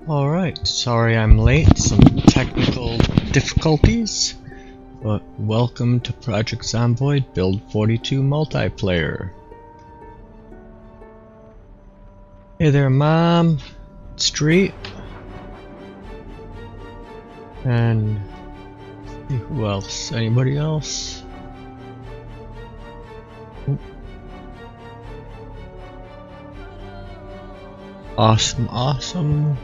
Alright, sorry I'm late, some technical difficulties, but welcome to Project Zomboid B42 multiplayer. Hey there, Mom, Street, and let's see who else? Anybody else? Ooh. Awesome.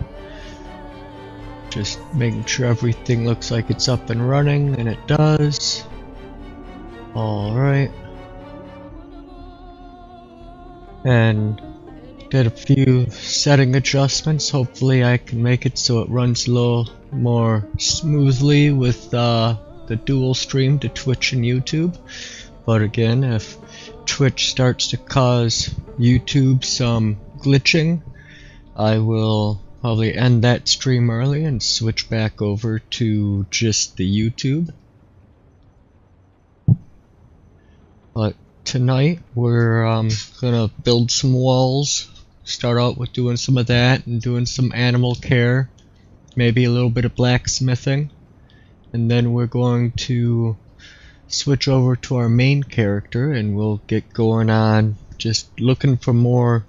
Just making sure everything looks like it's up and running, and it does. Alright. And did a few setting adjustments. Hopefully I can make it so it runs a little more smoothly with the dual stream to Twitch and YouTube. But again, if Twitch starts to cause YouTube some glitching, I will probably end that stream early and switch back over to just the YouTube. But tonight we're gonna build some walls. Start out with doing some of that and doing some animal care, maybe a little bit of blacksmithing, and then we're going to switch over to our main character and we'll get going on just looking for more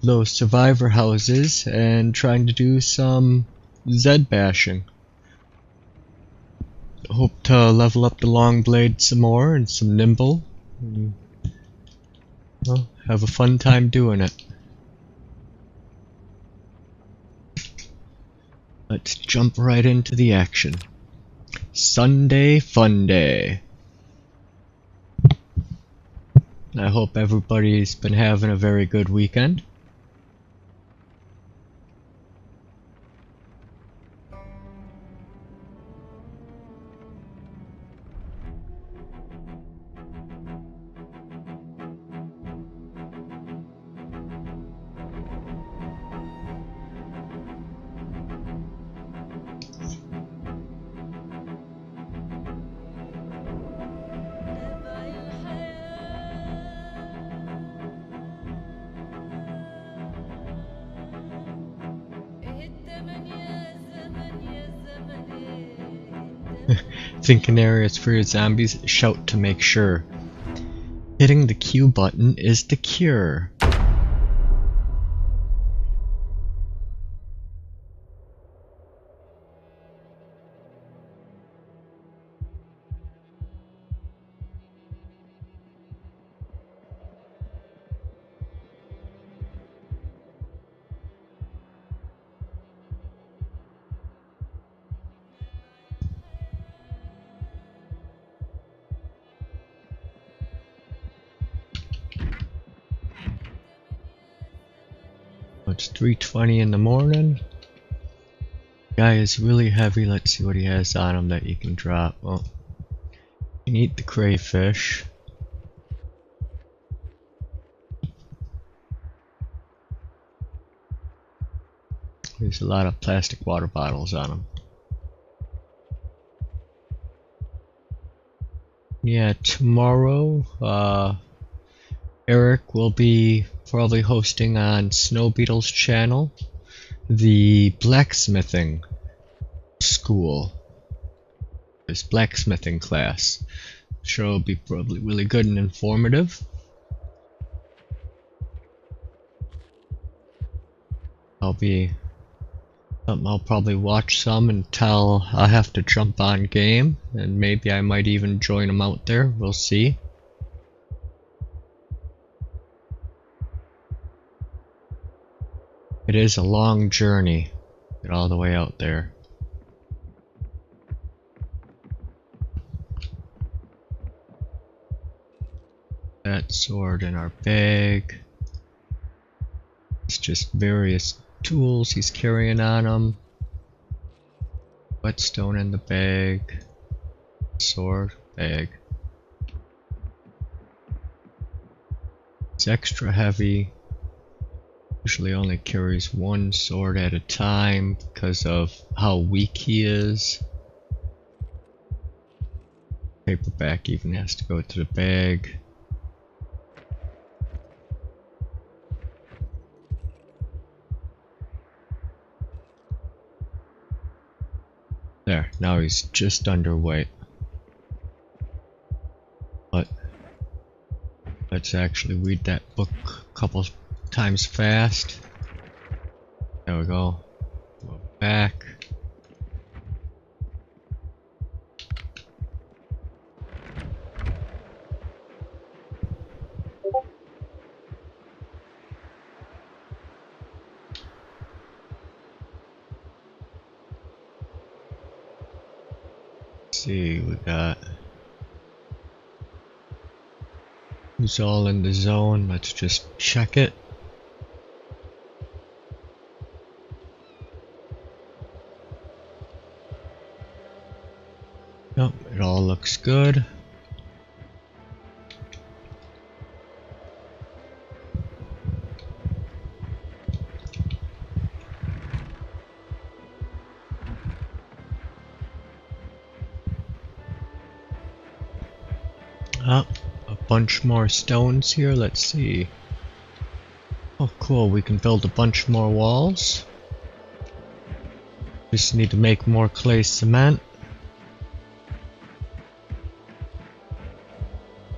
those survivor houses and trying to do some Zed bashing. Hope to level up the long blade some more and some nimble. And, well, have a fun time doing it. Let's jump right into the action. Sunday Fun Day. I hope everybody's been having a very good weekend. Thinking areas for your zombies, shout to make sure. Hitting the Q button is the cure. It's 3:20 in the morning. Guy is really heavy. Let's see what he has on him that you can drop. Well, you can eat the crayfish. There's a lot of plastic water bottles on him. Yeah, tomorrow, Eric will be probably hosting on Snow Beetle's channel the blacksmithing school. This blacksmithing class. I'm sure it'll be probably really good and informative. I'll probably watch some until I have to jump on game, and maybe I might even join him out there. We'll see. It is a long journey, get all the way out there. That sword in our bag. It's just various tools he's carrying on him. Whetstone in the bag. Sword, bag. It's extra heavy. Usually only carries one sword at a time because of how weak he is. Paperback even has to go to the bag. There, now he's just underweight. But let's actually read that book a couple times fast. There we go. Go back. See, we got who's all in the zone. Let's just check it. Yep, it all looks good. Oh, a bunch more stones here. Let's see. Oh, cool. We can build a bunch more walls. Just need to make more clay cement.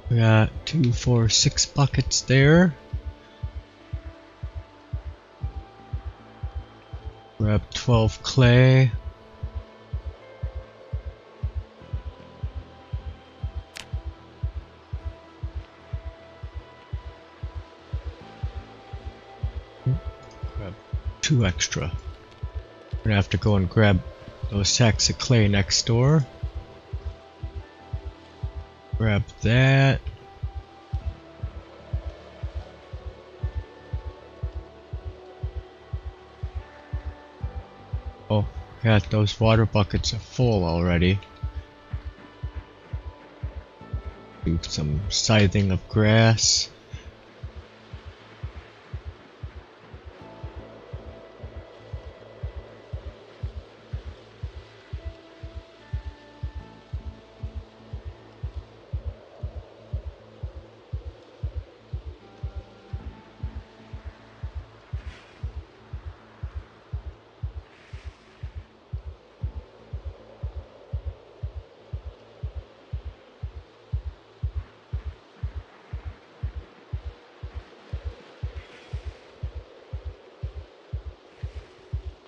We got 2, 4, 6 buckets there. Grab 12 clay. Grab 2 extra. We're gonna have to go and grab those sacks of clay next door. Grab that. Oh, yeah, those water buckets are full already. Do some scything of grass.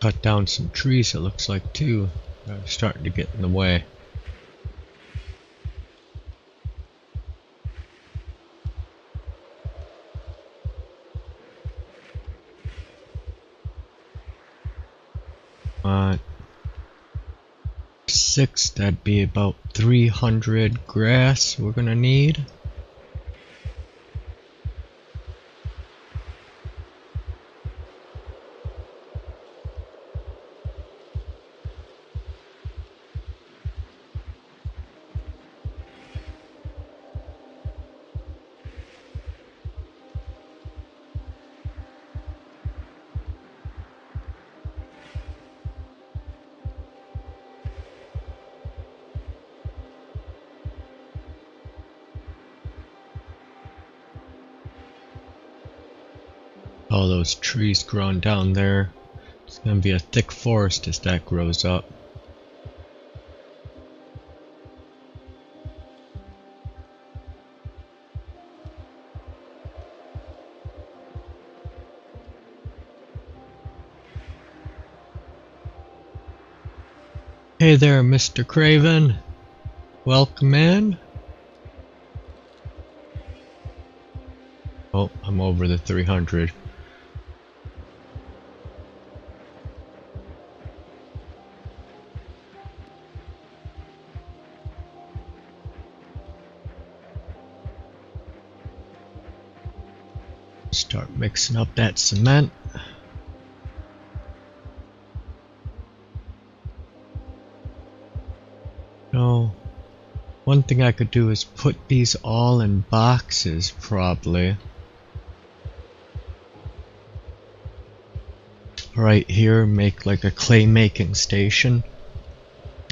Cut down some trees, it looks like, too. They're starting to get in the way. Uh, 6, that'd be about 300 grass we're gonna need. All those trees growing down there. It's gonna be a thick forest as that grows up. Hey there, Mr. Craven. Welcome in. Oh, I'm over the 300. Start mixing up that cement. No, one thing I could do is put these all in boxes, probably. Right here, make like a clay making station.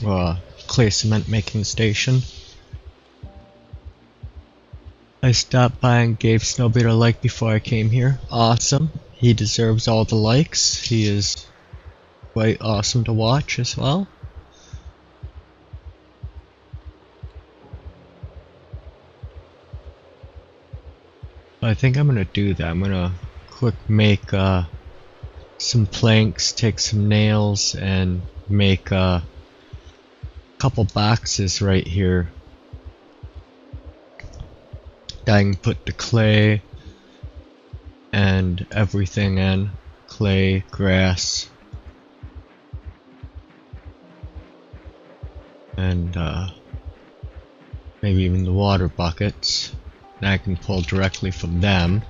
Or a clay cement making station. I stopped by and gave Snowbeard a like before I came here. Awesome. He deserves all the likes. He is quite awesome to watch as well. I think I'm gonna do that. I'm gonna quick make some planks, take some nails, and make a couple boxes right here that I can put the clay and everything in. Clay, grass, and maybe even the water buckets that I can pull directly from them.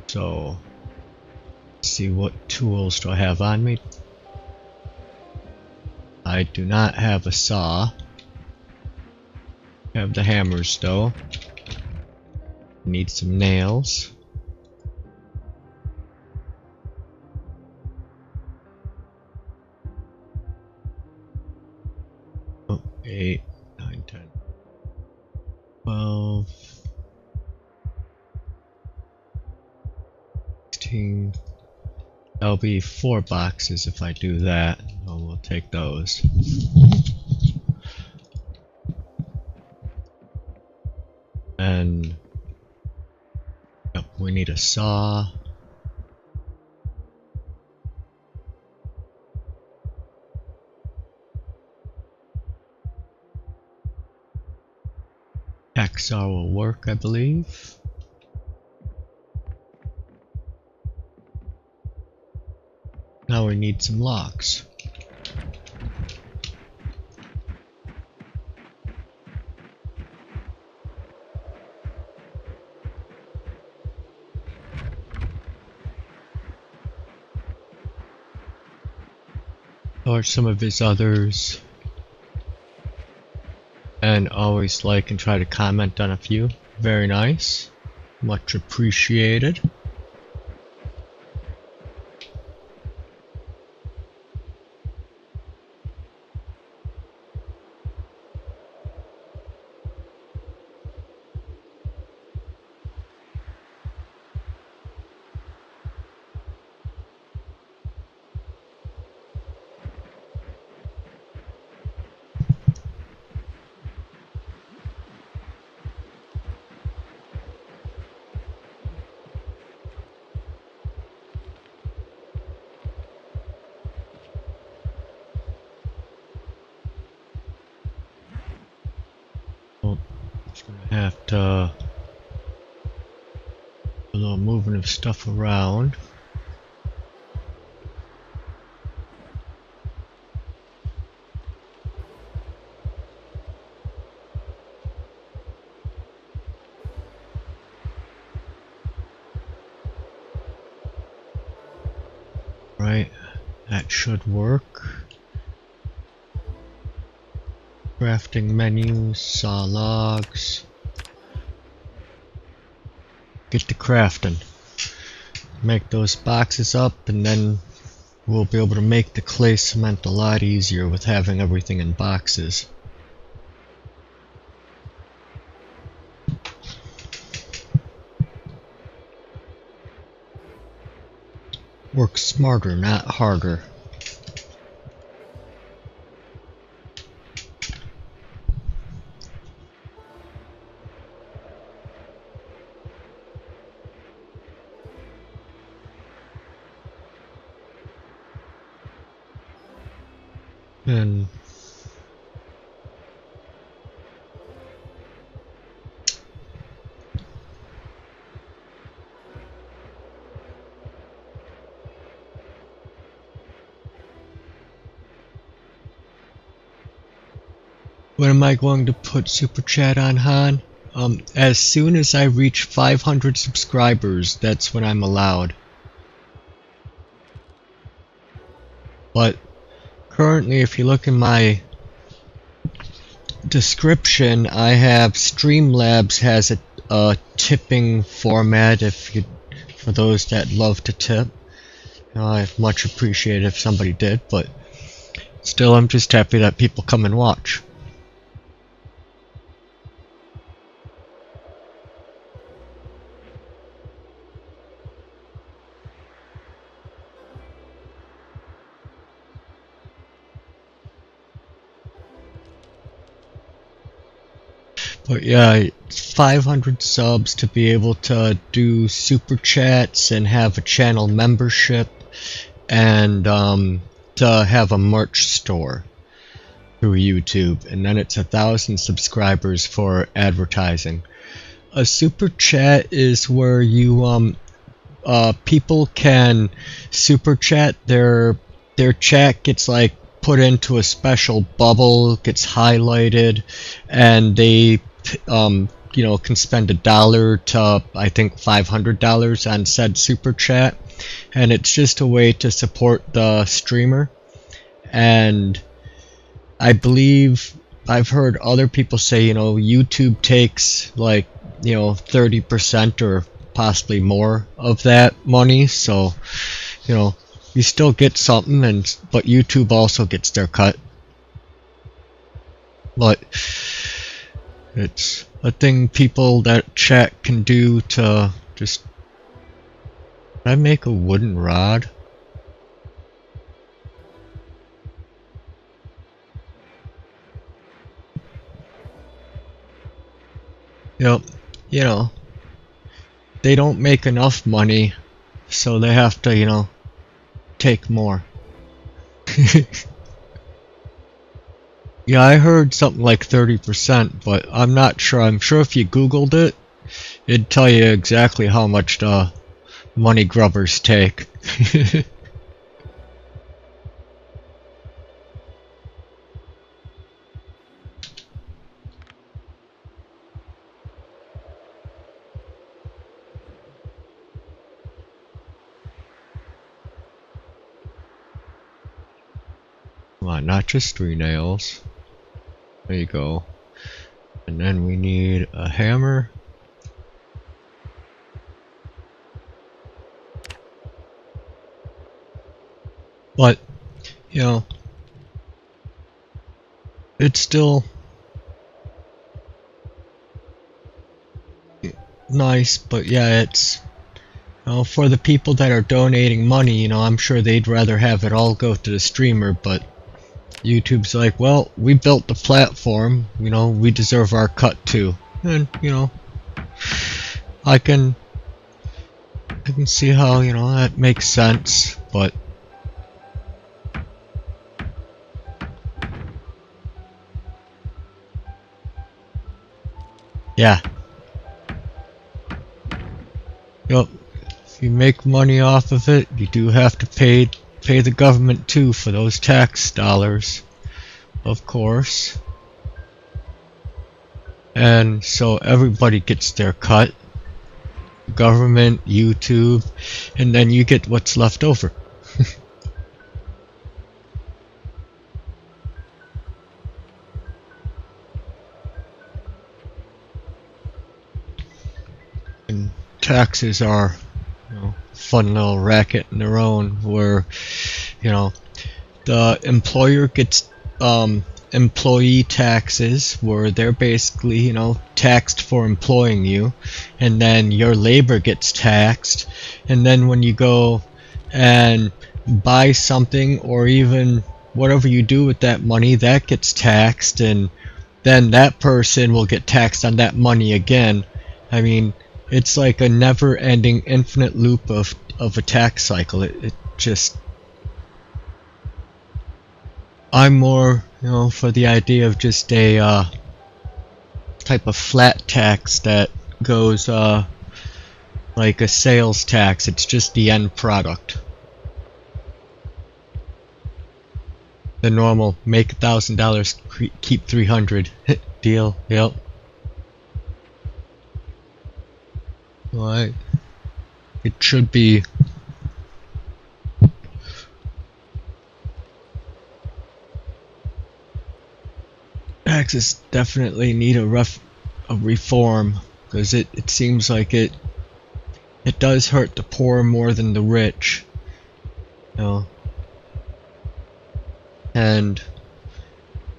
So, let's see, what tools do I have on me? I do not have a saw. I have the hammers though. Need some nails. Oh, 8, 9, 10, 12, 16. That'll be 4 boxes if I do that. Oh, we'll take those. And yep, we need a saw. Hacksaw will work, I believe. Now we need some logs. Or some of his others. And always like and try to comment on a few. Very nice. Much appreciated. Just gonna have to do a little moving of stuff around. Right, that should work. Crafting menus, saw logs. Get to crafting. Make those boxes up, and then we'll be able to make the clay cement a lot easier with having everything in boxes. Work smarter, not harder. And when am I going to put Super Chat on, Han? As soon as I reach 500 subscribers, that's when I'm allowed. But currently, if you look in my description, I have Streamlabs has a tipping format for those that love to tip. I'd much appreciate it if somebody did, but still I'm just happy that people come and watch. But yeah, 500 subs to be able to do super chats and have a channel membership and to have a merch store through YouTube, and then it's 1,000 subscribers for advertising. A super chat is where you people can super chat. Their chat gets like put into a special bubble, gets highlighted, and they you know, can spend $1 to I think $500 on said super chat, and it's just a way to support the streamer. And I believe I've heard other people say, you know, YouTube takes like, you know, 30% or possibly more of that money, so you know, you still get something, but YouTube also gets their cut. But it's a thing people that chat can do to just... Can I make a wooden rod? Yep, you know, they don't make enough money, so they have to, you know, take more. Yeah, I heard something like 30%, but I'm not sure. I'm sure if you Googled it, it'd tell you exactly how much the money grubbers take. Come on, not just 3 nails. There you go. And then we need a hammer. But, you know, it's still nice, but yeah, it's, you know, for the people that are donating money, you know, I'm sure they'd rather have it all go to the streamer, but YouTube's like, well, we built the platform, you know, we deserve our cut too. And, you know, I can see how, you know, that makes sense, but yeah. Yep. If you make money off of it, you do have to pay the government too for those tax dollars, of course. And so everybody gets their cut. Government, YouTube, and then you get what's left over. And taxes are, you know, fun little racket in their own, where, you know, the employer gets employee taxes, where they're basically, you know, taxed for employing you, and then your labor gets taxed, and then when you go and buy something, or even whatever you do with that money, that gets taxed, and then that person will get taxed on that money again. I mean, it's like a never-ending infinite loop of a tax cycle. It just... I'm more, you know, for the idea of just a type of flat tax that goes like a sales tax. It's just the end product. The normal make $1,000, keep 300 deal. Yep. Right. It should be. Taxes definitely need a reform, because it seems like it does hurt the poor more than the rich, you know. And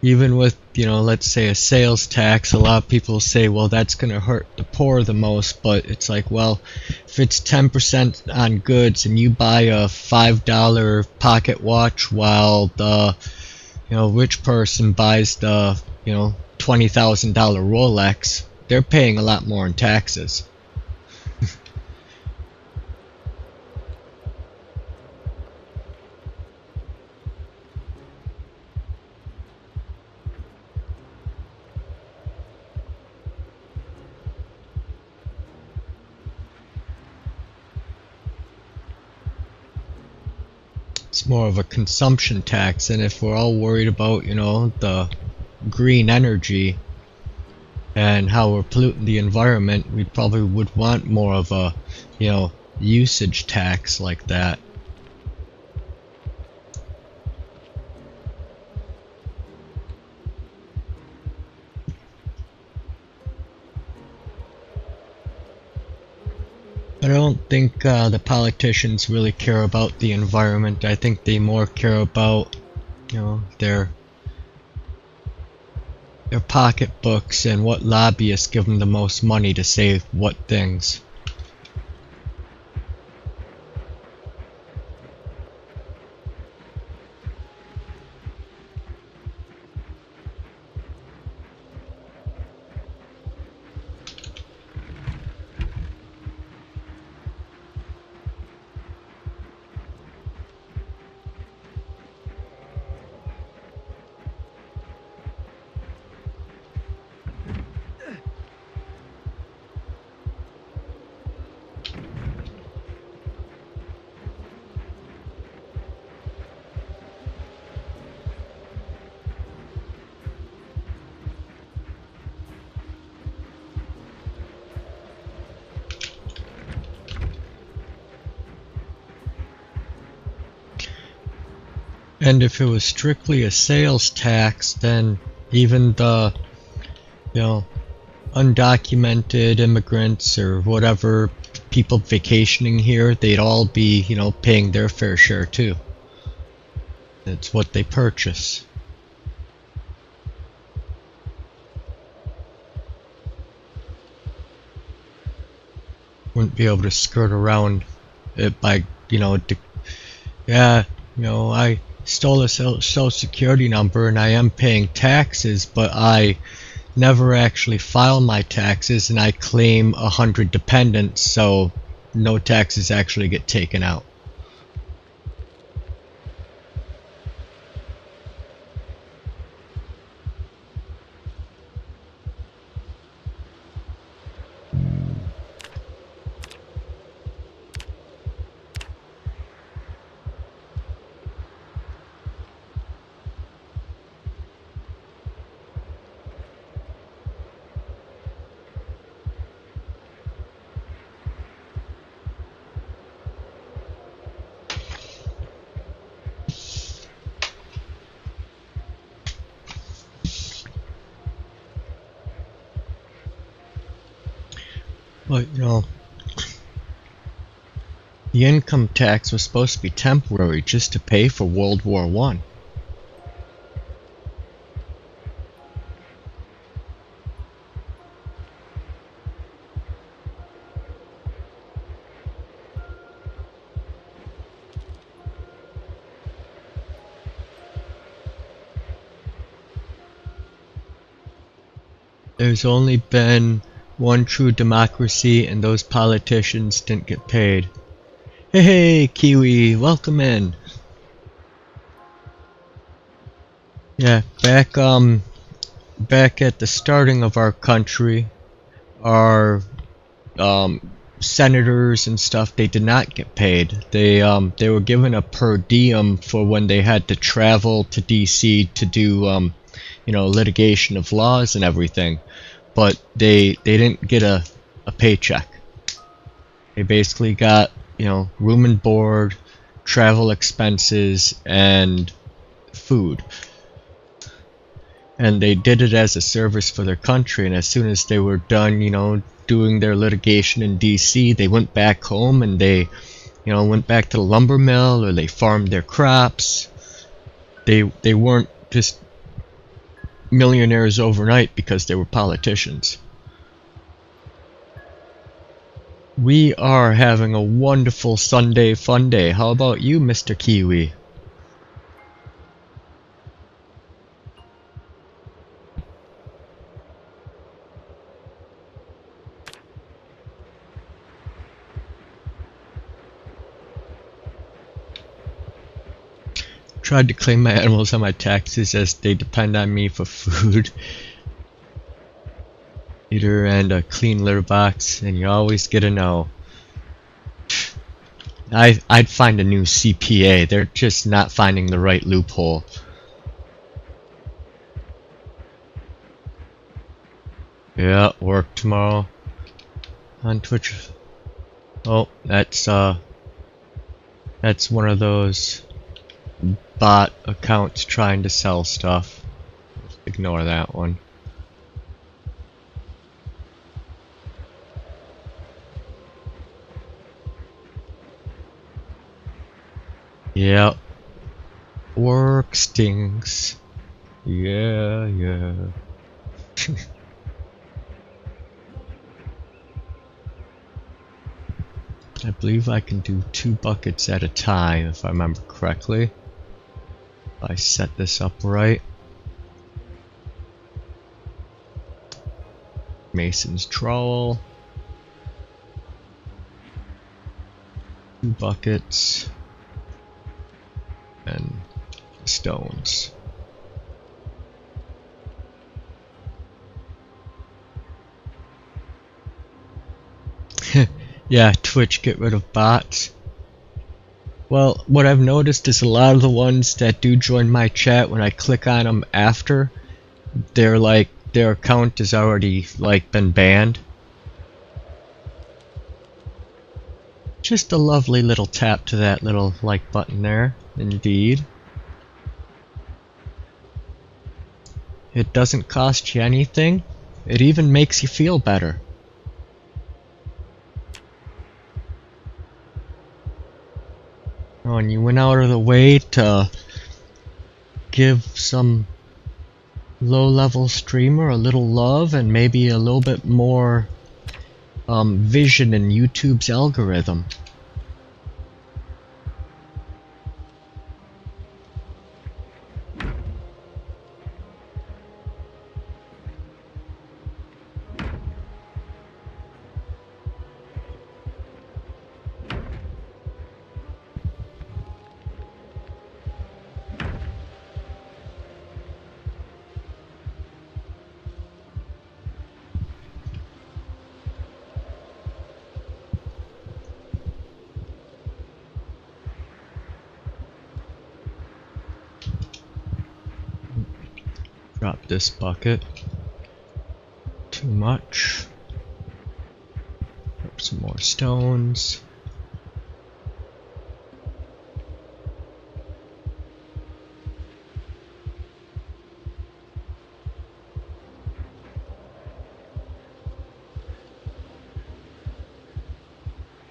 even with, you know, let's say a sales tax, a lot of people say, well, that's gonna hurt the poor the most, but it's like, well, if it's 10% on goods and you buy a $5 pocket watch while the, you know, rich person buys the, you know, $20,000 Rolex, they're paying a lot more in taxes. It's more of a consumption tax, and if we're all worried about, you know, the green energy and how we're polluting the environment, we probably would want more of a, you know, usage tax like that. I don't think the politicians really care about the environment. I think they more care about, you know, their pocketbooks and what lobbyists give them the most money to say what things. And if it was strictly a sales tax, then even the, you know, undocumented immigrants or whatever, people vacationing here, they'd all be, you know, paying their fair share too. It's what they purchase. Wouldn't be able to skirt around it by, you know, yeah, you know, I stole a social security number and I am paying taxes, but I never actually file my taxes and I claim 100 dependents, so no taxes actually get taken out. But, you know, the income tax was supposed to be temporary just to pay for World War I. There's only been one true democracy, and those politicians didn't get paid. Hey, Kiwi, welcome in. Yeah, back at the starting of our country, our senators and stuff, they did not get paid. They were given a per diem for when they had to travel to DC to do you know, litigation of laws and everything. But they didn't get a paycheck. They basically got, you know, room and board, travel expenses, and food. And they did it as a service for their country, and as soon as they were done, you know, doing their litigation in DC, they went back home and they, you know, went back to the lumber mill, or they farmed their crops. They weren't just millionaires overnight because they were politicians. We are having a wonderful Sunday fun day. How about you, Mr. Kiwi? tried to claim my animals on my taxes as they depend on me for food. Eater and a clean litter box, and you always get a no. I'd find a new CPA. They're just not finding the right loophole. Yeah, work tomorrow on Twitch. Oh, that's one of those bot accounts trying to sell stuff. Just ignore that one. Yep. Work stinks. Yeah, yeah. I believe I can do 2 buckets at a time, if I remember correctly. If I set this up right. Mason's trowel. 2 buckets. And stones. Yeah, Twitch, get rid of bots. Well, what I've noticed is a lot of the ones that do join my chat, when I click on them after, they're like, their account has already like been banned. Just a lovely little tap to that little like button there, indeed. It doesn't cost you anything. It even makes you feel better. Oh, and you went out of the way to give some low-level streamer a little love and maybe a little bit more vision in YouTube's algorithm. Drop this bucket. Too much. Drop some more stones.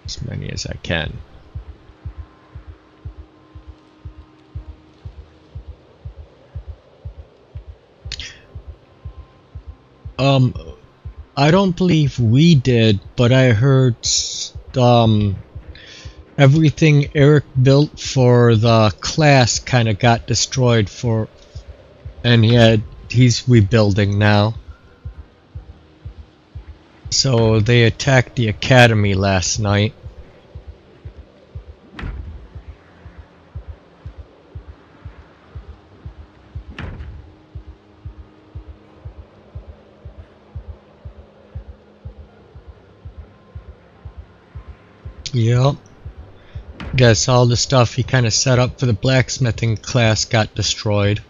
As many as I can. I don't believe we did, but I heard everything Eric built for the class kind of got destroyed and he's rebuilding now. So they attacked the academy last night. Yep. Guess all the stuff he kind of set up for the blacksmithing class got destroyed.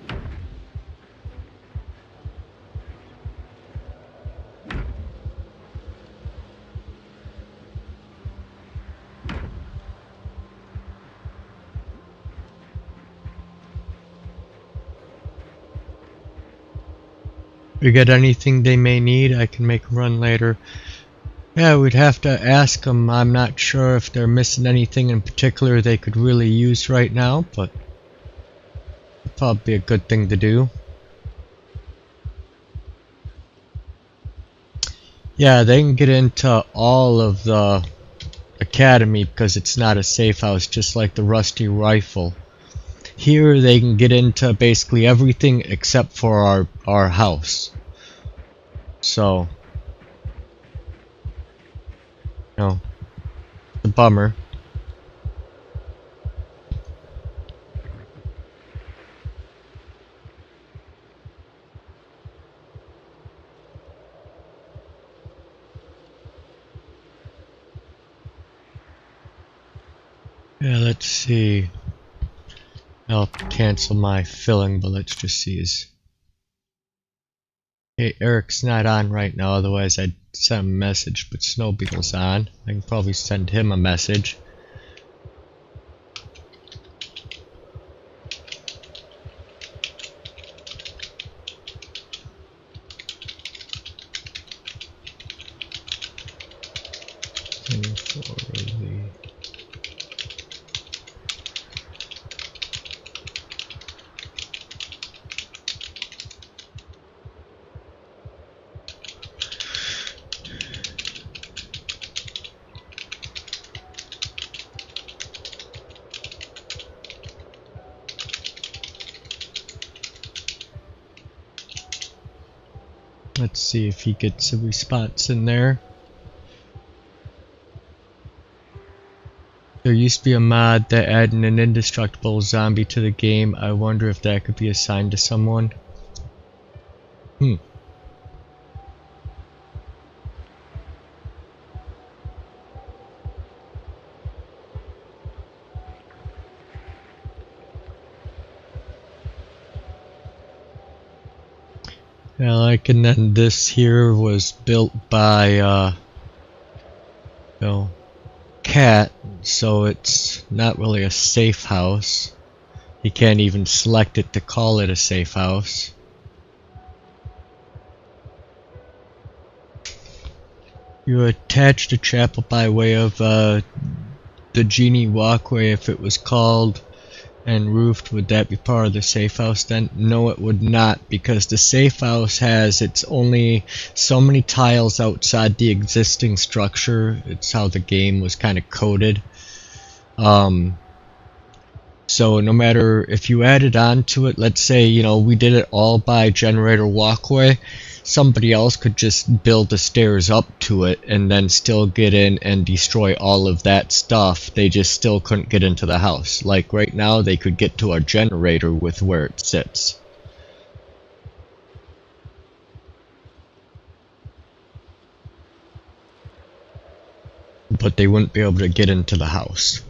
We get anything they may need, I can make a run later. Yeah, we'd have to ask them. I'm not sure if they're missing anything in particular they could really use right now, but it'd probably be a good thing to do. Yeah, they can get into all of the academy because it's not a safe house, just like the rusty rifle. Here they can get into basically everything except for our house. So, no, it's a bummer. Yeah, let's see. I'll cancel my filling, but let's just see his. Hey, Eric's not on right now, otherwise I'd send him a message, but Snow Beetle's on. I can probably send him a message. Let's see if he gets a response in there. There used to be a mod that added an indestructible zombie to the game. I wonder if that could be assigned to someone. Yeah, like, and then this here was built by, Cat, so it's not really a safe house. You can't even select it to call it a safe house. You attached a chapel by way of, the genie walkway if it was called and roofed. Would that be part of the safe house then? No, it would not, because the safe house has its only so many tiles outside the existing structure. It's how the game was kind of coded. So no matter if you added on to it, let's say, you know, we did it all by generator walkway, somebody else could just build the stairs up to it and then still get in and destroy all of that stuff. They just still couldn't get into the house. Like right now they could get to our generator with where it sits. But they wouldn't be able to get into the house.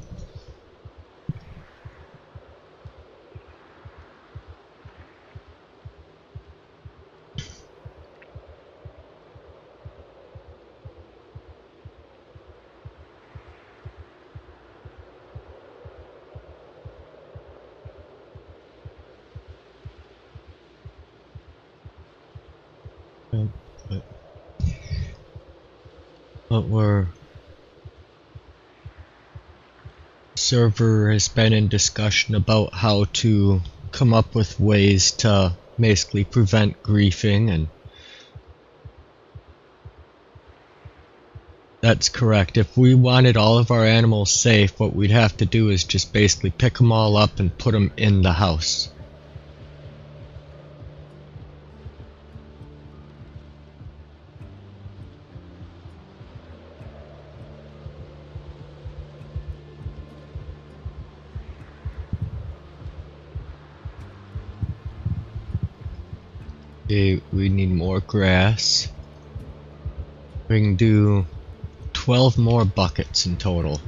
But we're server has been in discussion about how to come up with ways to basically prevent griefing, and that's correct. If we wanted all of our animals safe, what we'd have to do is just basically pick them all up and put them in the house. Okay, we need more grass. We can do 12 more buckets in total.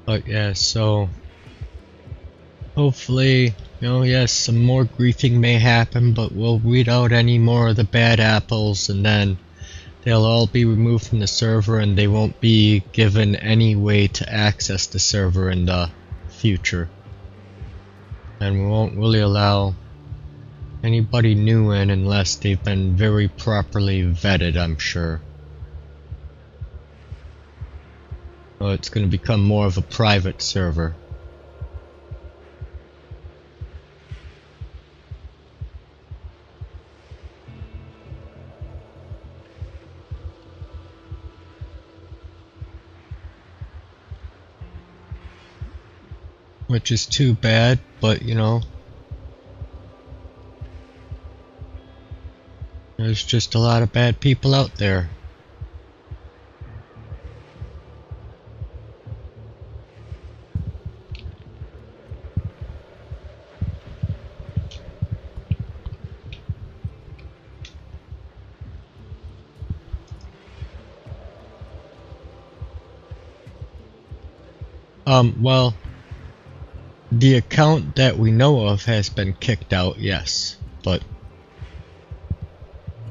But yeah, so hopefully, you know, yes, some more griefing may happen, but we'll weed out any more of the bad apples, and then they'll all be removed from the server, and they won't be given any way to access the server in the future. And we won't really allow anybody new in unless they've been very properly vetted, I'm sure. So it's going to become more of a private server. which is too bad, but you know, there's just a lot of bad people out there. Well, the account that we know of has been kicked out, yes, but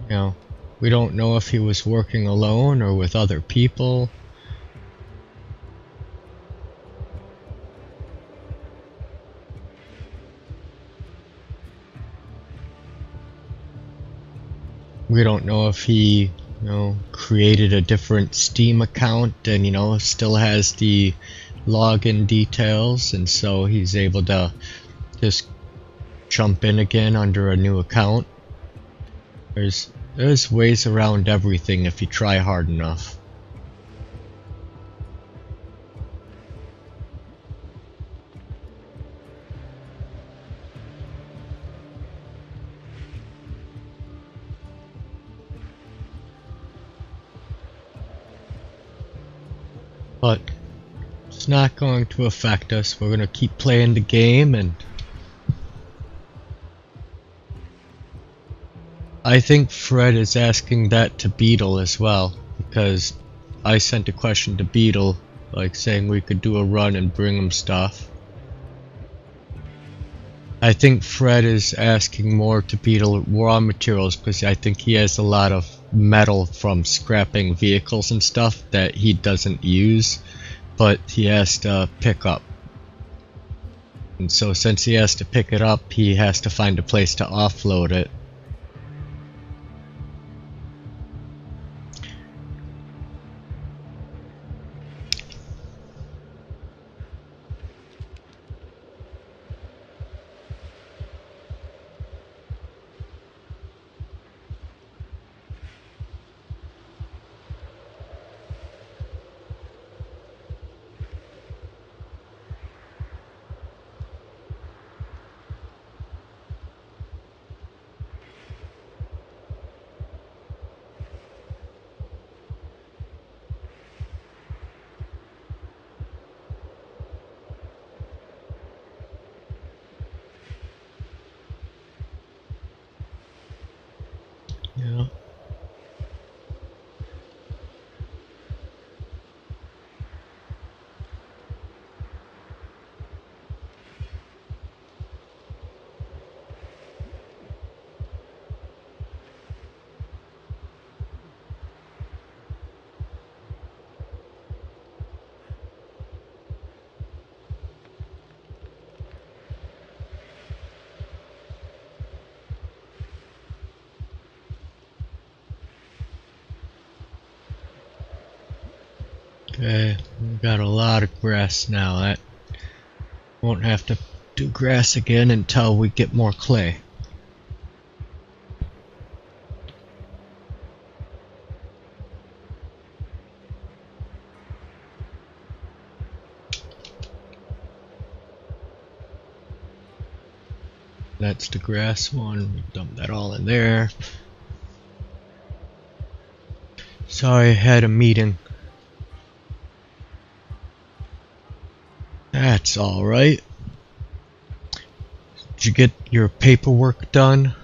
you know, we don't know if he was working alone or with other people. We don't know if he, you know, created a different Steam account and, you know, still has the login details, and so he's able to just jump in again under a new account. There's ways around everything if you try hard enough. But it's not going to affect us. We're gonna keep playing the game, and I think Fred is asking that to Beetle as well, because I sent a question to Beetle, like saying we could do a run and bring him stuff. I think Fred is asking more to Beetle raw materials because I think he has a lot of metal from scrapping vehicles and stuff that he doesn't use, but he has to pick up. And so since he has to pick it up, he has to find a place to offload it. Yeah. Okay, we've got a lot of grass now. That won't have to do grass again until we get more clay. That's the grass one. We dump that all in there. Sorry, I had a meeting. That's alright. Did you get your paperwork done?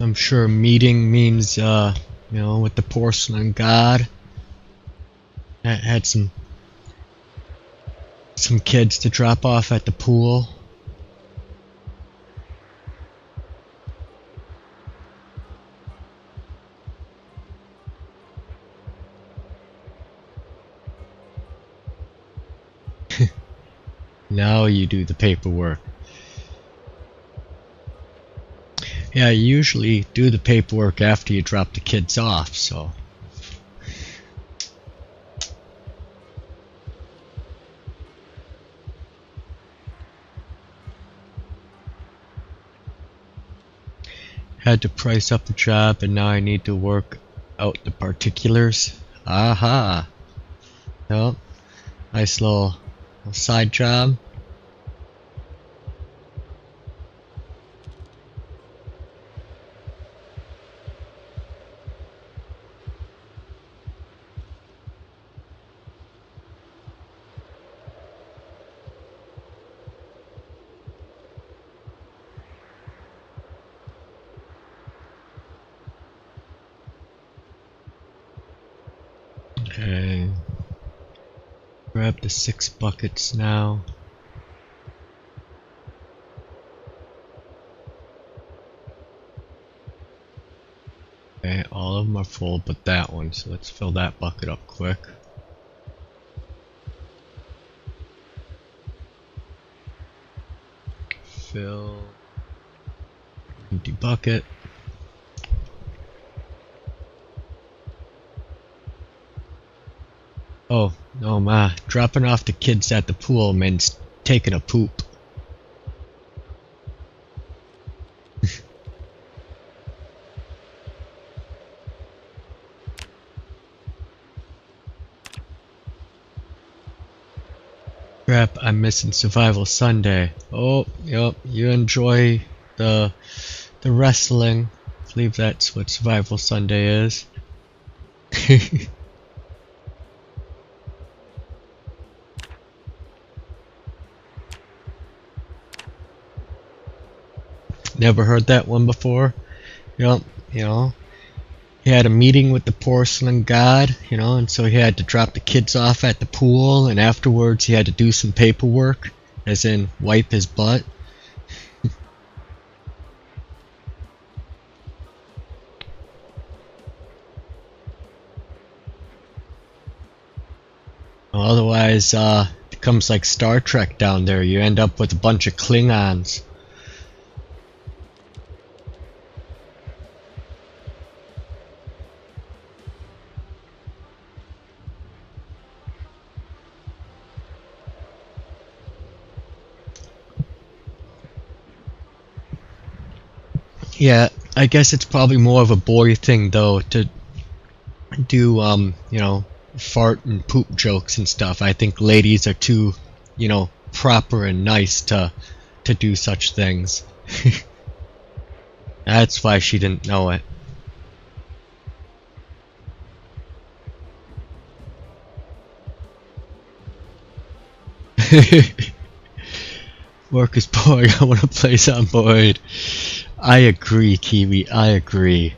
I'm sure meeting means, you know, with the porcelain god. I had some kids to drop off at the pool. Now you do the paperwork. Yeah, you usually do the paperwork after you drop the kids off, so. Had to price up the job and now I need to work out the particulars. Aha! Yep. Nice little side job. Okay. Grab the 6 buckets now. Okay, all of them are full but that one, so let's fill that bucket up quick. Fill. Empty bucket. Oh, no ma, dropping off the kids at the pool means taking a poop. Crap, I'm missing Survival Sunday. Oh, yep, you enjoy the wrestling. I believe that's what Survival Sunday is. Never heard that one before. Yep, you know. He had a meeting with the porcelain god, you know, and so he had to drop the kids off at the pool, and afterwards he had to do some paperwork, as in wipe his butt. Otherwise, it becomes like Star Trek down there. You end up with a bunch of Klingons. Yeah, I guess it's probably more of a boy thing though to do you know, fart and poop jokes and stuff. I think ladies are too, you know, proper and nice to do such things. That's why she didn't know it. Work is boring, I wanna play Zomboid. I agree, Kiwi, I agree.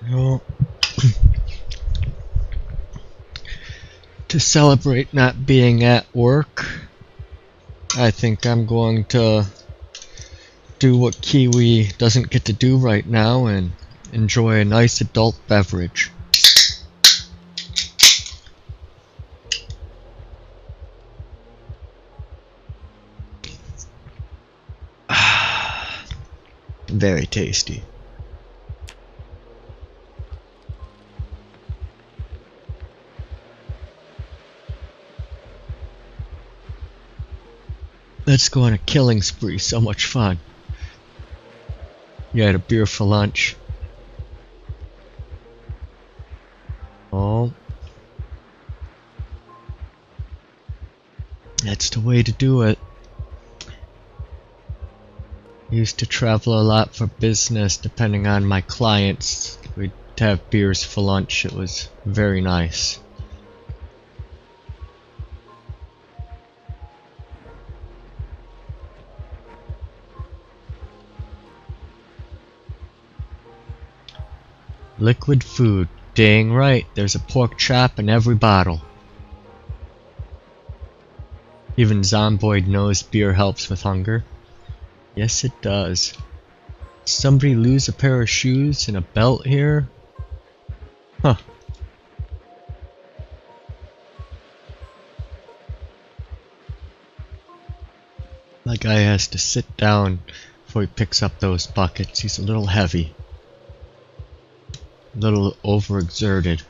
Well, to celebrate not being at work, I think I'm going to do what Kiwi doesn't get to do right now and enjoy a nice adult beverage. Very tasty. Let's go on a killing spree, so much fun. You had a beer for lunch. Oh. That's the way to do it. Used to travel a lot for business, depending on my clients. We'd have beers for lunch, it was very nice. Liquid food. Dang right, there's a pork chop in every bottle. Even Zomboid knows beer helps with hunger. Yes, it does. Somebody lose a pair of shoes and a belt here? Huh. That guy has to sit down before he picks up those buckets. He's a little heavy. A little overexerted.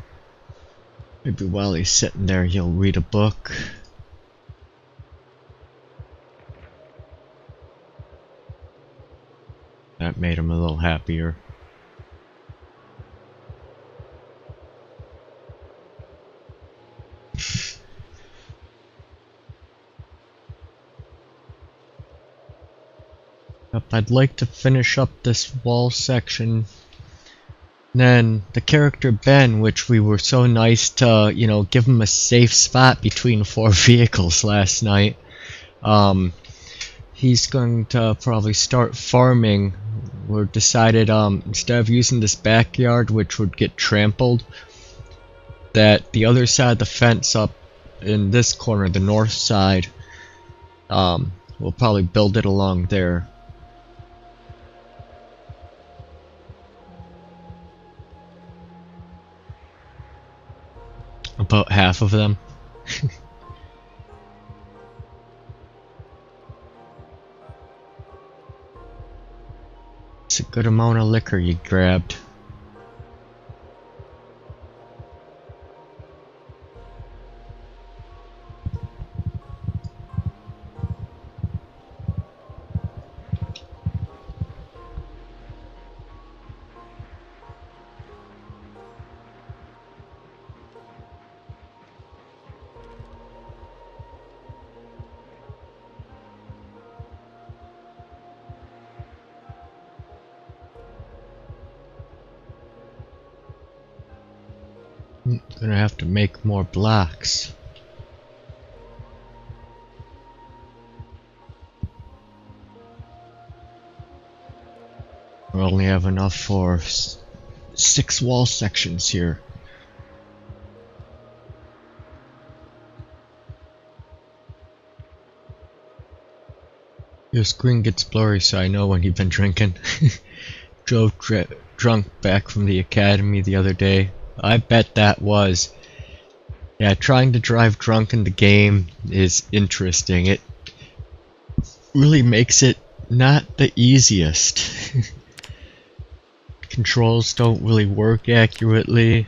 Maybe while he's sitting there he'll read a book. That made him a little happier. I'd like to finish up this wall section. Then the character Ben, which we were so nice to, you know, give him a safe spot between 4 vehicles last night. He's going to probably start farming. We decided instead of using this backyard, which would get trampled, that the other side of the fence up in this corner, the north side, we'll probably build it along there. About half of them. It's a good amount of liquor you grabbed. Gonna have to make more blocks. We only have enough for 6 wall sections here. Your screen gets blurry, so I know when you've been drinking. Drove drunk back from the academy the other day. I bet that was. Yeah, trying to drive drunk in the game is interesting. It really makes it not the easiest. Controls don't really work accurately.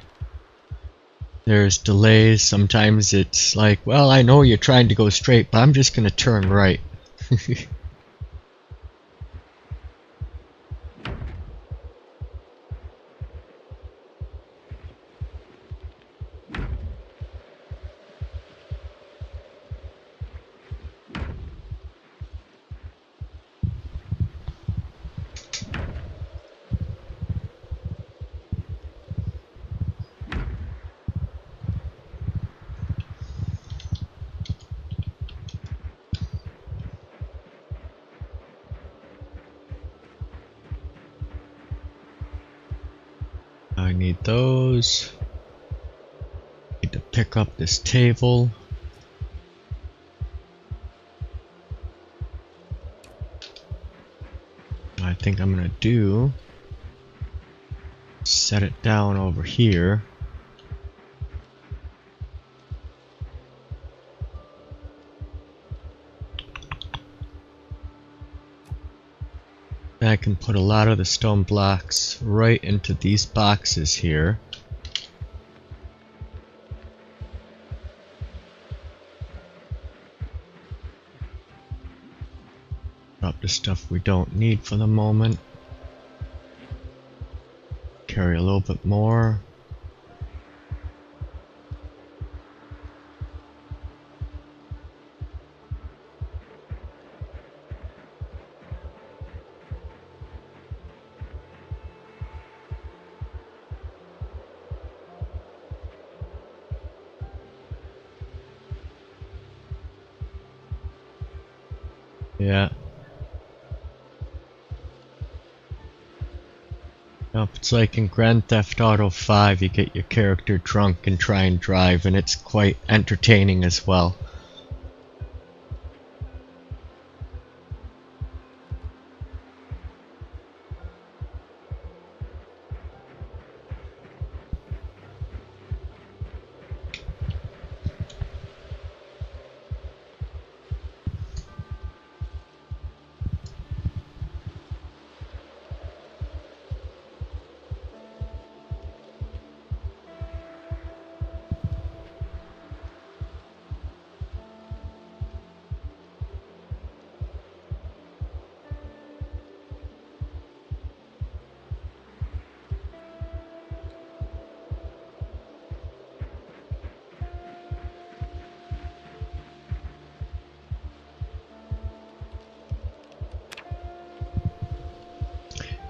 There's delays. Sometimes it's like, well, I know you're trying to go straight, but I'm just gonna turn right. I need those. Need to pick up this table. I think I'm gonna do set it down over here. I can put a lot of the stone blocks right into these boxes here. Drop the stuff we don't need for the moment. Carry a little bit more. Yeah. Nope, it's like in Grand Theft Auto 5, you get your character drunk and try and drive, and it's quite entertaining as well.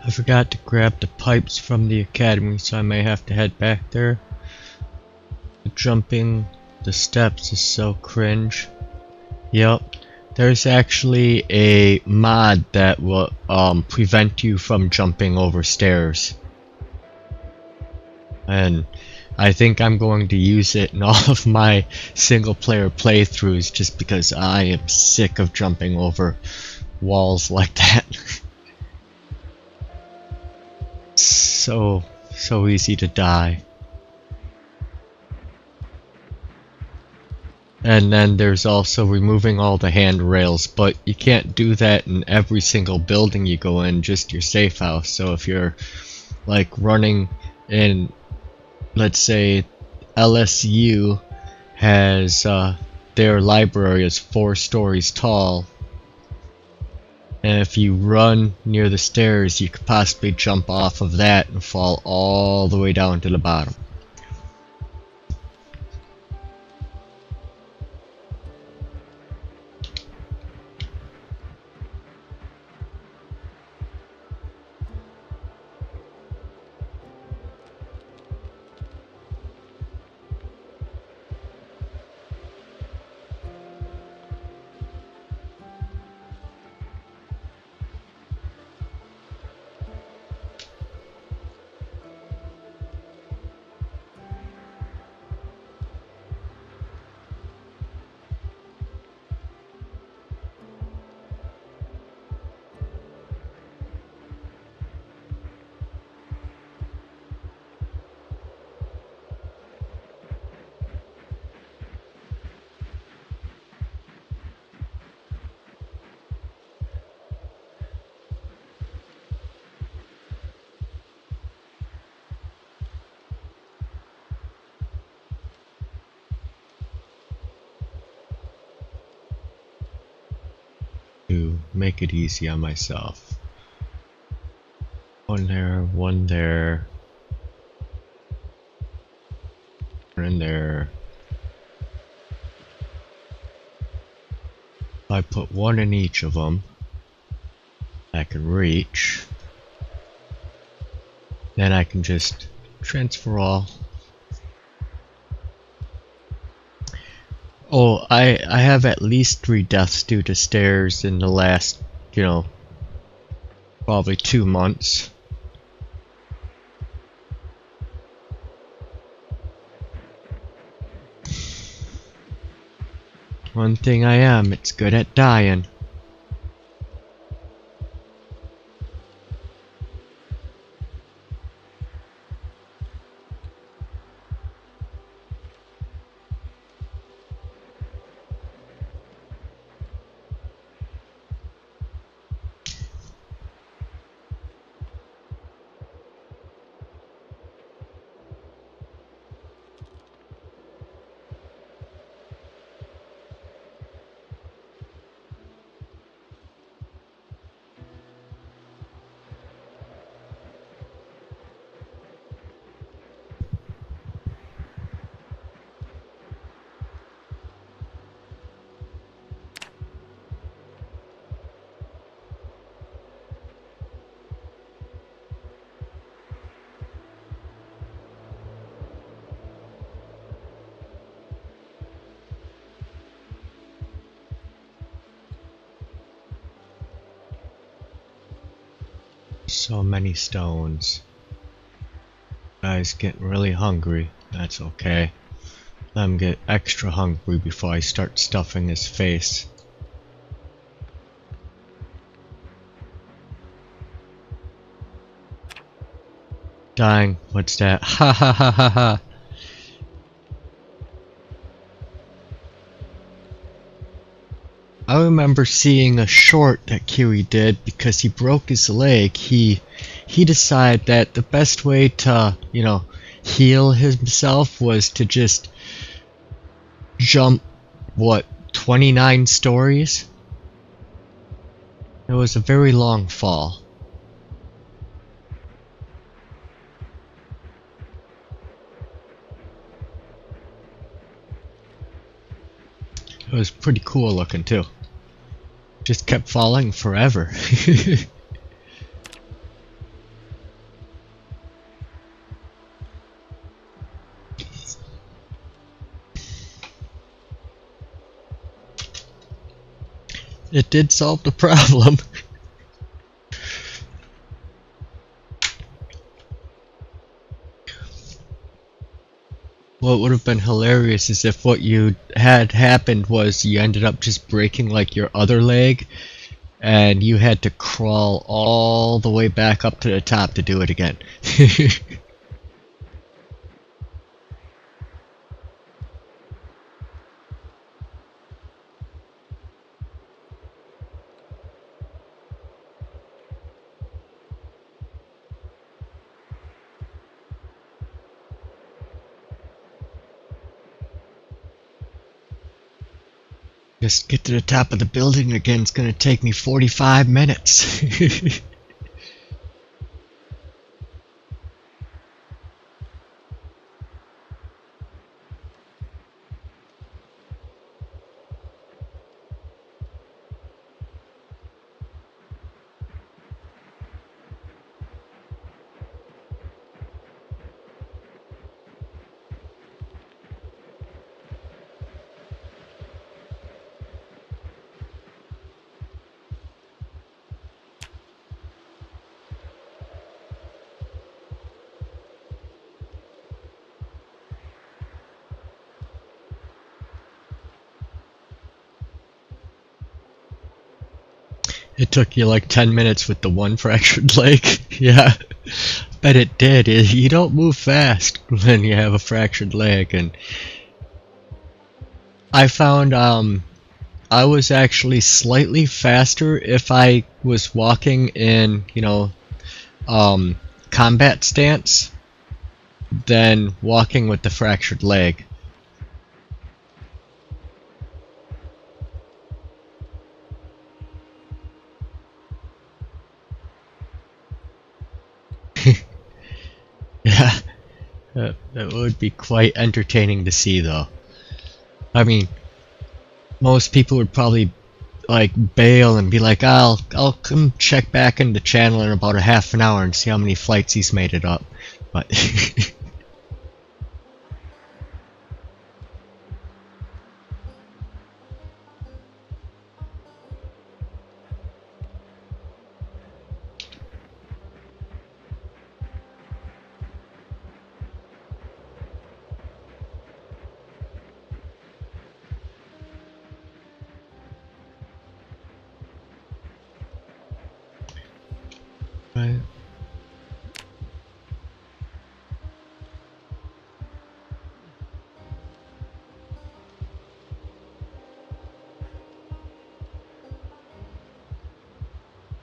I forgot to grab the pipes from the academy, so I may have to head back there. Jumping the steps is so cringe. Yep, there's actually a mod that will prevent you from jumping over stairs. And I think I'm going to use it in all of my single player playthroughs just because I am sick of jumping over walls like that. So easy to die. And then there's also removing all the handrails, but you can't do that in every single building you go in, just your safe house. So if you're like running in, let's say LSU has their library is 4 stories tall, and if you run near the stairs, you could possibly jump off of that and fall all the way down to the bottom. To make it easy on myself. One there, one there, one in there. If I put one in each of them, I can reach. Then I can just transfer all. Oh, I have at least 3 deaths due to stairs in the last, probably 2 months. One thing I am, it's good at dying. So many stones. guy's getting really hungry. That's okay. Let him get extra hungry before I start stuffing his face. Dying. What's that? Ha ha ha ha ha. I remember seeing a short that Kiri did because he broke his leg. He decided that the best way to, you know, heal himself was to just jump, what, 29 stories? It was a very long fall. It was pretty cool looking too. Just kept falling forever. It did solve the problem. What would have been hilarious is if what you had happened was you ended up just breaking like your other leg and you had to crawl all the way back up to the top to do it again. Just get to the top of the building again, it's gonna take me 45 minutes. It took you like 10 minutes with the one fractured leg. Yeah, bet it did. You don't move fast when you have a fractured leg, and I found I was actually slightly faster if I was walking in, you know, combat stance than walking with the fractured leg. Yeah, that would be quite entertaining to see though. I mean, most people would probably like bail and be like, I'll come check back in the channel in about a half an hour and see how many flights he's made it up. But right.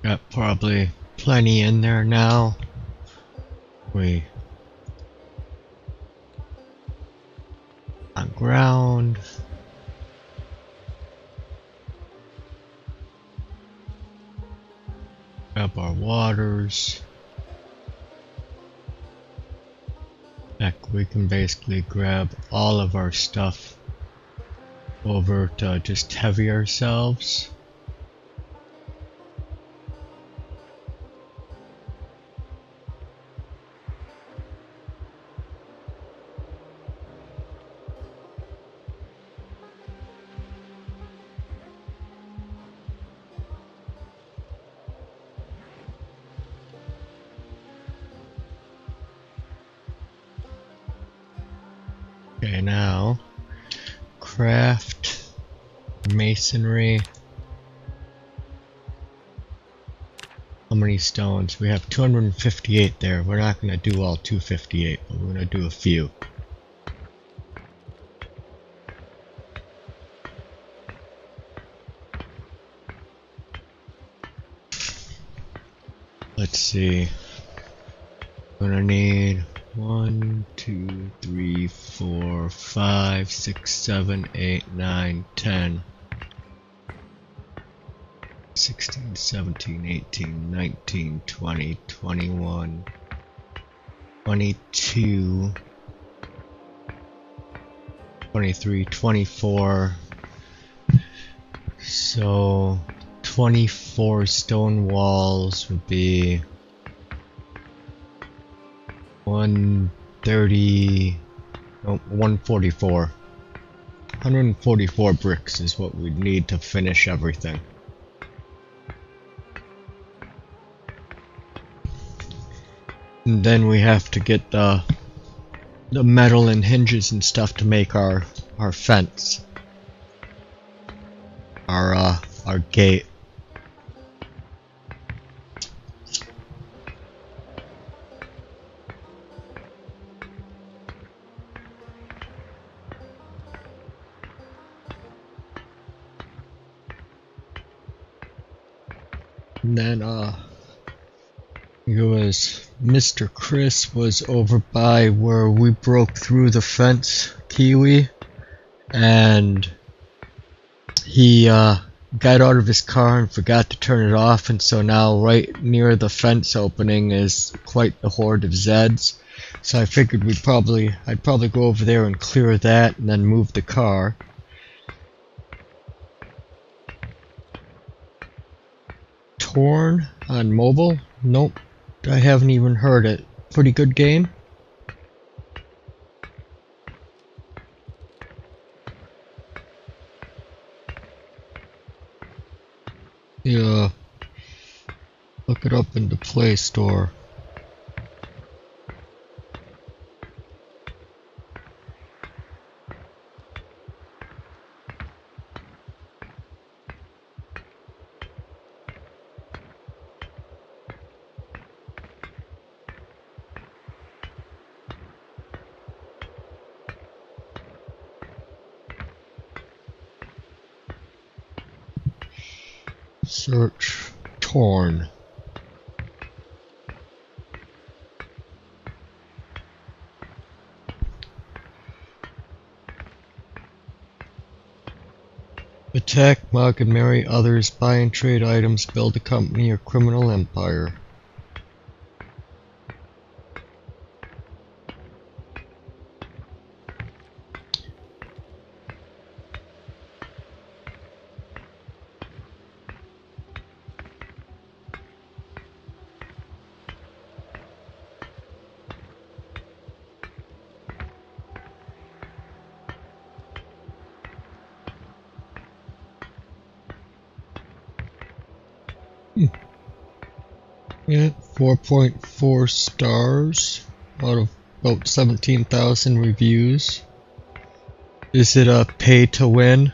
Got probably plenty in there now. We on ground. Grab our waters. Heck, we can basically grab all of our stuff over to just heavy ourselves. Okay, now craft masonry. How many stones? We have 258 there. We're not going to do all 258, but we're going to do a few. Let's see. We're going to need 1, 2, 3, 4, 5, 6, 7, 8, 9, 10. 16, 17, 18, 19, 20, 21, 22, 23, 24. So 24 stone walls would be 130, no, 144. 144 bricks is what we'd need to finish everything. And then we have to get the metal and hinges and stuff to make our fence. Our gate. And then it was Mr. Chris was over by where we broke through the fence, Kiwi, and he got out of his car and forgot to turn it off, and so now right near the fence opening is quite the horde of Zeds. So I figured I'd probably go over there and clear that and then move the car. Torn on mobile? Nope. I haven't even heard it. Pretty good game? Yeah. Look it up in the Play Store. Search Torn. Attack, mug, and marry others, buy and trade items, build a company or criminal empire. Yeah, 4.4 stars out of about 17,000 reviews. Is it a pay to win?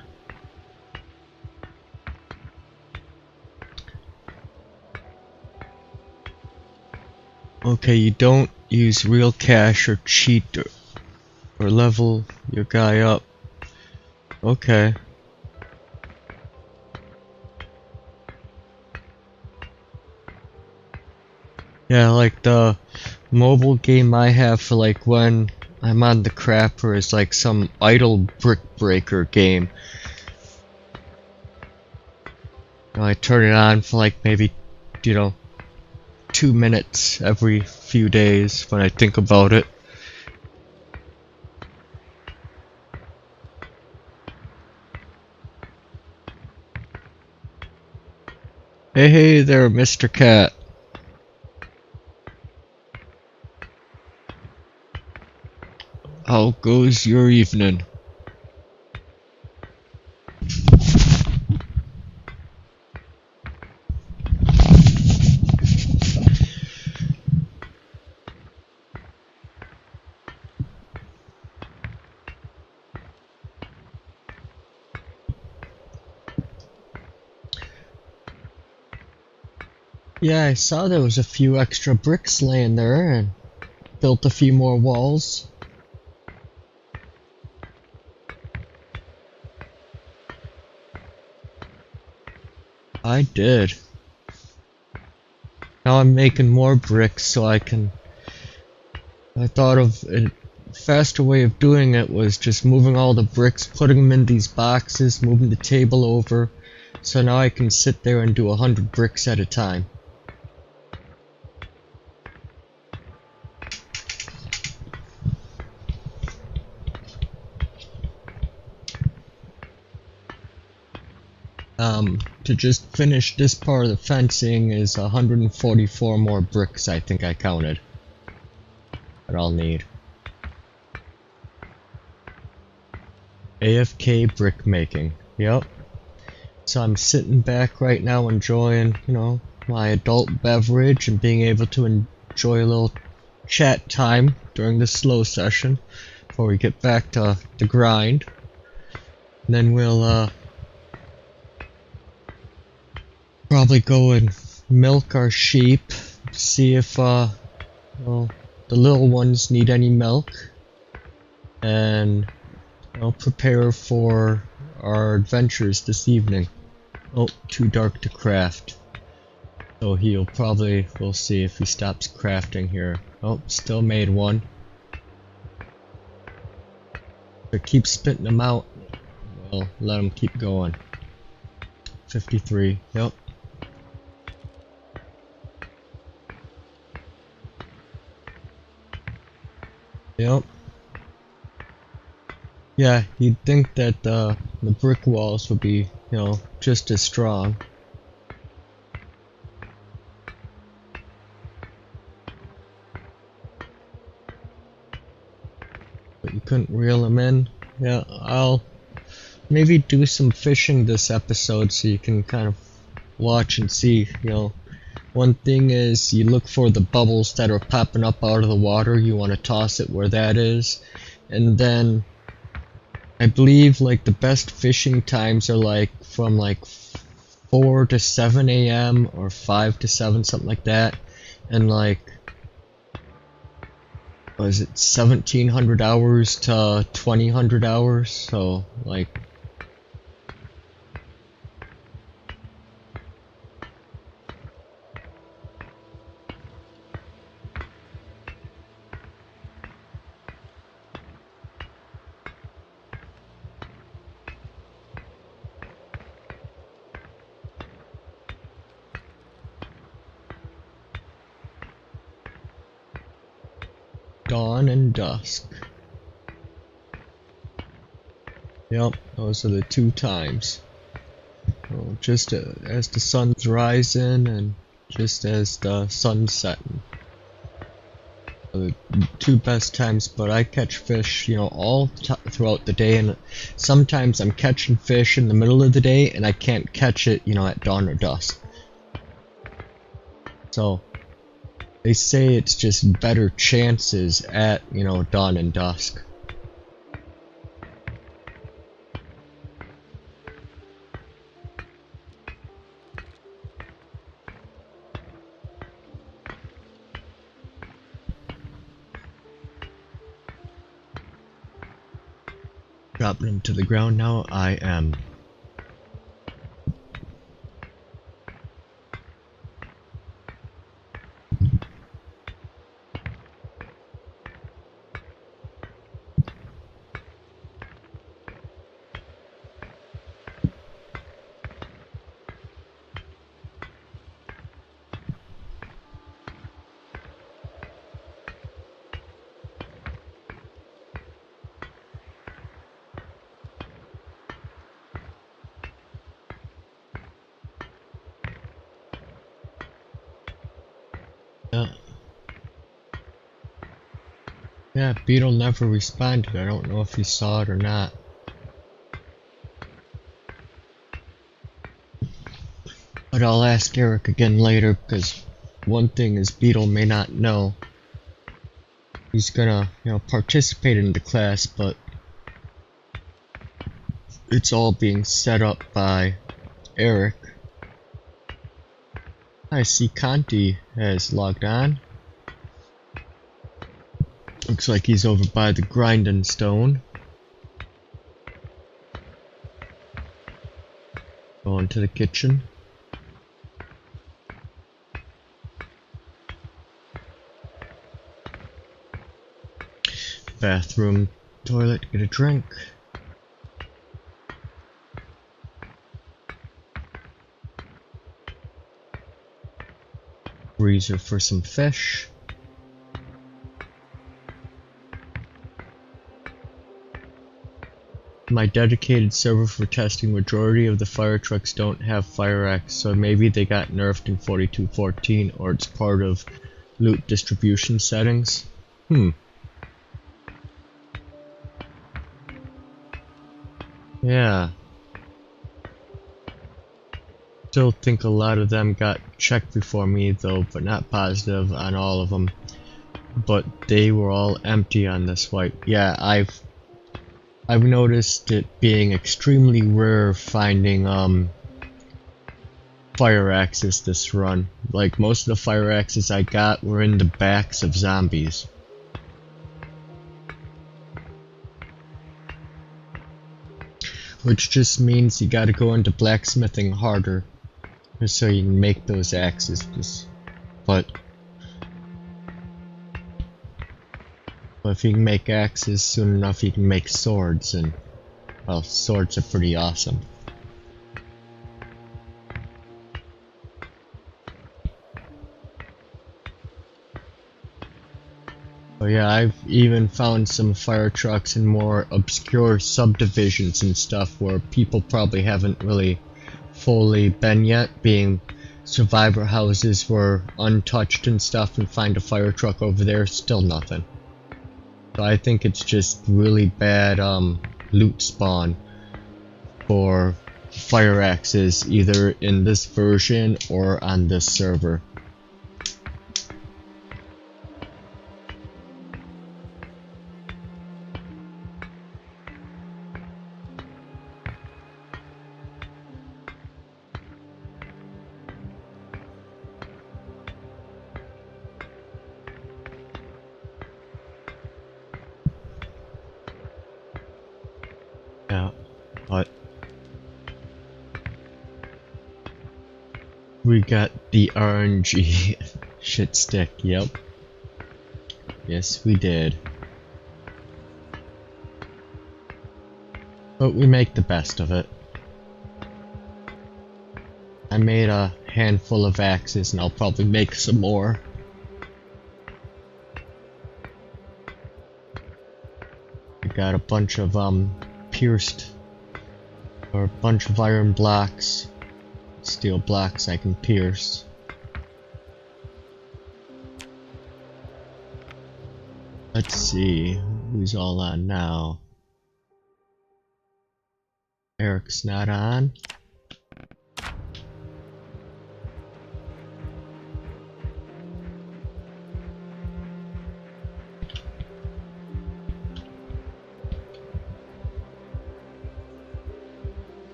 Okay, you don't use real cash or cheat or level your guy up. Okay. Yeah, like the mobile game I have for like when I'm on the crapper is like some idle brick breaker game. I turn it on for like maybe, 2 minutes every few days when I think about it. Hey there, Mr. Cat. How goes your evening? Yeah, I saw there was a few extra bricks laying there and built a few more walls. I did. Now I'm making more bricks so I thought of a faster way of doing it was just moving all the bricks, putting them in these boxes, moving the table over. So now I can sit there and do 100 bricks at a time. To just finish this part of the fencing is 144 more bricks, I think I counted, that I'll need. AFK brick making, yep. So I'm sitting back right now enjoying, you know, my adult beverage and being able to enjoy a little chat time during the slow session before we get back to the grind. And then we'll probably go and milk our sheep, see if well, the little ones need any milk, and prepare for our adventures this evening. Oh, too dark to craft. So we'll see if he stops crafting here. Oh, still made one. If it keeps spitting them out, well, let him keep going. 53, yep. Yep. Yeah, you'd think that the brick walls would be, just as strong. But you couldn't reel them in. Yeah, I'll maybe do some fishing this episode so you can kind of watch and see, One thing is, you look for the bubbles that are popping up out of the water, you want to toss it where that is, and then I believe like the best fishing times are like from like 4 to 7 a.m. or 5 to 7, something like that, and like, was it 1700 hours to 2000 hours, so like, dawn and dusk. Yep, those are the two times. So just as the sun's rising and just as the sun's setting. The two best times, but I catch fish, all throughout the day, and sometimes I'm catching fish in the middle of the day and I can't catch it, at dawn or dusk. So they say it's just better chances at, dawn and dusk. Dropping them to the ground now, I am. Yeah, Beetle never responded. I don't know if he saw it or not. But I'll ask Eric again later, because one thing is Beetle may not know. He's gonna, participate in the class, but it's all being set up by Eric. I see Conti has logged on. Looks like he's over by the grinding stone. Going to the kitchen. Bathroom, toilet, get a drink. Freezer for some fish. My dedicated server for testing, majority of the fire trucks don't have fire axe, so maybe they got nerfed in 42.14 or it's part of loot distribution settings. Yeah. Still think a lot of them got checked before me though, but not positive on all of them. But they were all empty on this wipe. Yeah, I've noticed it being extremely rare finding fire axes this run. Like most of the fire axes I got were in the backs of zombies. Which just means you gotta go into blacksmithing harder just so you can make those axes. But if you can make axes soon enough, you can make swords, and well, swords are pretty awesome. Oh yeah, I've even found some fire trucks in more obscure subdivisions and stuff where people probably haven't really fully been yet, being survivor houses were untouched and stuff, and find a fire truck over there, still nothing. So I think it's just really bad loot spawn for fire axes, either in this version or on this server. Yeah, but we got the RNG shit stick, yep. Yes, we did. But we make the best of it. I made a handful of axes and I'll probably make some more. We got a bunch of pierced, or a bunch of iron blocks, steel blocks I can pierce. Let's see who's all on now. Eric's not on.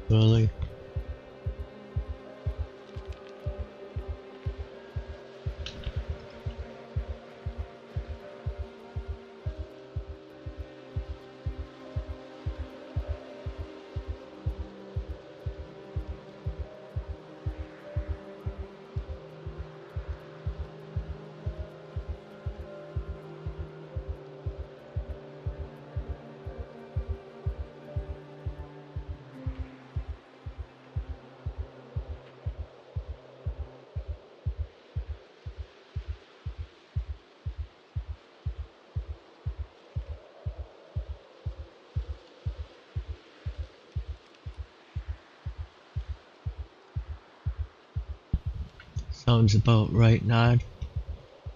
Really? Sounds about right, Nod.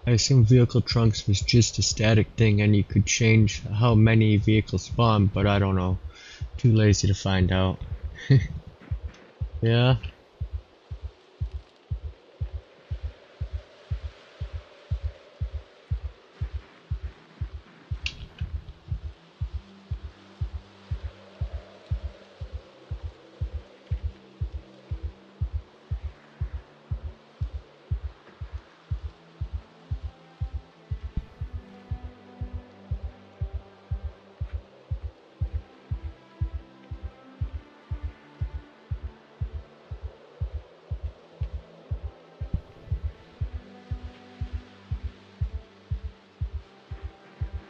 I assume vehicle trunks was just a static thing and you could change how many vehicles spawn, but I don't know. Too lazy to find out. Yeah.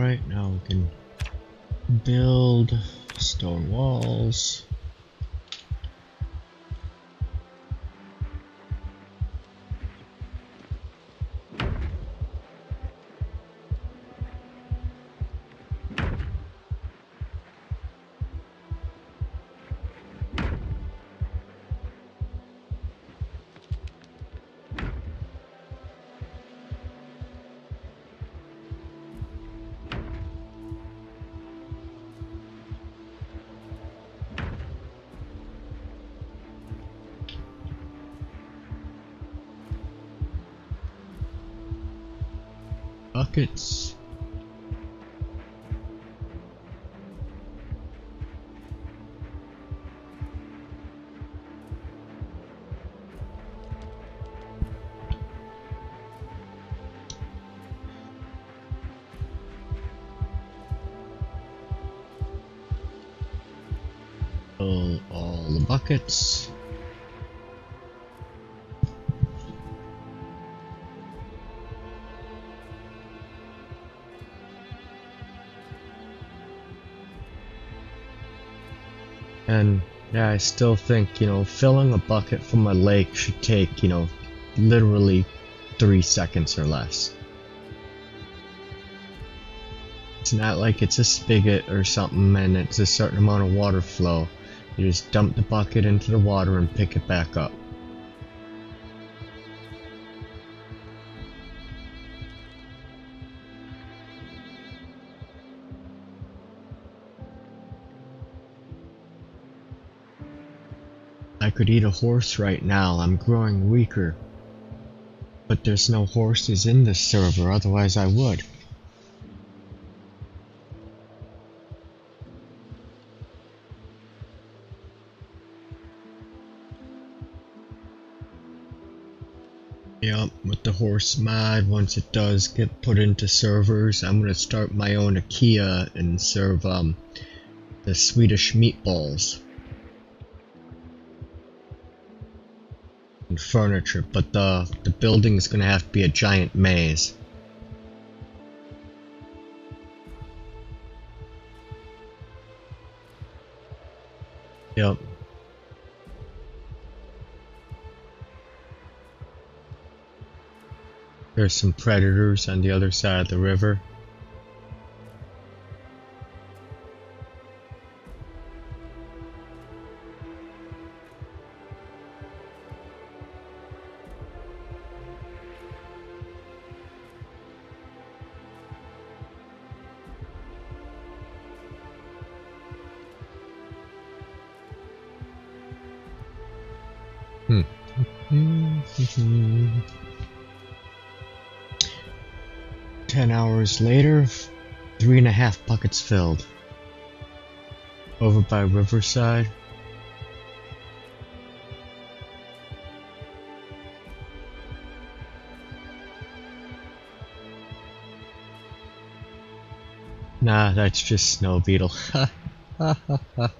Right now we can build stone walls. Buckets. Fill all the buckets. And yeah, I still think, you know, filling a bucket from a lake should take, you know, literally 3 seconds or less. It's not like it's a spigot or something and it's a certain amount of water flow. You just dump the bucket into the water and pick it back up. I could eat a horse right now, I'm growing weaker. But there's no horses in this server, otherwise I would. Yep, with the horse mod, once it does get put into servers, I'm gonna start my own IKEA and serve the Swedish meatballs. And furniture, but the building is gonna have to be a giant maze. Yep. There's some predators on the other side of the river. Hmm. 10 hours later, 3.5 buckets filled. Over by Riverside. Nah, that's just snow beetle. Ha ha ha ha.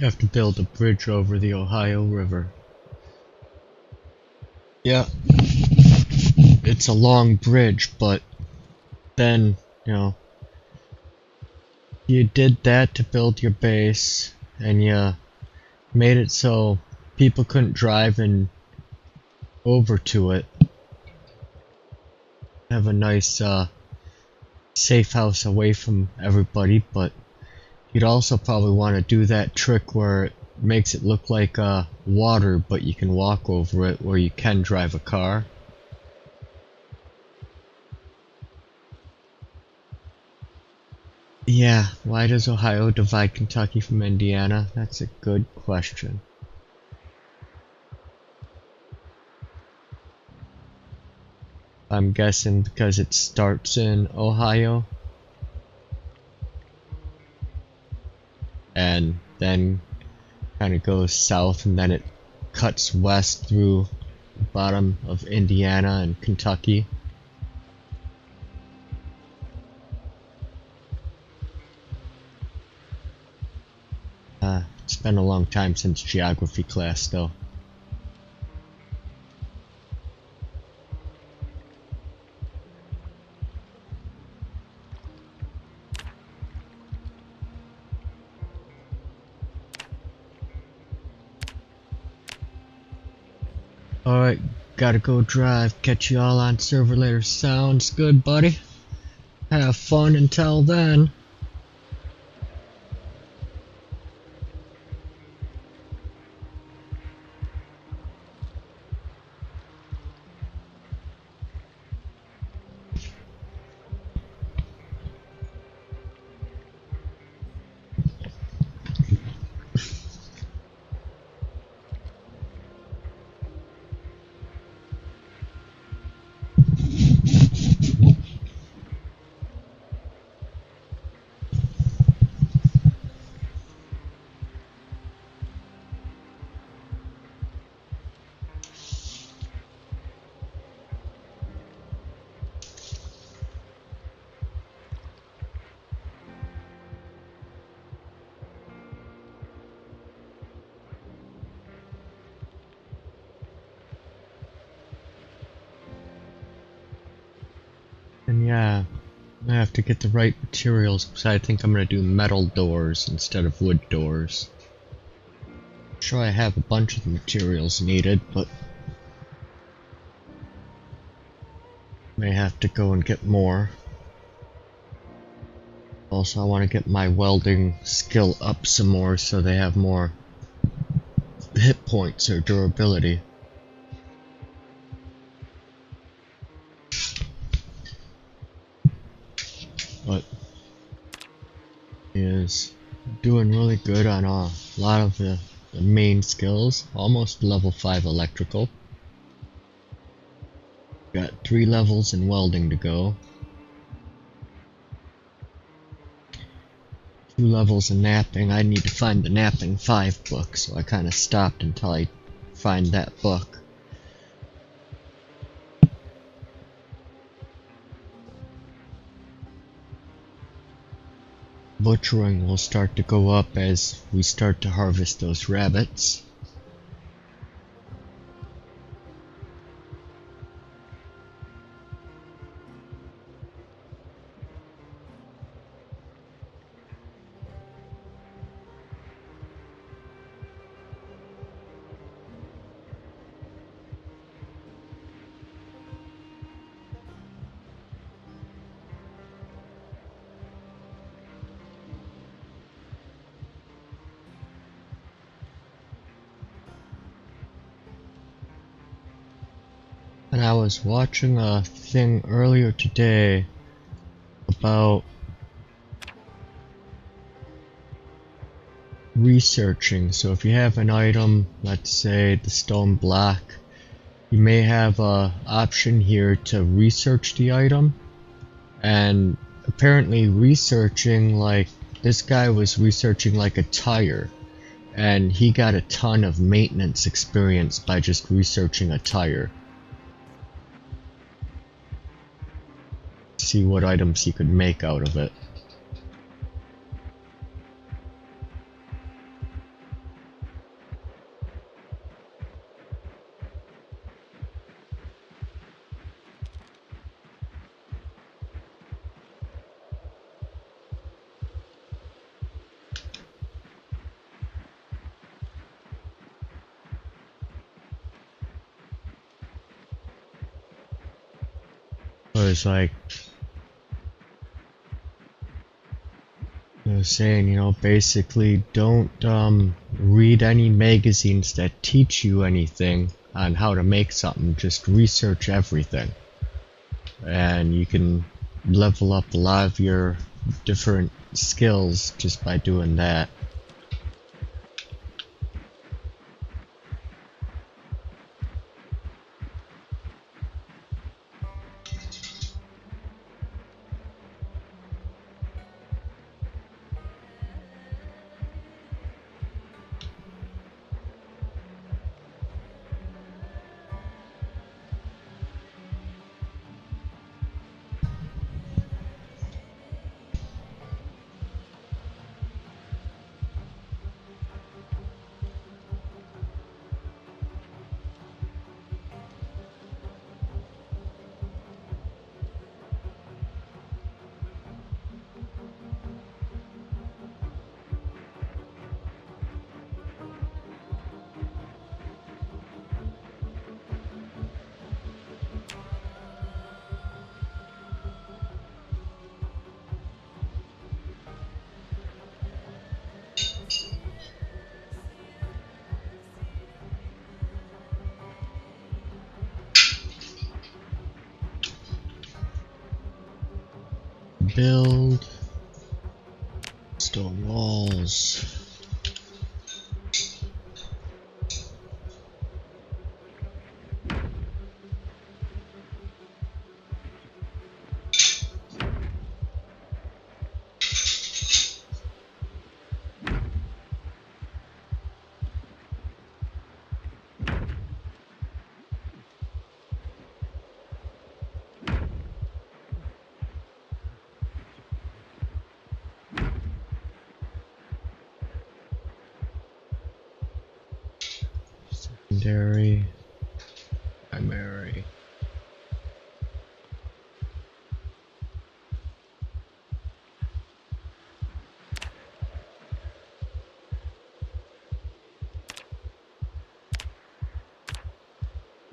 Have to build a bridge over the Ohio River. Yeah, it's a long bridge, but then, you know, you did that to build your base, and you made it so people couldn't drive over to it, have a nice safe house away from everybody, but you'd also probably want to do that trick where it makes it look like water, but you can walk over it, where you can drive a car. Yeah, why does Ohio divide Kentucky from Indiana? That's a good question. I'm guessing because it starts in Ohio and then kind of goes south, and then it cuts west through the bottom of Indiana and Kentucky. It's been a long time since geography class though. Alright, gotta go drive. Catch you all on server later. Sounds good, buddy. Have fun until then. And yeah, I have to get the right materials because I think I'm gonna do metal doors instead of wood doors. I'm sure I have a bunch of the materials needed, but may have to go and get more. Also, I want to get my welding skill up some more so they have more hit points or durability. But he is doing really good on a lot of the main skills. Almost level 5 electrical. Got 3 levels in welding to go. 2 levels in napping. I need to find the napping 5 book, so I kind of stopped until I find that book. Butchering will start to go up as we start to harvest those rabbits. And I was watching a thing earlier today about researching. So if you have an item, let's say the stone block, you may have a option here to research the item. And apparently researching, like this guy was researching like a tire, and he got a ton of maintenance experience by just researching a tire. See what items he could make out of it. was like, I was saying, you know, basically don't read any magazines that teach you anything on how to make something. Just research everything, and you can level up a lot of your different skills just by doing that. Build stone walls. Secondary, primary.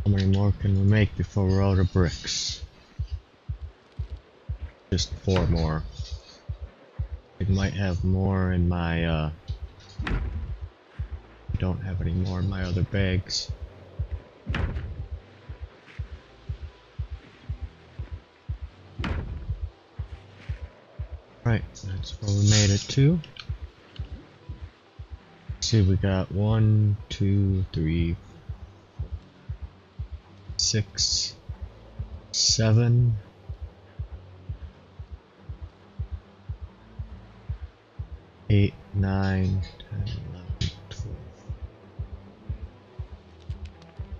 How many more can we make before we're out of bricks? Just 4 more. I might have more in my I don't have any more in my other bags. Right, that's where we made it to. Let's see, we got 1, 2, 3, 6, 7, 8, 9, 10, 11, 12,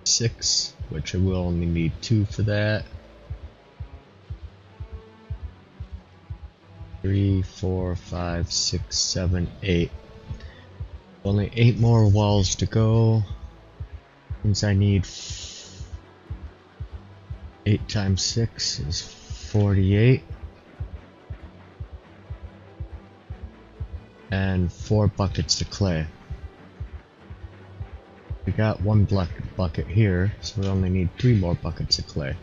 6, which I will only need 2 for that. 3, 4, 5, 6, 7, 8. Only 8 more walls to go. Means I need 8 times 6 is 48. And 4 buckets of clay. We got 1 bucket here, so we only need 3 more buckets of clay.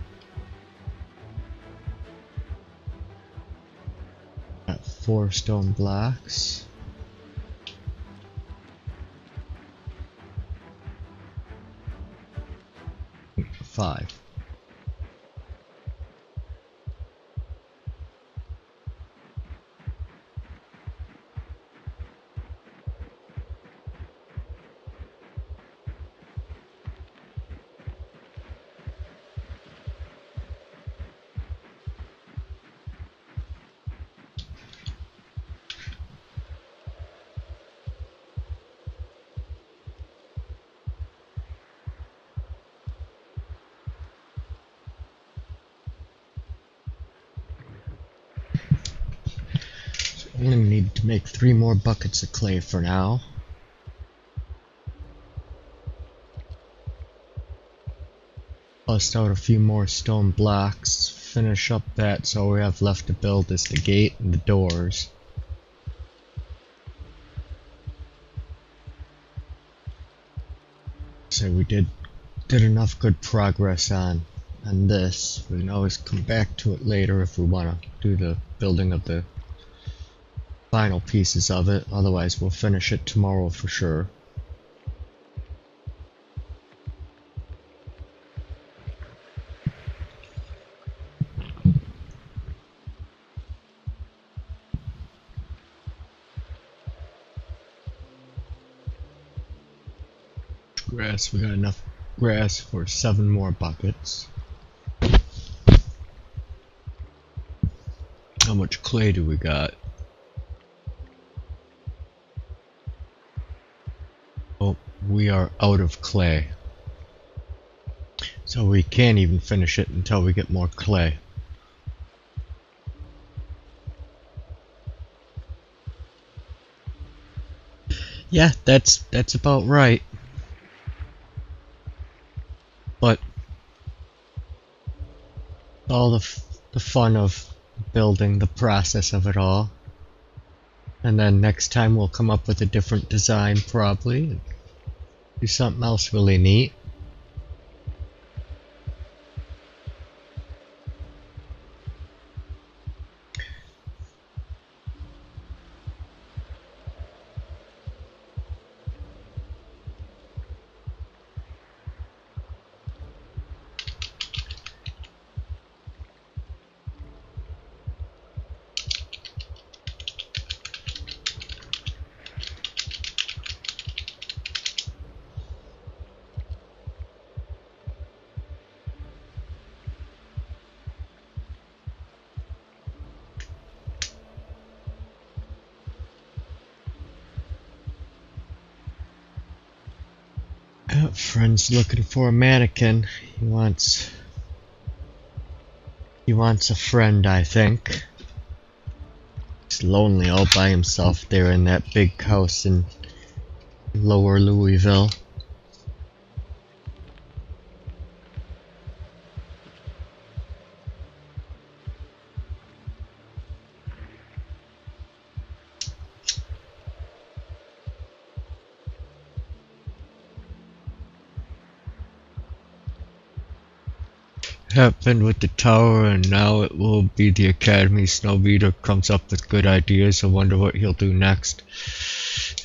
Got 4 stone blocks. Five. I only need to make 3 more buckets of clay for now. Bust out a few more stone blocks, finish up that, so all we have left to build is the gate and the doors. So we did enough good progress on and this. We can always come back to it later if we want to do the building of the final pieces of it. Otherwise, we'll finish it tomorrow for sure. Grass, we got enough grass for 7 more buckets. How much clay do we got? Oh, we are out of clay. So we can't even finish it until we get more clay. Yeah, that's about right. But all the fun of building, the process of it all. And then next time we'll come up with a different design probably. And do something else really neat. Friend's looking for a mannequin. He wants a friend, I think. He's lonely all by himself there in that big house in lower Louisville. Happened with the tower, and now it will be the academy. Snowbeater comes up with good ideas. I wonder what he'll do next.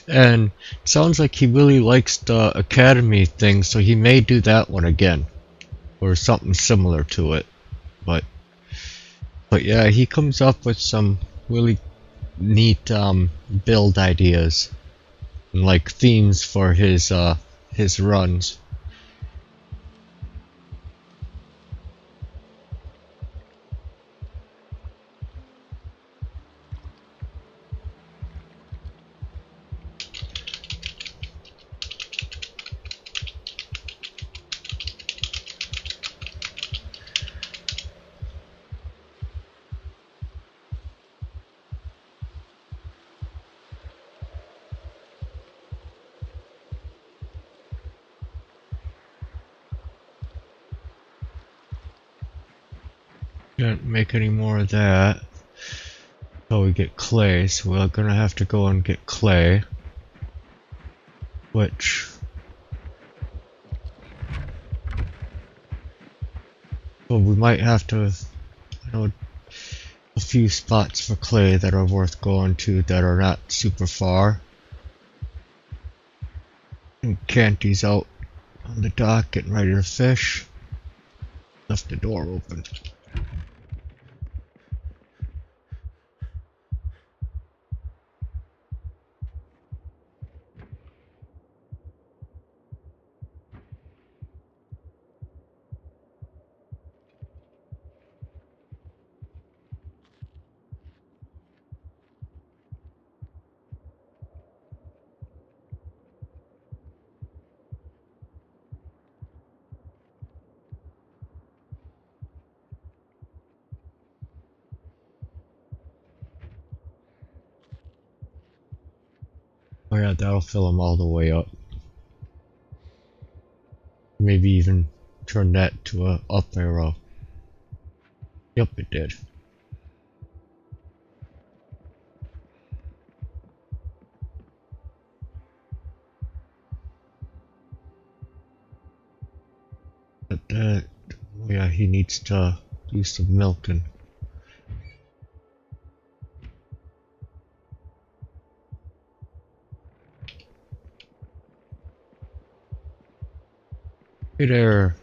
And it sounds like he really likes the academy thing, so he may do that one again, or something similar to it. But yeah, he comes up with some really neat build ideas and like themes for his runs. Can't make any more of that until we get clay, so we're gonna have to go and get clay, which well, we might have to. I know a few spots for clay that are worth going to that are not super far. And Canty's out on the dock getting ready to fish. Left the door open. Oh yeah, that'll fill them all the way up. Maybe even turn that to a up arrow. Yep, it did. But that, yeah, he needs to do some milking. Hey there.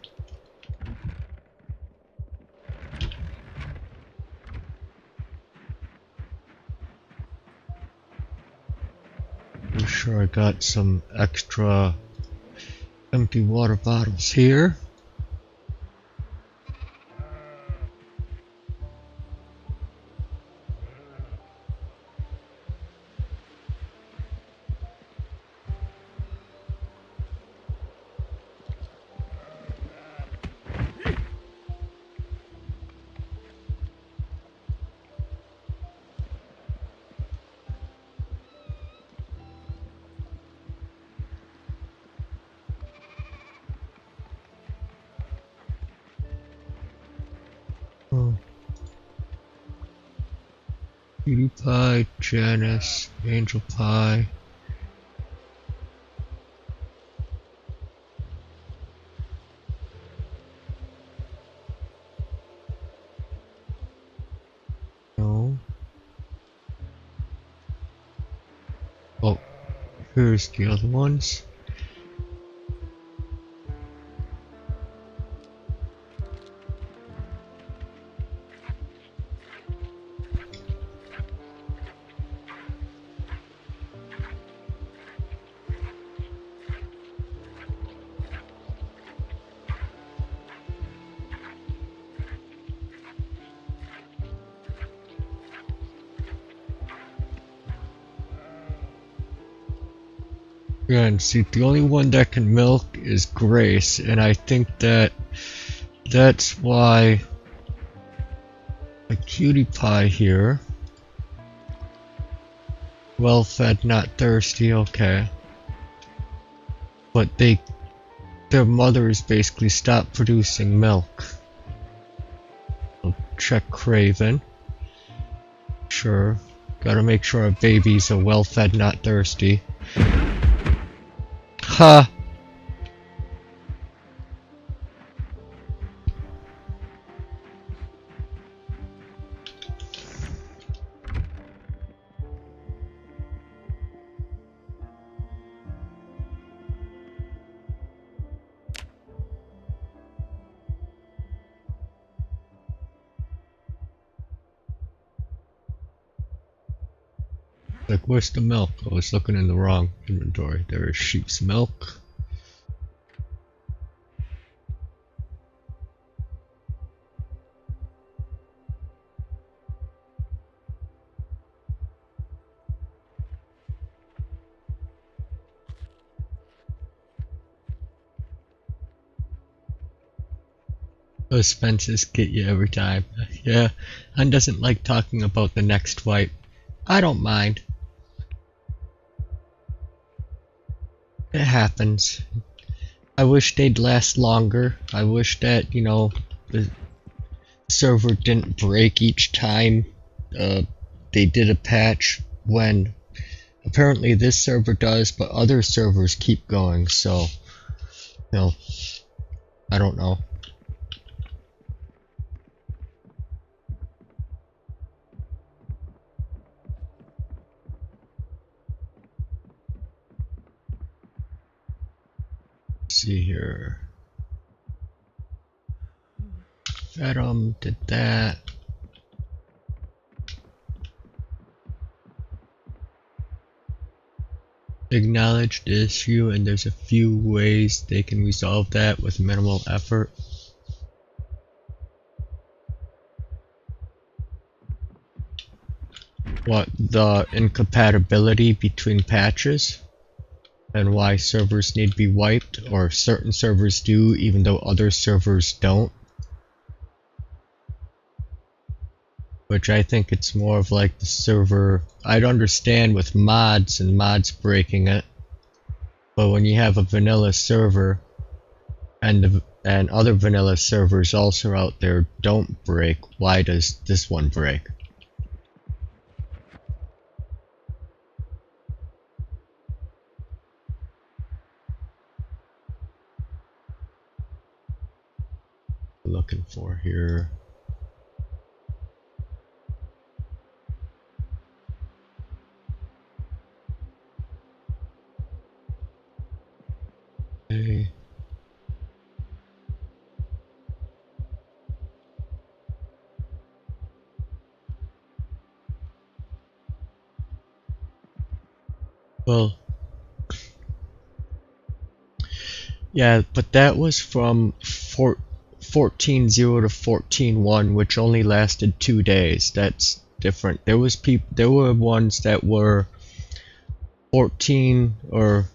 I'm sure I got some extra empty water bottles here. Oh. Cutie Pie, Janice, Angel Pie. No. Oh, here's the other ones. Yeah, and see, the only one that can milk is Grace, and I think that's why a Cutie Pie here. Well fed, not thirsty, okay. But their mothers basically stopped producing milk. I'll check Craven. Sure. Gotta make sure our babies are well fed, not thirsty. Ha! Like, where's the milk? I was looking in the wrong inventory. There is sheep's milk. Those fences get you every time. Yeah, Han doesn't like talking about the next wipe. I don't mind. It happens. I wish they'd last longer. I wish that, you know, the server didn't break each time they did a patch, when apparently this server does, but other servers keep going, so, you know, I don't know. Let's see here. Fed 'em, did that. Acknowledge the issue, and there's a few ways they can resolve that with minimal effort. What, the incompatibility between patches? And why servers need to be wiped, or certain servers do even though other servers don't? Which I think it's more of like the server. I'd understand with mods and mods breaking it, but when you have a vanilla server and other vanilla servers also out there don't break, why does this one break? looking for here? Okay. Well, yeah, but that was from 14.0 to 14.1, which only lasted 2 days. That's different. There were ones that were 14 or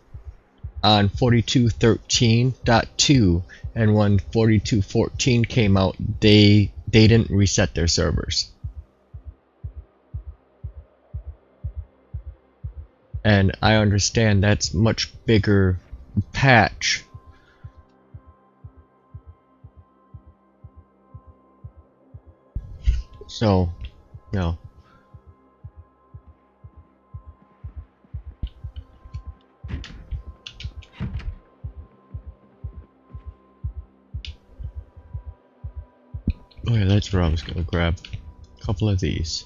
on 42.13.2, and when 42.14 came out, they didn't reset their servers. And I understand that's much bigger patch. So, no. Oh yeah, that's where I was gonna grab a couple of these.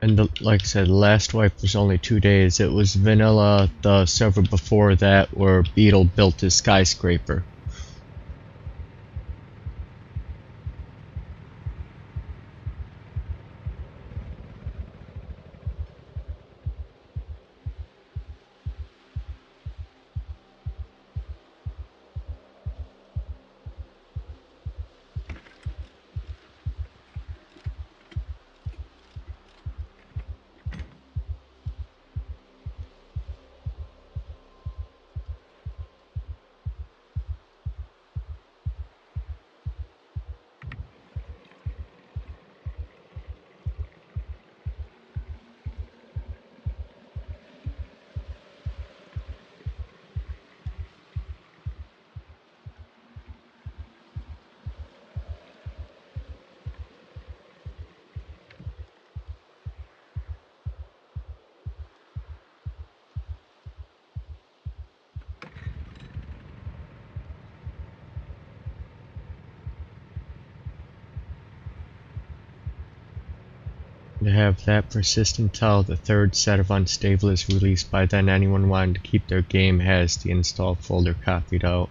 And like I said, the last wipe was only 2 days. It was vanilla, the server before that, where Beetle built his skyscraper. To have that persist until the third set of Unstable is released. By then, anyone wanting to keep their game has the install folder copied out.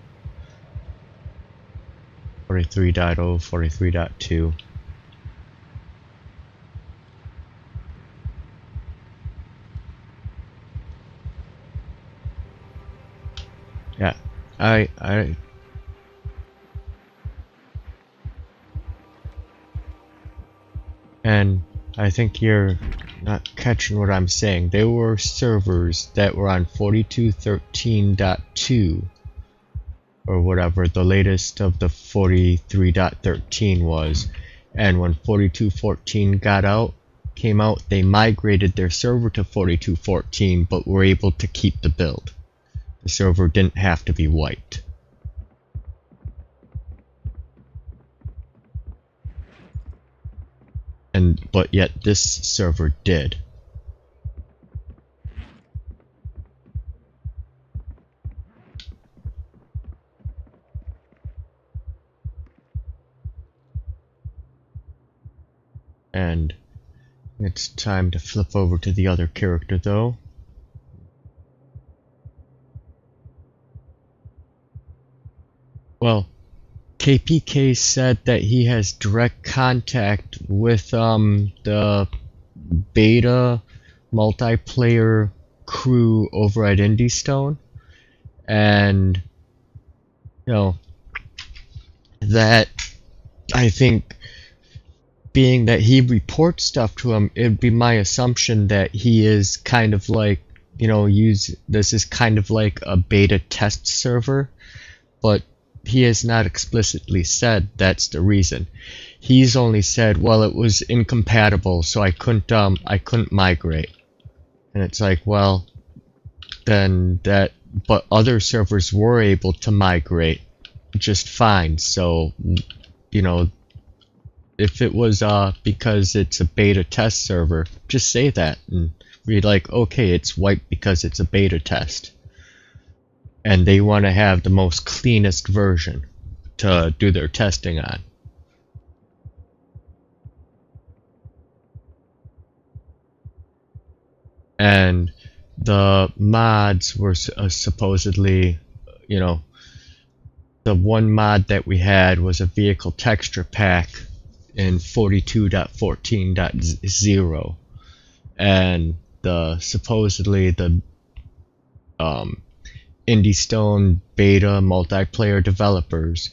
43.0, 43.2. Yeah, and I think you're not catching what I'm saying. There were servers that were on 42.13.2 or whatever the latest of the 43.13 was, and when 42.14 came out, they migrated their server to 42.14 but were able to keep the build. The server didn't have to be wiped. But yet this server did. And it's time to flip over to the other character though. Well, KPK said that he has direct contact with the beta multiplayer crew over at IndieStone, and you know that I think being that he reports stuff to him, it'd be my assumption that he is kind of like, you know, this is kind of like a beta test server, but he has not explicitly said that's the reason. He's only said, well, it was incompatible, so I couldn't migrate. And it's like, well, then but other servers were able to migrate just fine. So, you know, if it was because it's a beta test server, just say that and We're like, okay, it's wiped because it's a beta test. And they want to have the most cleanest version to do their testing on. And the mods were supposedly, you know, the one mod that we had was a vehicle texture pack in 42.14.0, and supposedly the Indie Stone beta multiplayer developers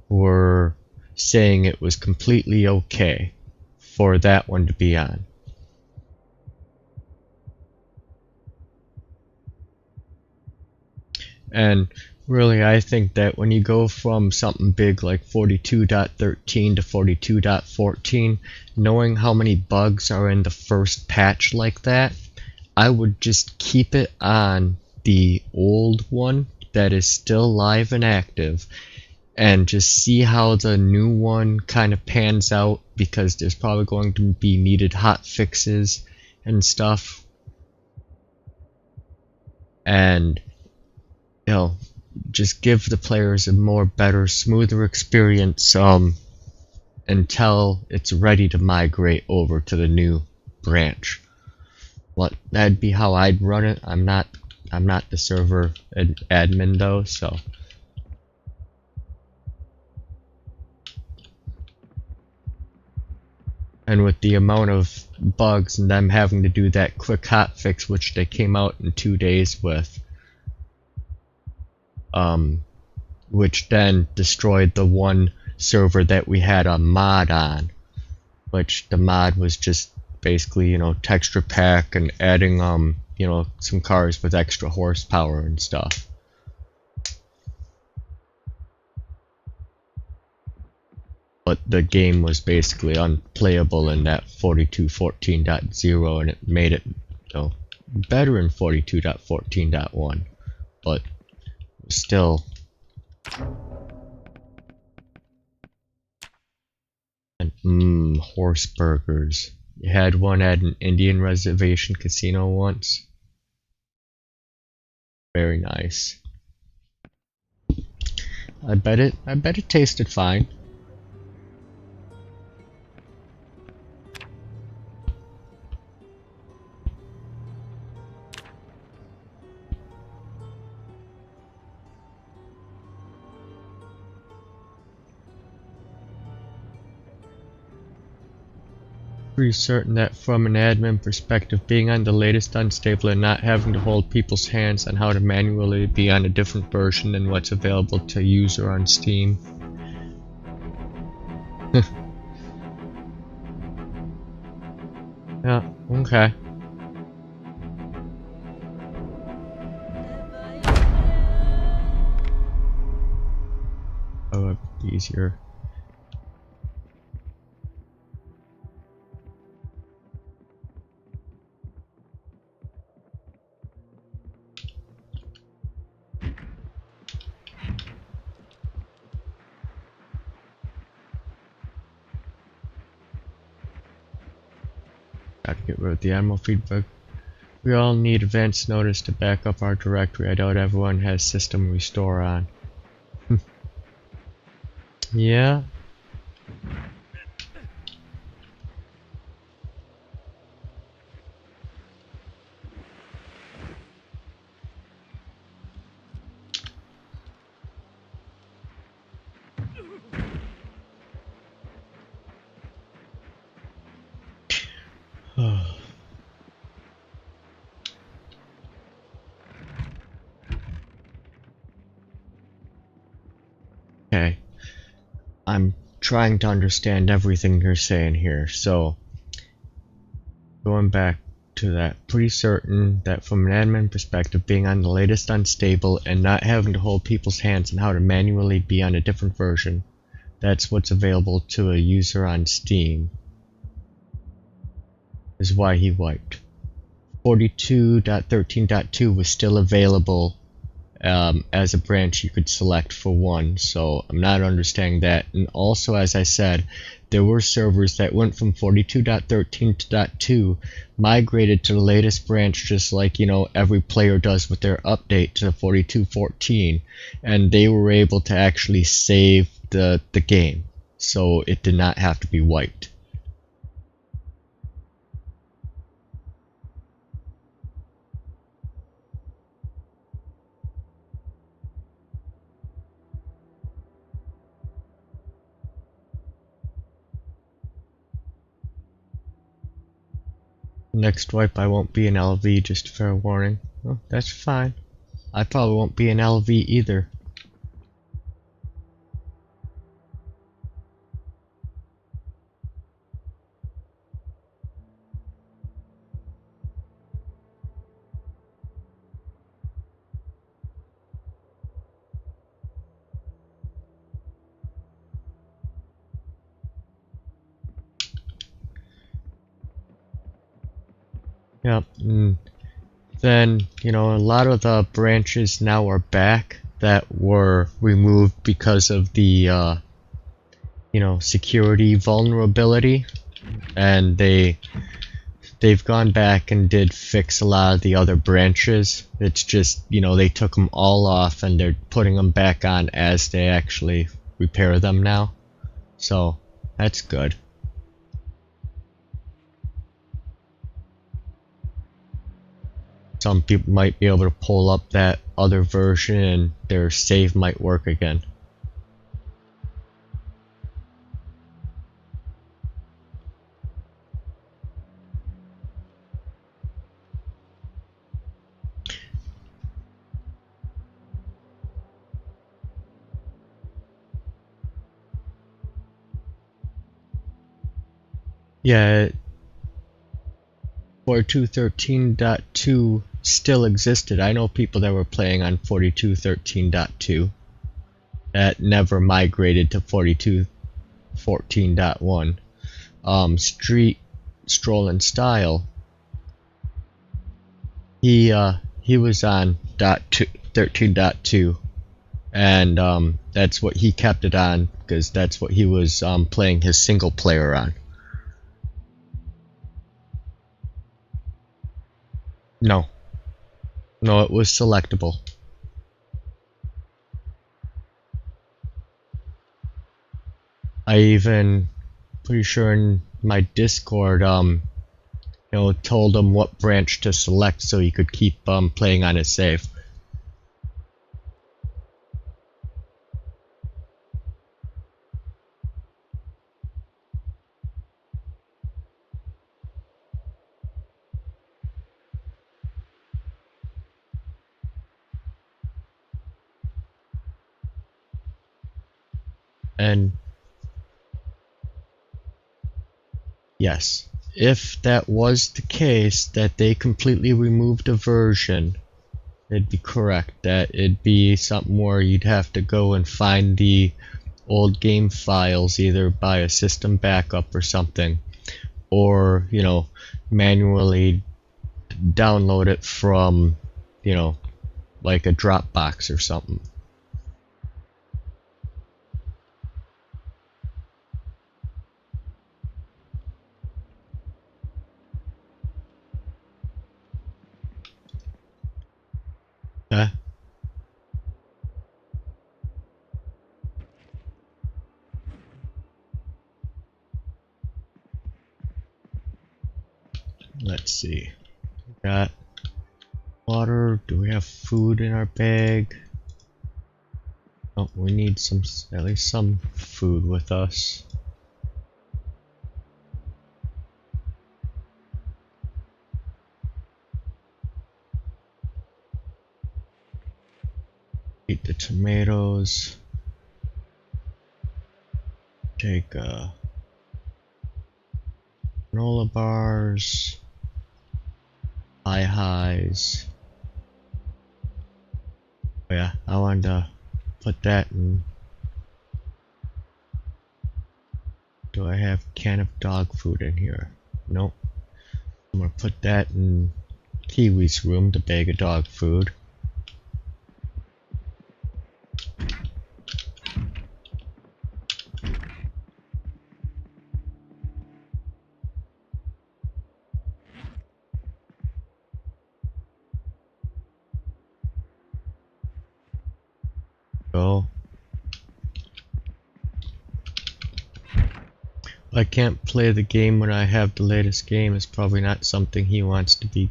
were saying it was completely okay for that one to be on. And really, I think that when you go from something big like 42.13 to 42.14, knowing how many bugs are in the first patch like that, I would just keep it on the old one that is still live and active, and just see how the new one kind of pans out, because there's probably going to be needed hot fixes and stuff. And you know, just give the players a more better, smoother experience until it's ready to migrate over to the new branch. That'd be how I'd run it. I'm not the server admin though, so. And with the amount of bugs and them having to do that quick hotfix, which they came out in 2 days with, which then destroyed the one server that we had a mod on, which the mod was just basically, you know, texture pack and adding you know, some cars with extra horsepower and stuff. But the game was basically unplayable in that 42.14.0, and it made it, you know, better in 42.14.1, but still. And horse burgers. You had one at an Indian reservation casino once. Very nice. I bet it tasted fine. Pretty certain that from an admin perspective, being on the latest unstable and not having to hold people's hands on how to manually be on a different version than what's available to user on Steam. Yeah, okay. Oh, it'd be easier. Gotta get rid of the animal feedback. We all need advance notice to back up our directory. I doubt everyone has system restore on. Yeah. Okay. I'm trying to understand everything you're saying here. So, going back to that, pretty certain that from an admin perspective, being on the latest unstable and not having to hold people's hands on how to manually be on a different version, that's what's available to a user on Steam, is why he wiped. 42.13.2 was still available as a branch you could select for one, so I'm not understanding that. And also, as I said, there were servers that went from 42.13 to .2, migrated to the latest branch, just like, you know, every player does with their update to 42.14, and they were able to actually save the game, so it did not have to be wiped. Next wipe I won't be an LV, just fair warning. Oh, that's fine. I probably won't be an LV either. Yep, and then, you know, a lot of the branches now are back that were removed because of the, you know, security vulnerability, and they've gone back and did fix a lot of the other branches. It's just, you know, they took them all off and they're putting them back on as they actually repair them now, so that's good. Some people might be able to pull up that other version and their save might work again. Yeah, 42.13.2 still existed. I know people that were playing on 42.13.2 that never migrated to 42.14.1. Street Stroll Style, he was on .13.2, and that's what he kept it on because that's what he was playing his single player on. No, it was selectable. I even, pretty sure in my Discord, you know, told him what branch to select so he could keep playing on his save. And yes, if that was the case, that they completely removed a version, it'd be correct. That it'd be something where you'd have to go and find the old game files, either by a system backup or something, or, you know, manually download it from, you know, like a Dropbox or something. Huh? Let's see. We got water. Do we have food in our bag? Oh, we need at least some food with us. Eat the tomatoes. Take granola bars. Highs. Oh yeah, I wanted to put that in. Do I have a can of dog food in here? Nope. I'm gonna put that in Kiwi's room, the bag of dog food. I can't play the game when I have the latest game is probably not something he wants to be.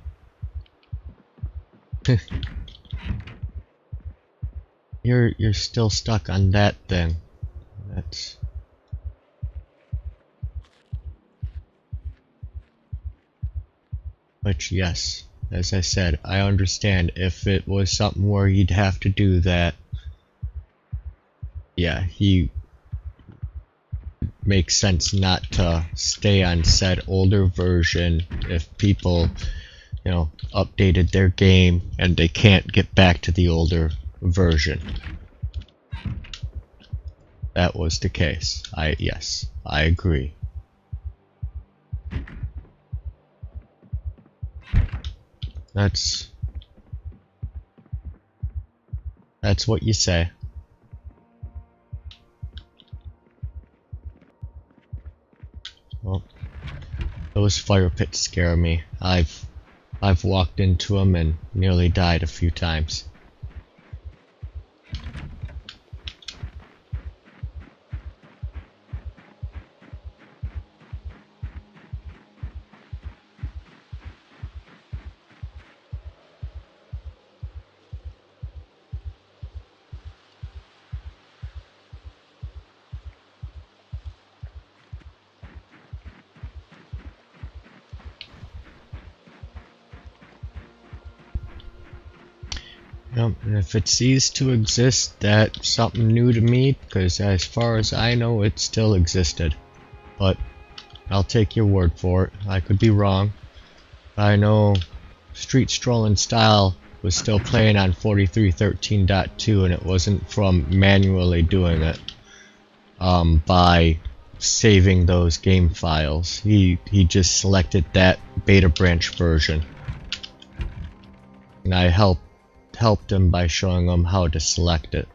You're still stuck on that thing. That's. Which, yes, as I said, I understand if it was something where you'd have to do that. Yeah, he makes sense not to stay on said older version if people, you know, updated their game and they can't get back to the older version. That was the case. Yes, I agree. That's what you say. Well, those fire pits scare me. I've walked into them and nearly died a few times. Yep, and if it ceased to exist, that's something new to me, because as far as I know, it still existed. But I'll take your word for it. I could be wrong. I know Street Strolling Style was still playing on 43.13.2, and it wasn't from manually doing it by saving those game files. He just selected that beta branch version, and I helped him by showing him how to select it.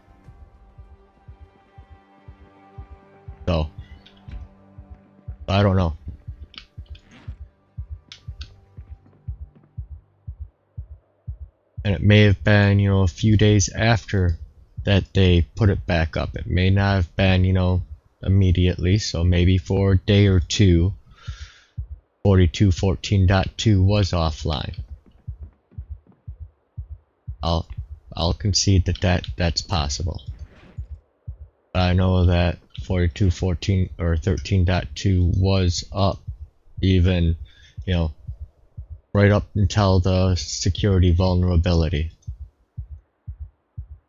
So I don't know. And it may have been, you know, a few days after that they put it back up. It may not have been, you know, immediately, so maybe for a day or two 42.14.2 was offline. I'll concede that's possible. But I know that 42.14 or 13.2 was up, even, you know, right up until the security vulnerability.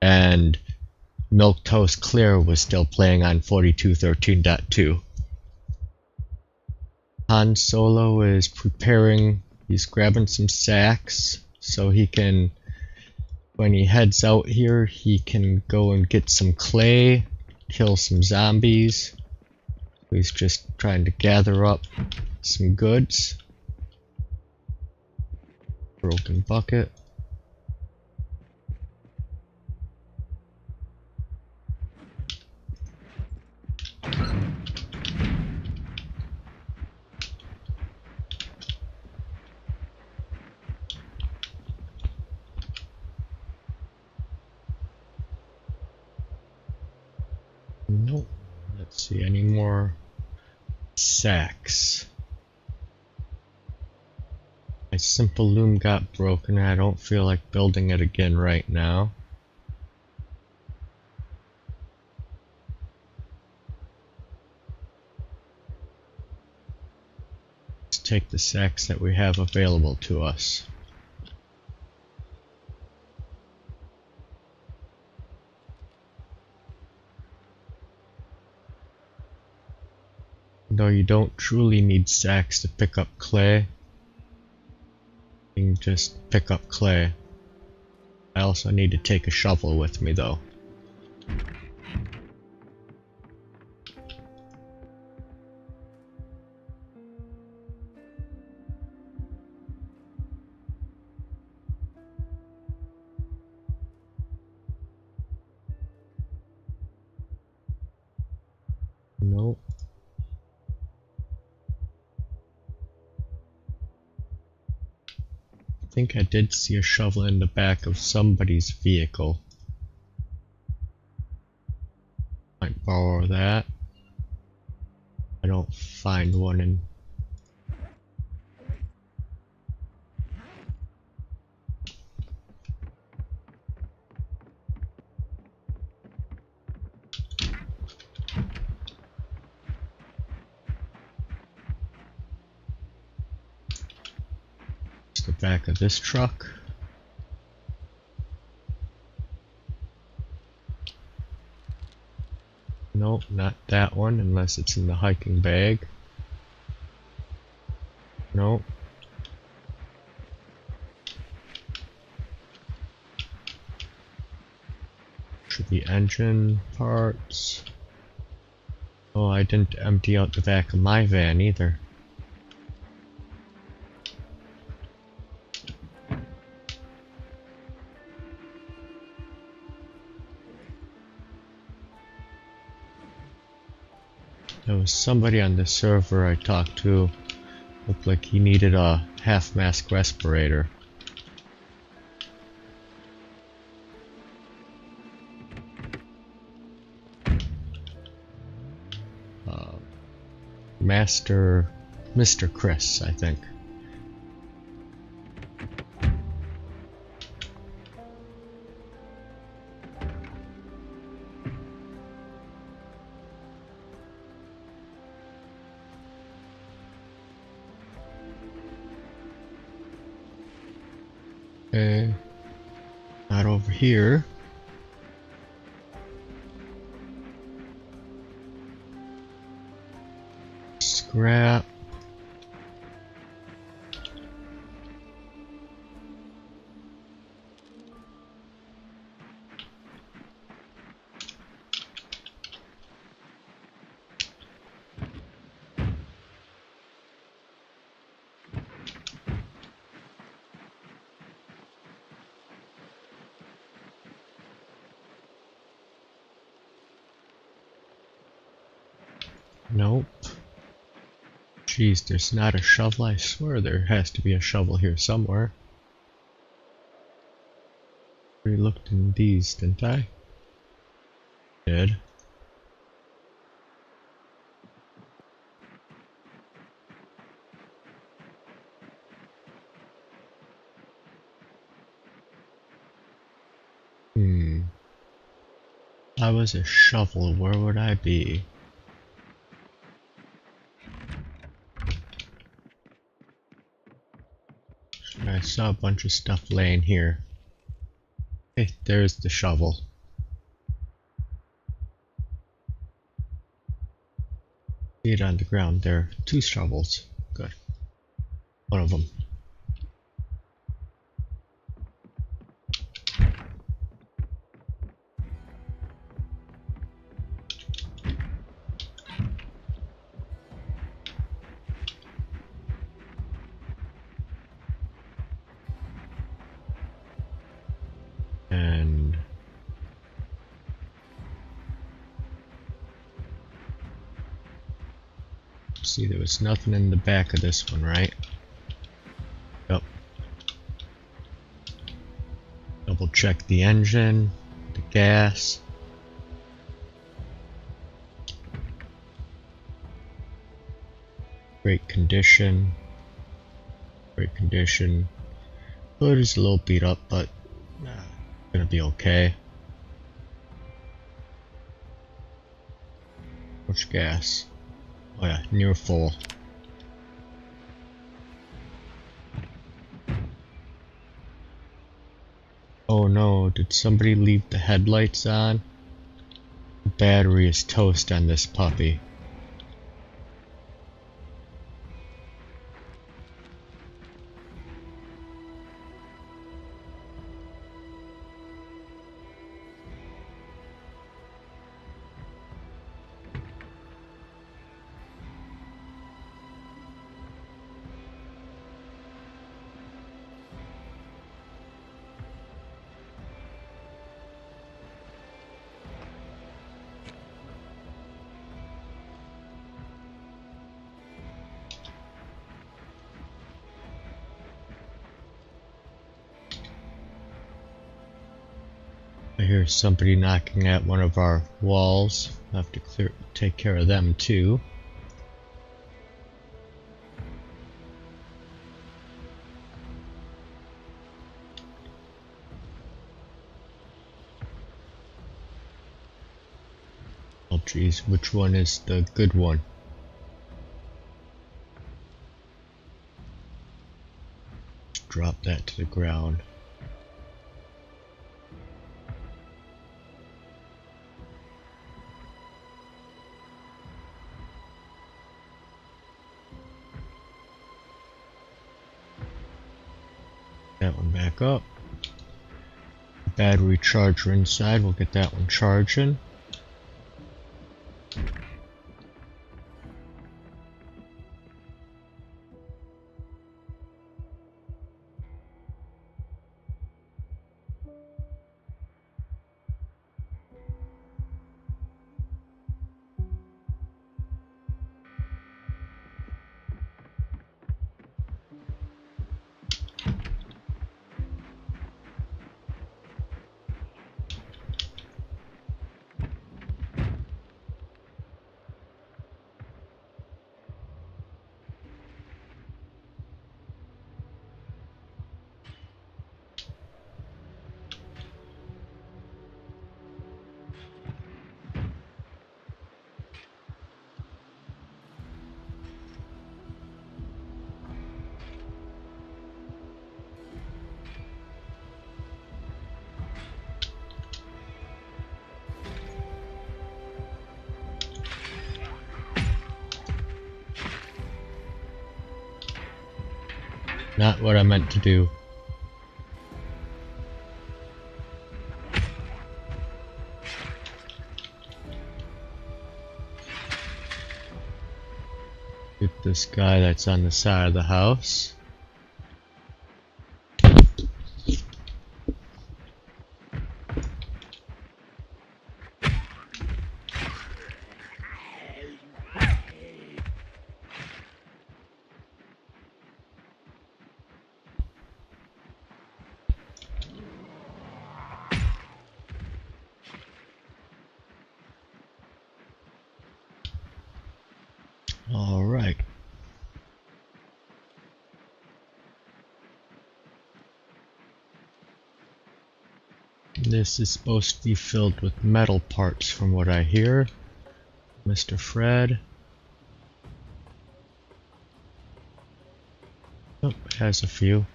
And Milquetoast Clear was still playing on 42.13.2. Han Solo is preparing, he's grabbing some sacks so he can, when he heads out here, he can go and get some clay, kill some zombies. He's just trying to gather up some goods. Broken bucket. Nope. Let's see, any more sacks? My simple loom got broken and I don't feel like building it again right now. Let's take the sacks that we have available to us. Though you don't truly need sacks to pick up clay, you can just pick up clay. I also need to take a shovel with me though. Nope. I think I did see a shovel in the back of somebody's vehicle. Might borrow that. I don't find one in. It's the back of this truck. Nope, not that one, unless it's in the hiking bag. Nope. Should be engine parts. Oh, I didn't empty out the back of my van either. There was somebody on the server I talked to, looked like he needed a half-mask respirator. Mr. Chris, I think. Okay, not over here. Scrap. Nope. Jeez, there's not a shovel. I swear there has to be a shovel here somewhere. We looked in these, didn't I? Did. If I was a shovel, where would I be? I saw a bunch of stuff laying here. Hey, there's the shovel. See it on the ground there. 2 shovels. Good. One of them. And see, there was nothing in the back of this one, right? Yep. Double check the engine, the gas. Great condition. Great condition. Hood is a little beat up, but gonna be okay. Much gas? Oh yeah, near full. Oh no, did somebody leave the headlights on? The battery is toast on this puppy. I hear somebody knocking at one of our walls. I'll have to take care of them too. Geez, which one is the good one? Drop that to the ground. That one back up. Battery charger inside, we'll get that one charging. Not what I meant to do. Get this guy that's on the side of the house. All right. This is supposed to be filled with metal parts from what I hear. Mr. Fred. Oh, it has a few.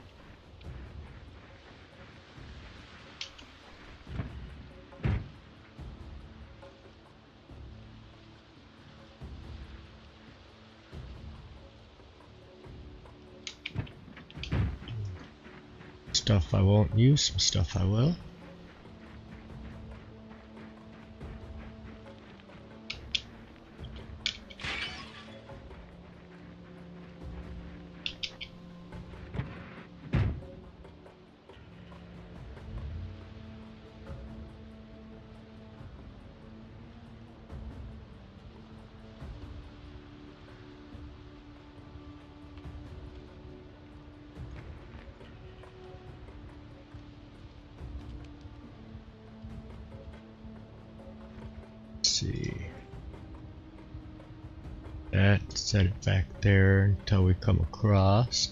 Stuff I won't use, some stuff I will. See that, set it back there until we come across.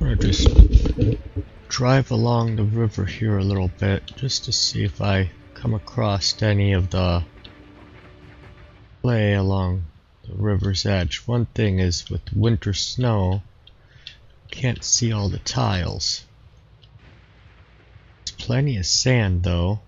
I'm gonna just drive along the river here a little bit just to see if I come across any of the clay along the river's edge. One thing is with winter snow, you can't see all the tiles. There's plenty of sand though.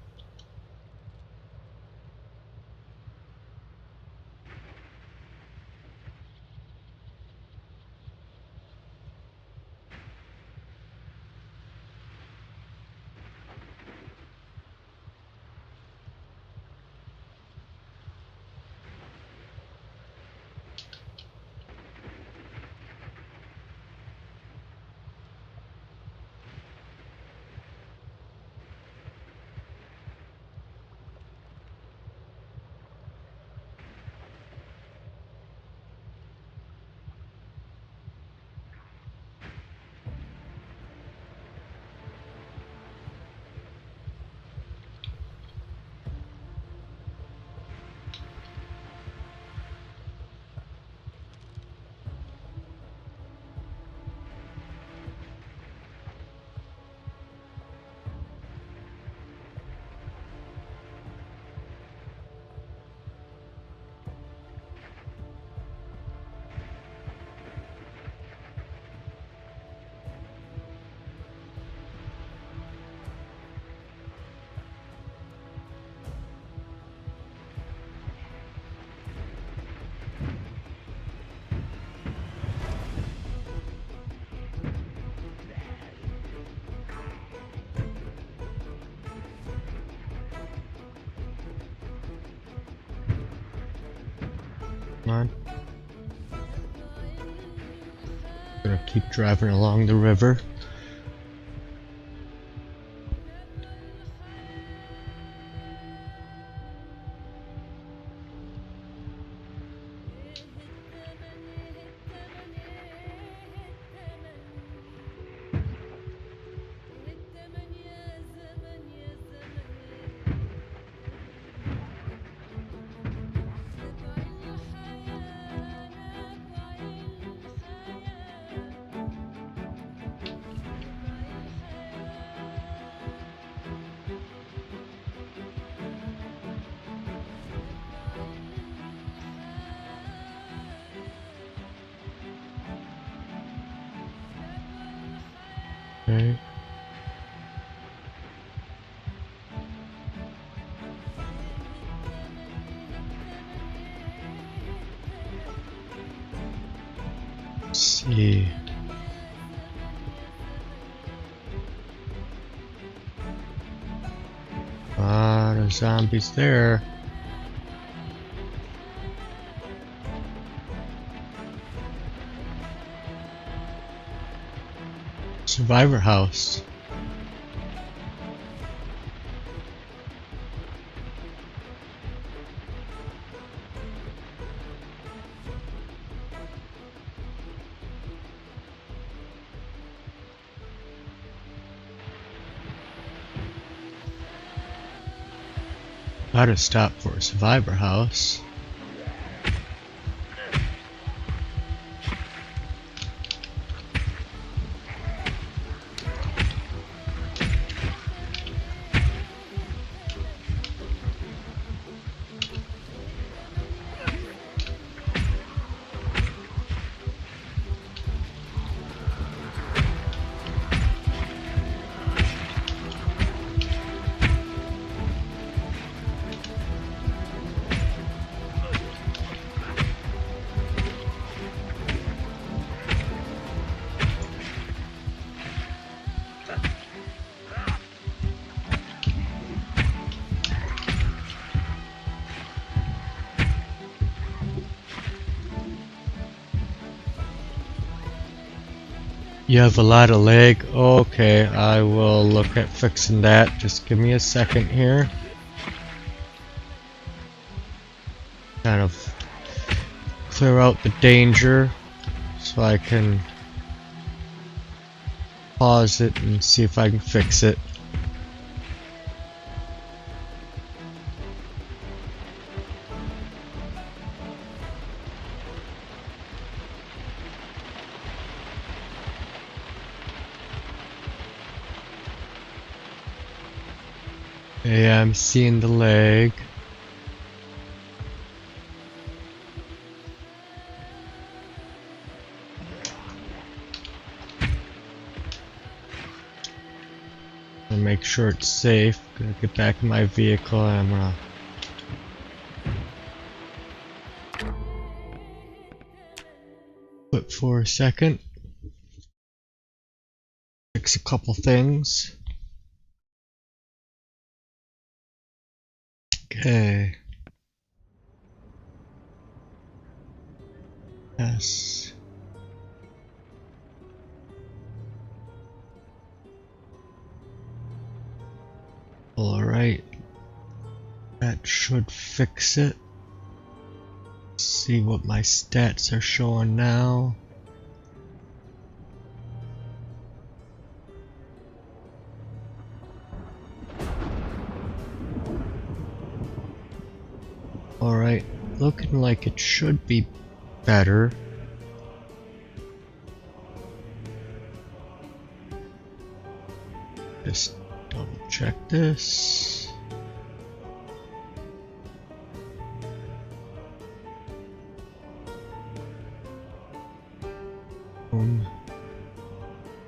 Come on. Gonna keep driving along the river. Okay. Let's see. The zombies there. Survivor house. Gotta stop for a survivor house. You have a lot of lag. Okay, I will look at fixing that. Just give me a second here. Kind of clear out the danger so I can pause it and see if I can fix it. Yeah, I'm seeing the lag. I'll make sure it's safe. Gonna get back in my vehicle and I'm gonna quit for a second. Fix a couple things. Okay. Yes. Alright. That should fix it. Let's see what my stats are showing now. Alright, looking like it should be better. Just double check this.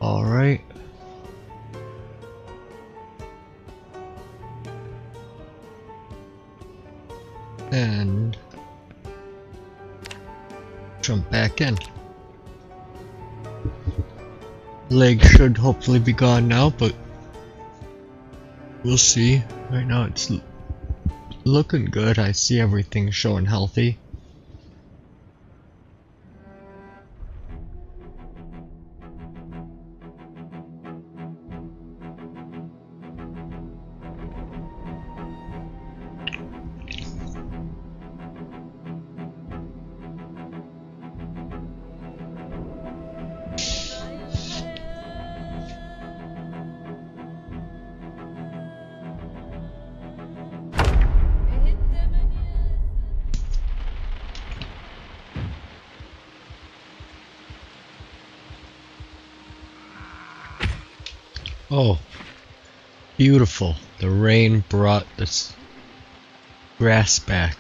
Alright. And jump back in. Leg should hopefully be gone now, but we'll see. Right now it's looking good. I see everything showing healthy. Oh, beautiful. The rain brought this grass back.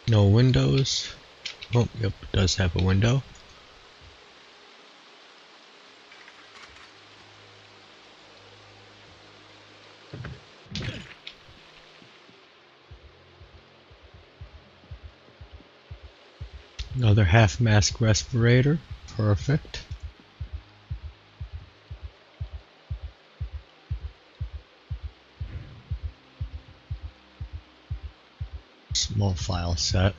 No windows. Oh, yep, it does have a window. Another half-mask respirator. Perfect. Small file set.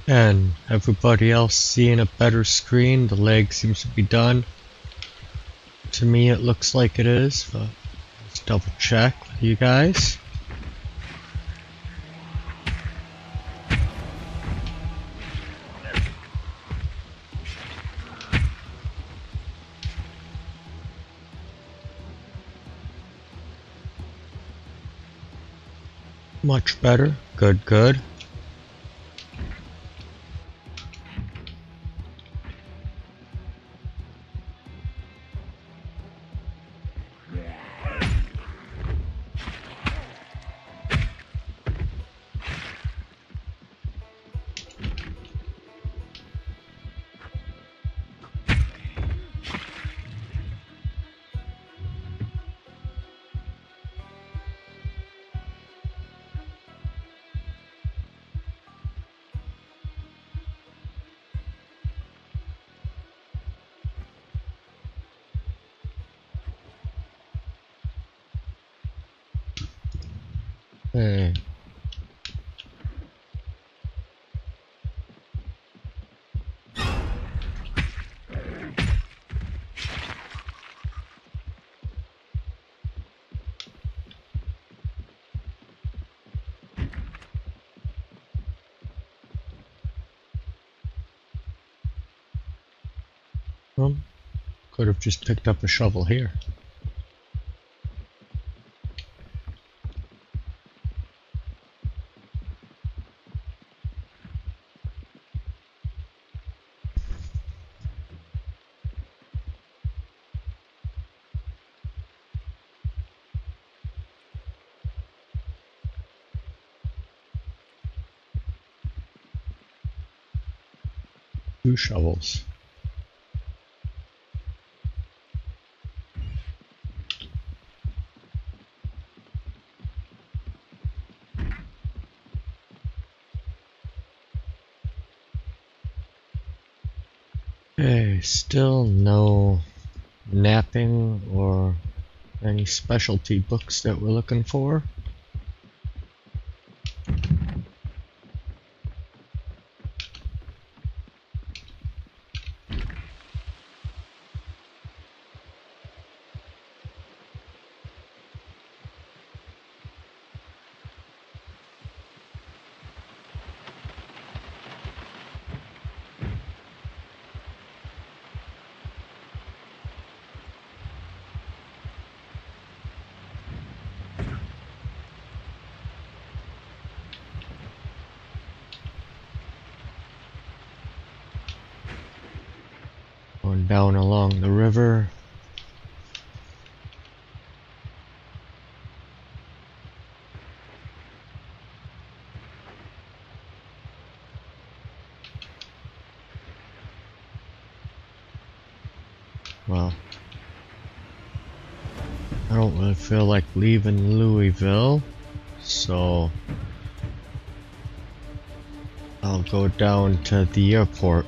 And everybody else seeing a better screen? The leg seems to be done. To me it looks like it is, but let's double check with you guys. Much better. Good, good. Hey. Could have just picked up a shovel here. Two shovels. Okay, still no napping or any specialty books that we're looking for. Going down along the river. Well, I don't really feel like leaving Louisville, so I'll go down to the airport.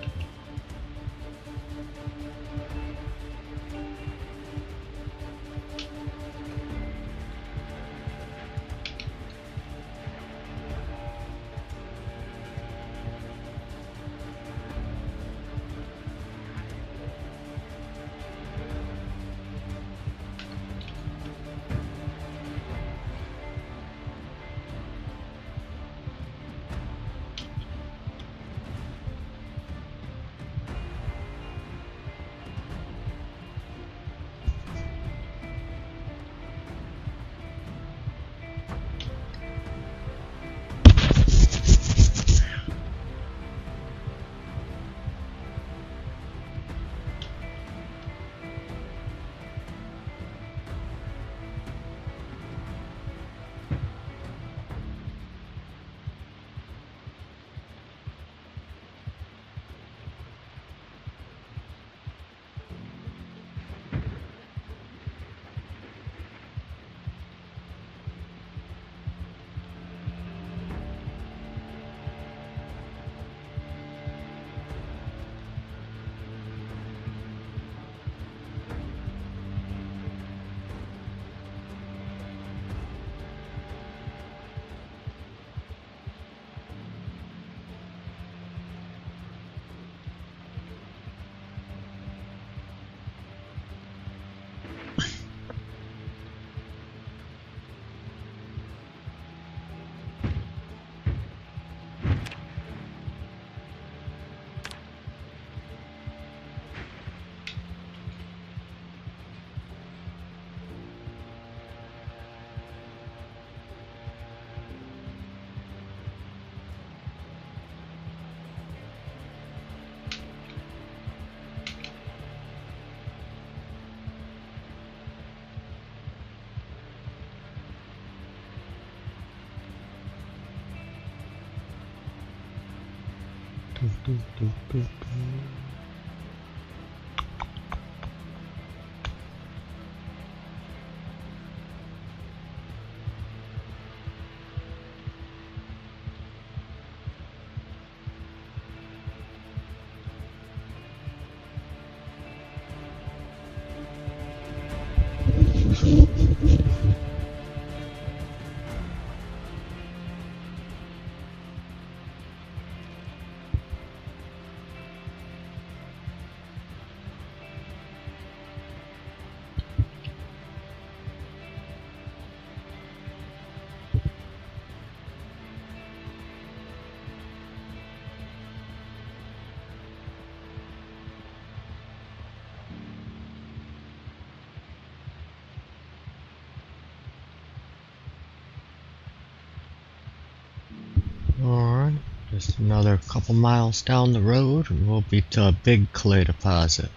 Alright, just another couple miles down the road and we'll be to a big clay deposit.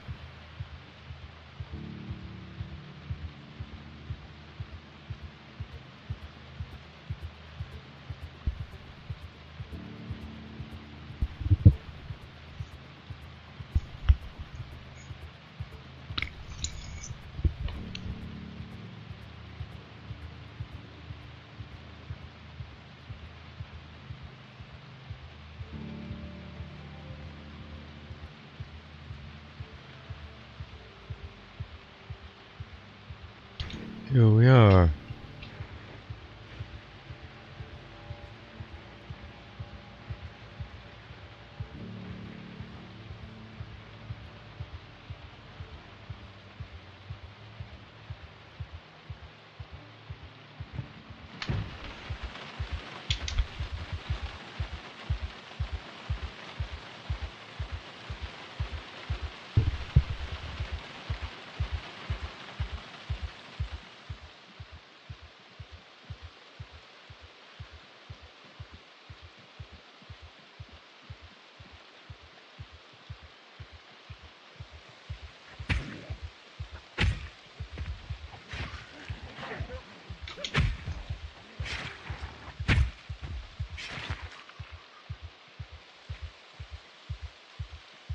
Here we are.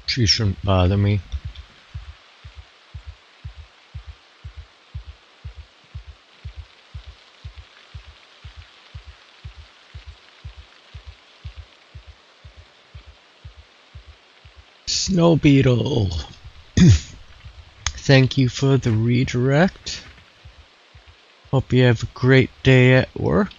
She shouldn't bother me. Snow Beetle. Thank you for the redirect. Hope you have a great day at work.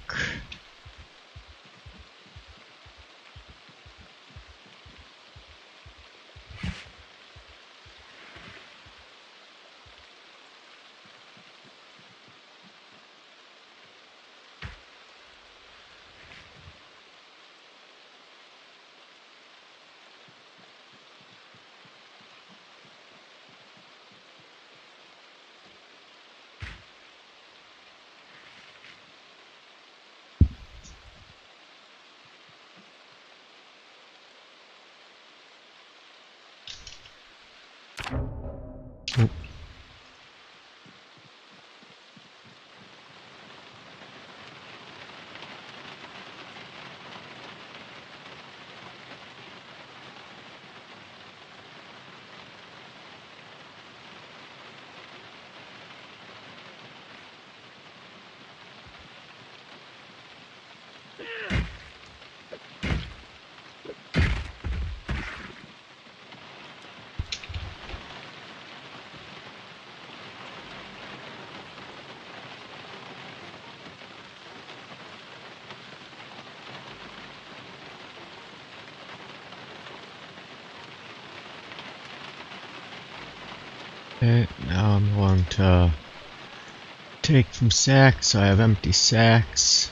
Oh. Okay, now I'm going to take from sacks. I have empty sacks.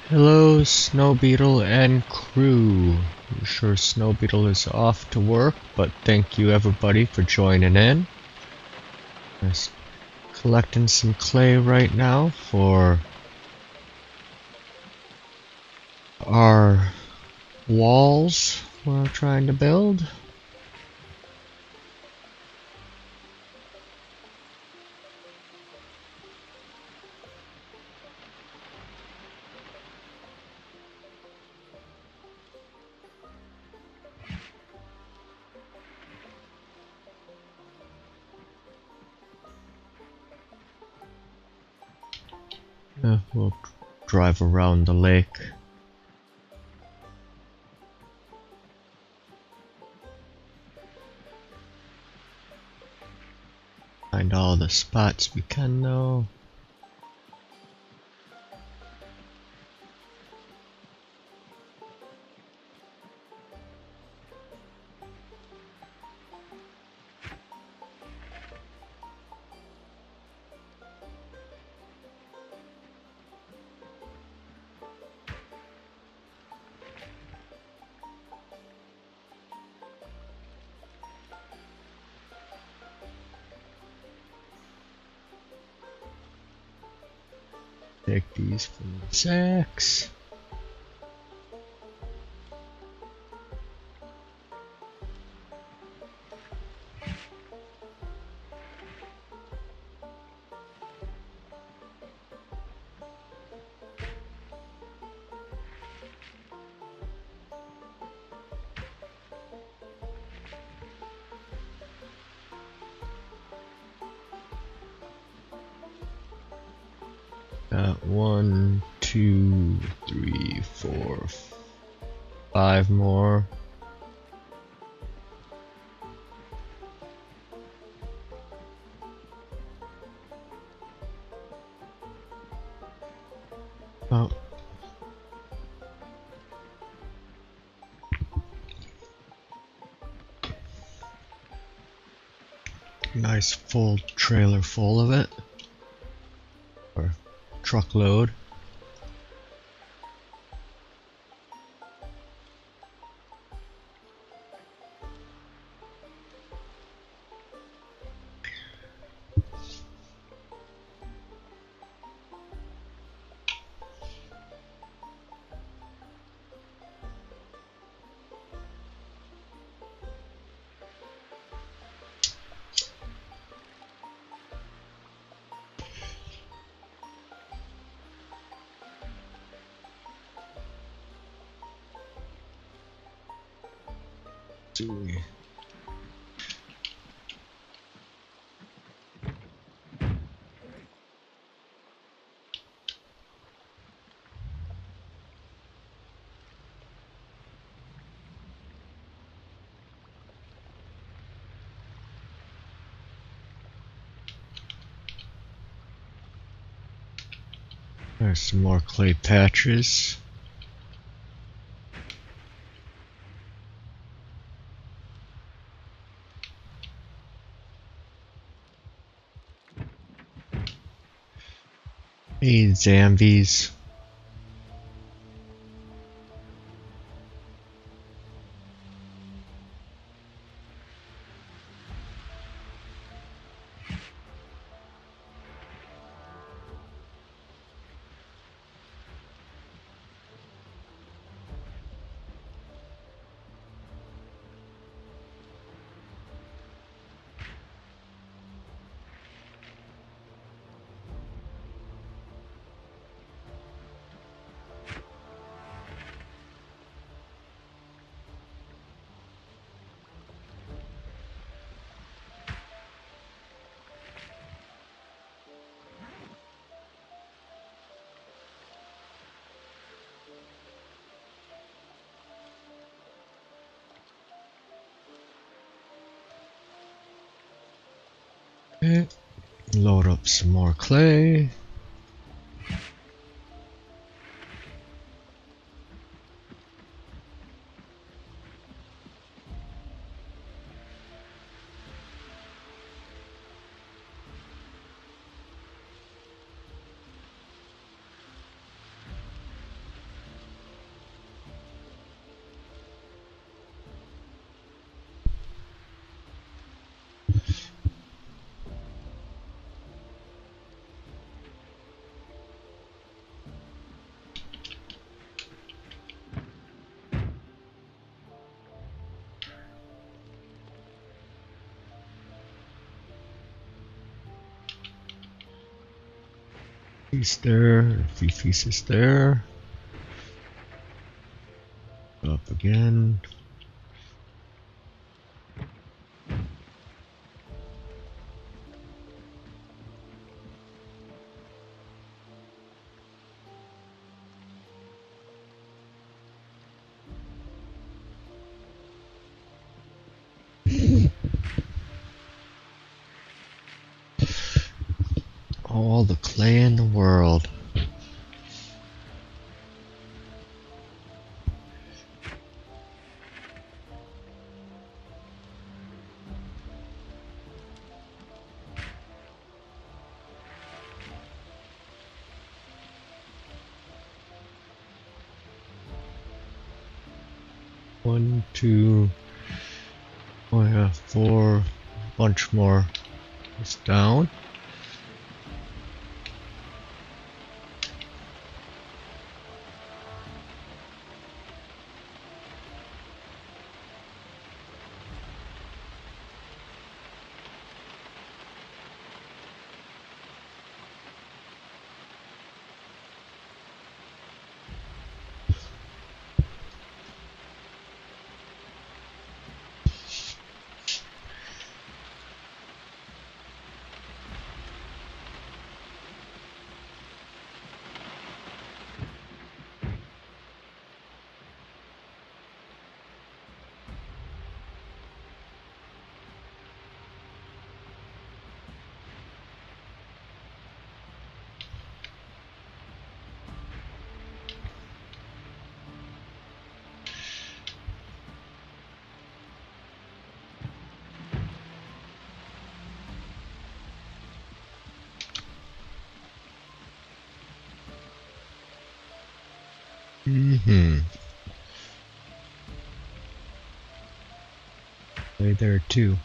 Hello, Snow Beetle and crew. I'm sure Snow Beetle is off to work, but thank you everybody for joining in. Just collecting some clay right now for our walls what I'm trying to build. We'll drive around the lake. Find all the spots we can though. Take these from the sacks. Got 1, 2, 3, 4, 5 more. Oh. Nice full trailer full of it. Or truckload. There's some more clay patches. Hey, zombies. Okay. Load up some more clay. Piece there, a few pieces there. Up again. All the clay in the world. One, two, oh yeah, four, bunch more. It's down. Way there too.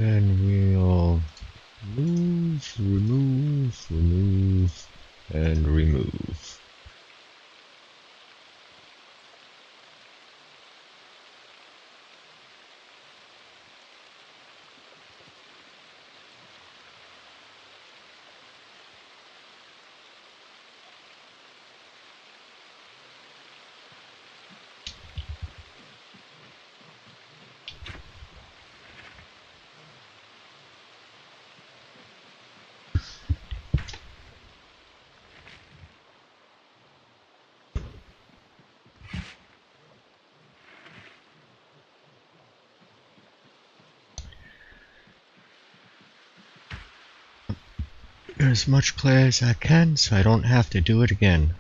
And we'll remove, and remove. As much clay as I can so I don't have to do it again.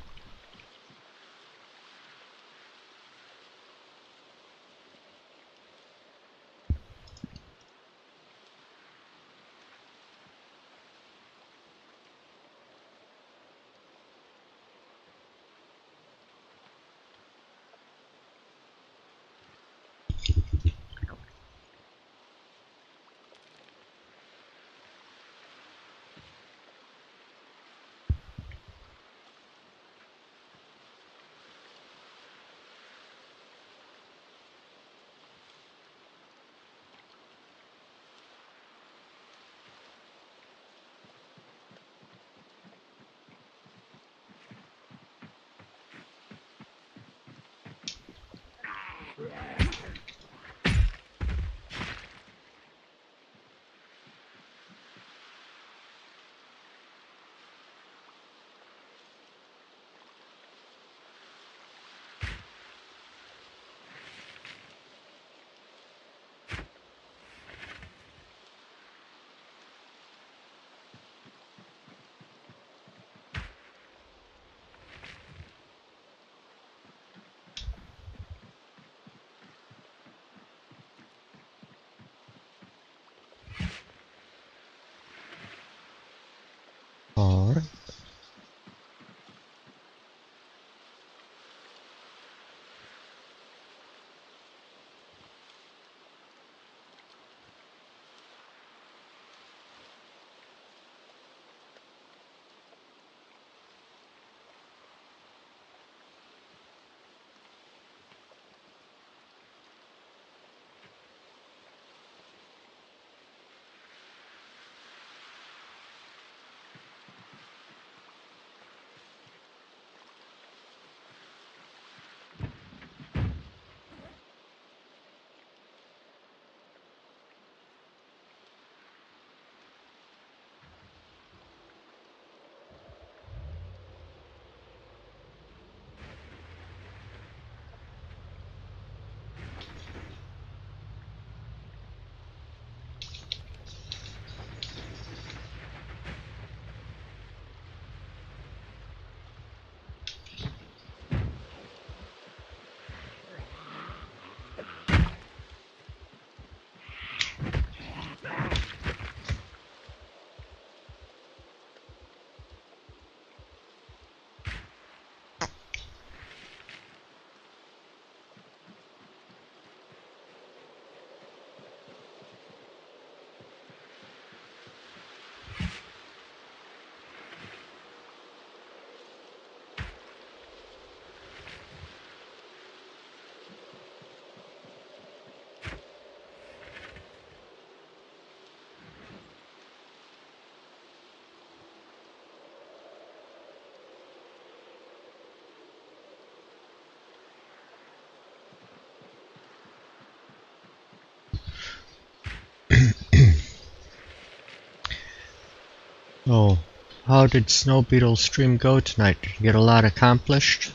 So, how did Snow Beetle's stream go tonight? Did you get a lot accomplished?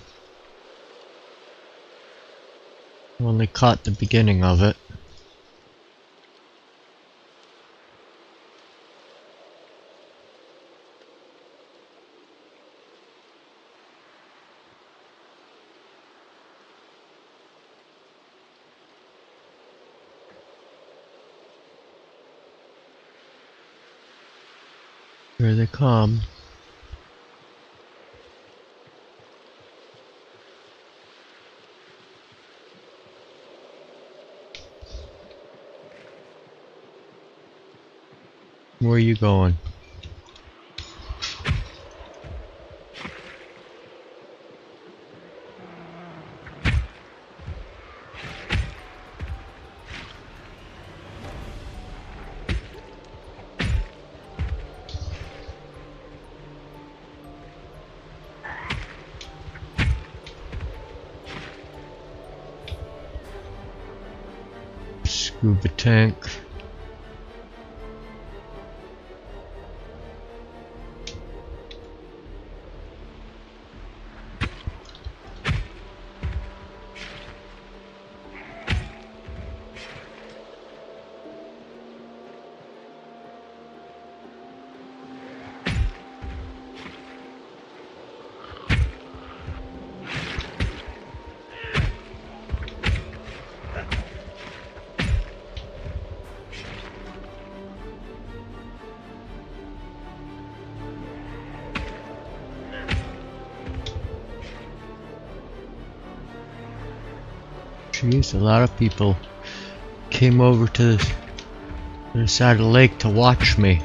Only caught the beginning of it. Here they come. Where are you going? Scuba tank. Jeez, a lot of people came over to the side of the lake to watch me.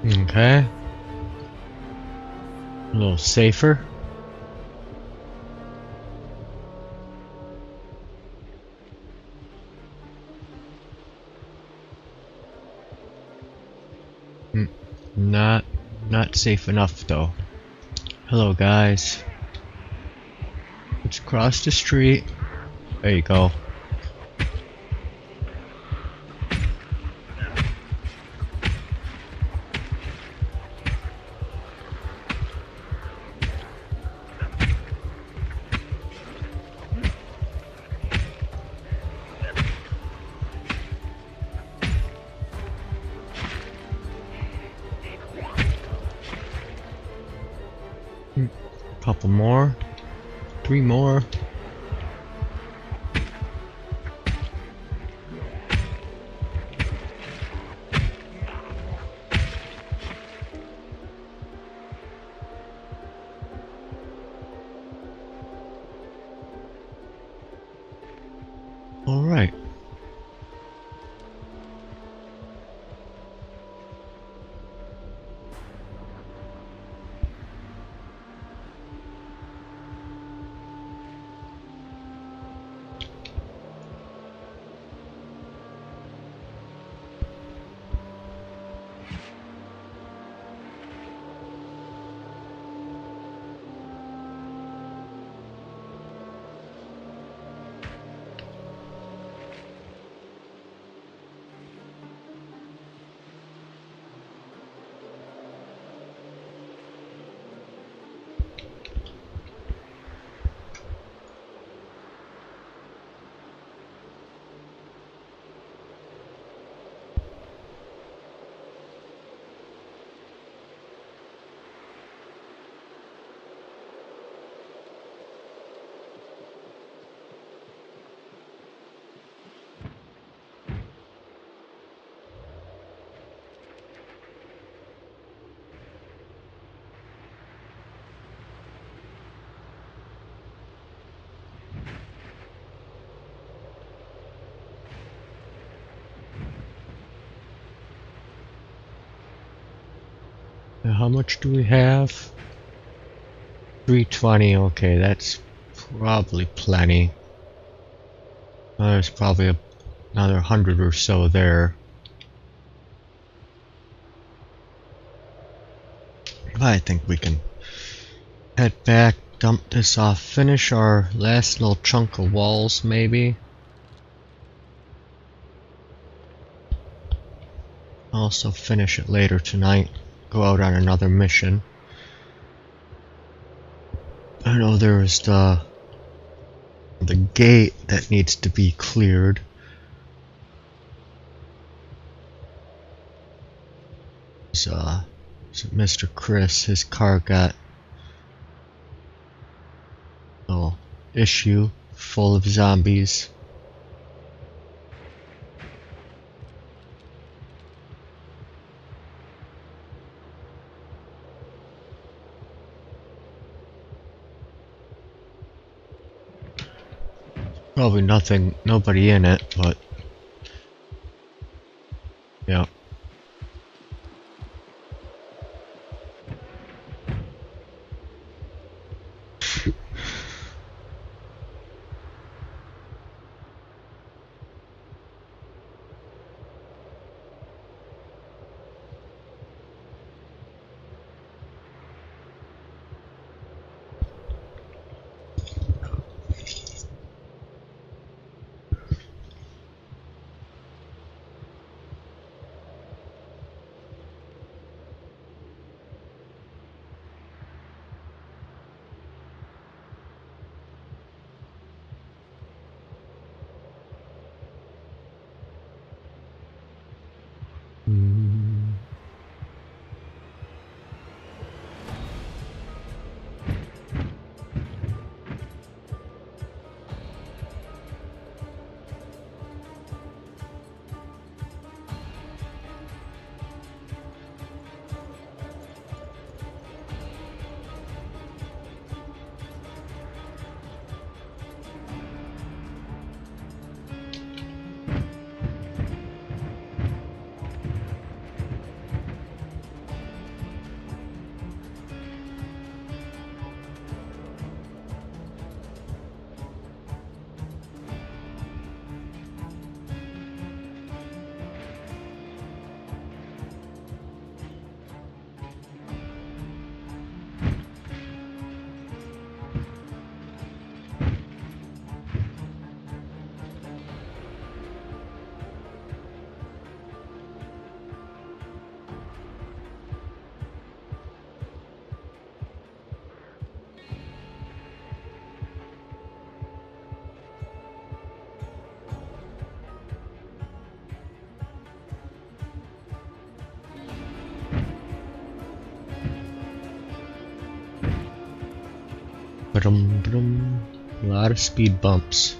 Okay. A little safer. Not safe enough though. Hello guys. Let's cross the street. There you go. Couple more. 3 more. All right. Now how much do we have? 320. Okay, that's probably plenty. There's probably another 100 or so there. I think we can head back, dump this off, finish our last little chunk of walls maybe. Also finish it later tonight. Go out on another mission. I know there's the gate that needs to be cleared. So Mr. Chris, his car got a little issue full of zombies. Probably nobody in it, but yeah. Ba-dum, ba-dum. A lot of speed bumps.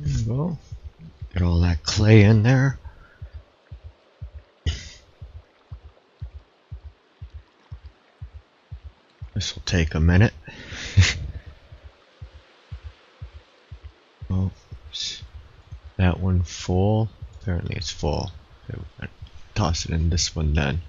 There you go. Get all that clay in there. This will take a minute. Oh, is that one full? Apparently it's full. Okay, we're gonna toss it in this one then.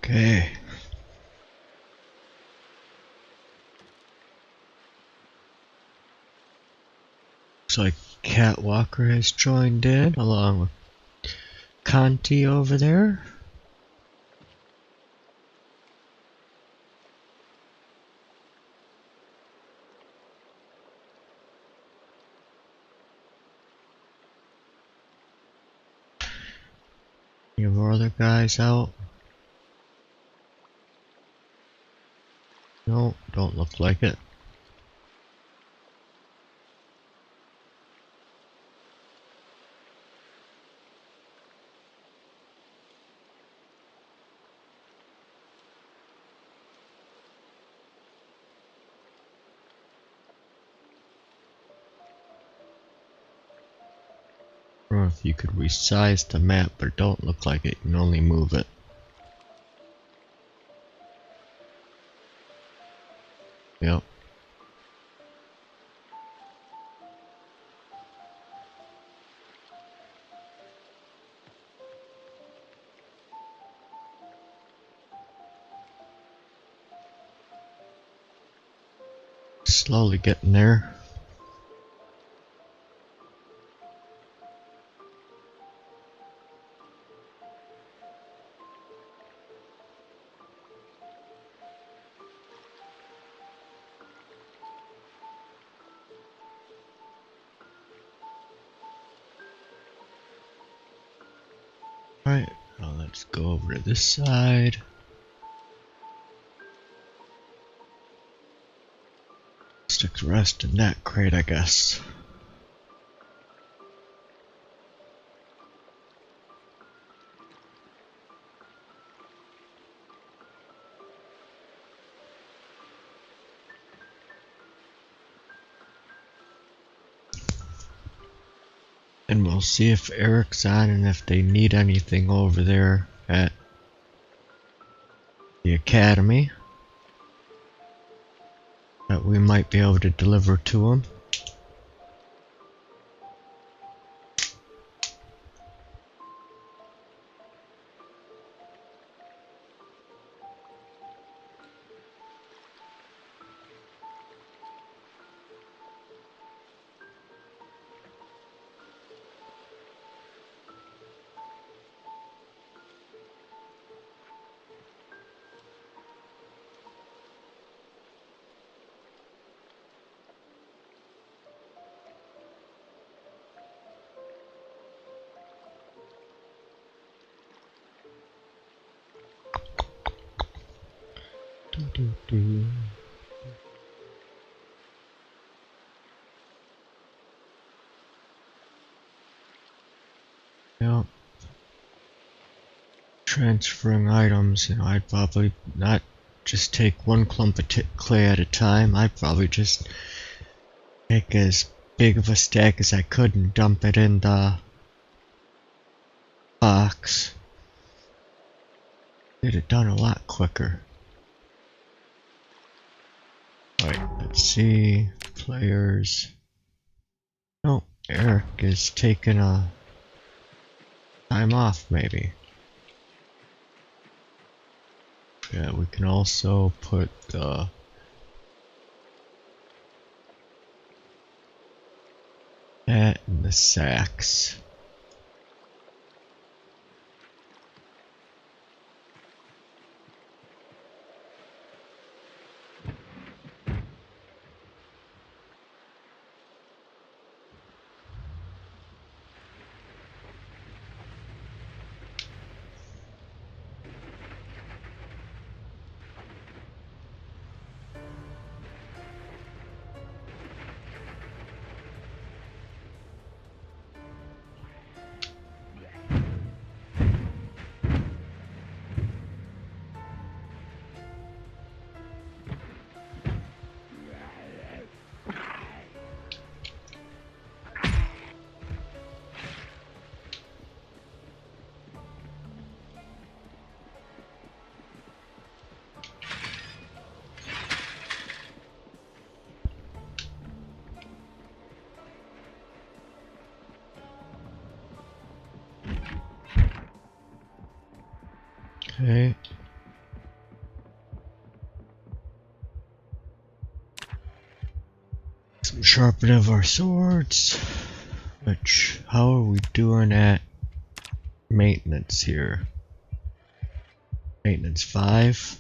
Okay. Looks like Cat Walker has joined in along with Conti over there. Any more other guys out? No, don't look like it. I don't know if you could resize the map, but it don't look like it. You can only move it. Yep. Slowly getting there. Alright, now let's go over to this side. Stick the rest in that crate, I guess. And we'll see if Eric's on and if they need anything over there at the academy that we might be able to deliver to him. Yep. Transferring items, I'd probably not just take one clump of clay at a time. I'd probably just take as big of a stack as I could and dump it in the box. Get it done a lot quicker. Alright, let's see. Players. Oh, Eric is taking a time off, maybe. Yeah, we can also put the that in the sacks. Okay. Some sharpening of our swords. Which, how are we doing at maintenance here? Maintenance 5.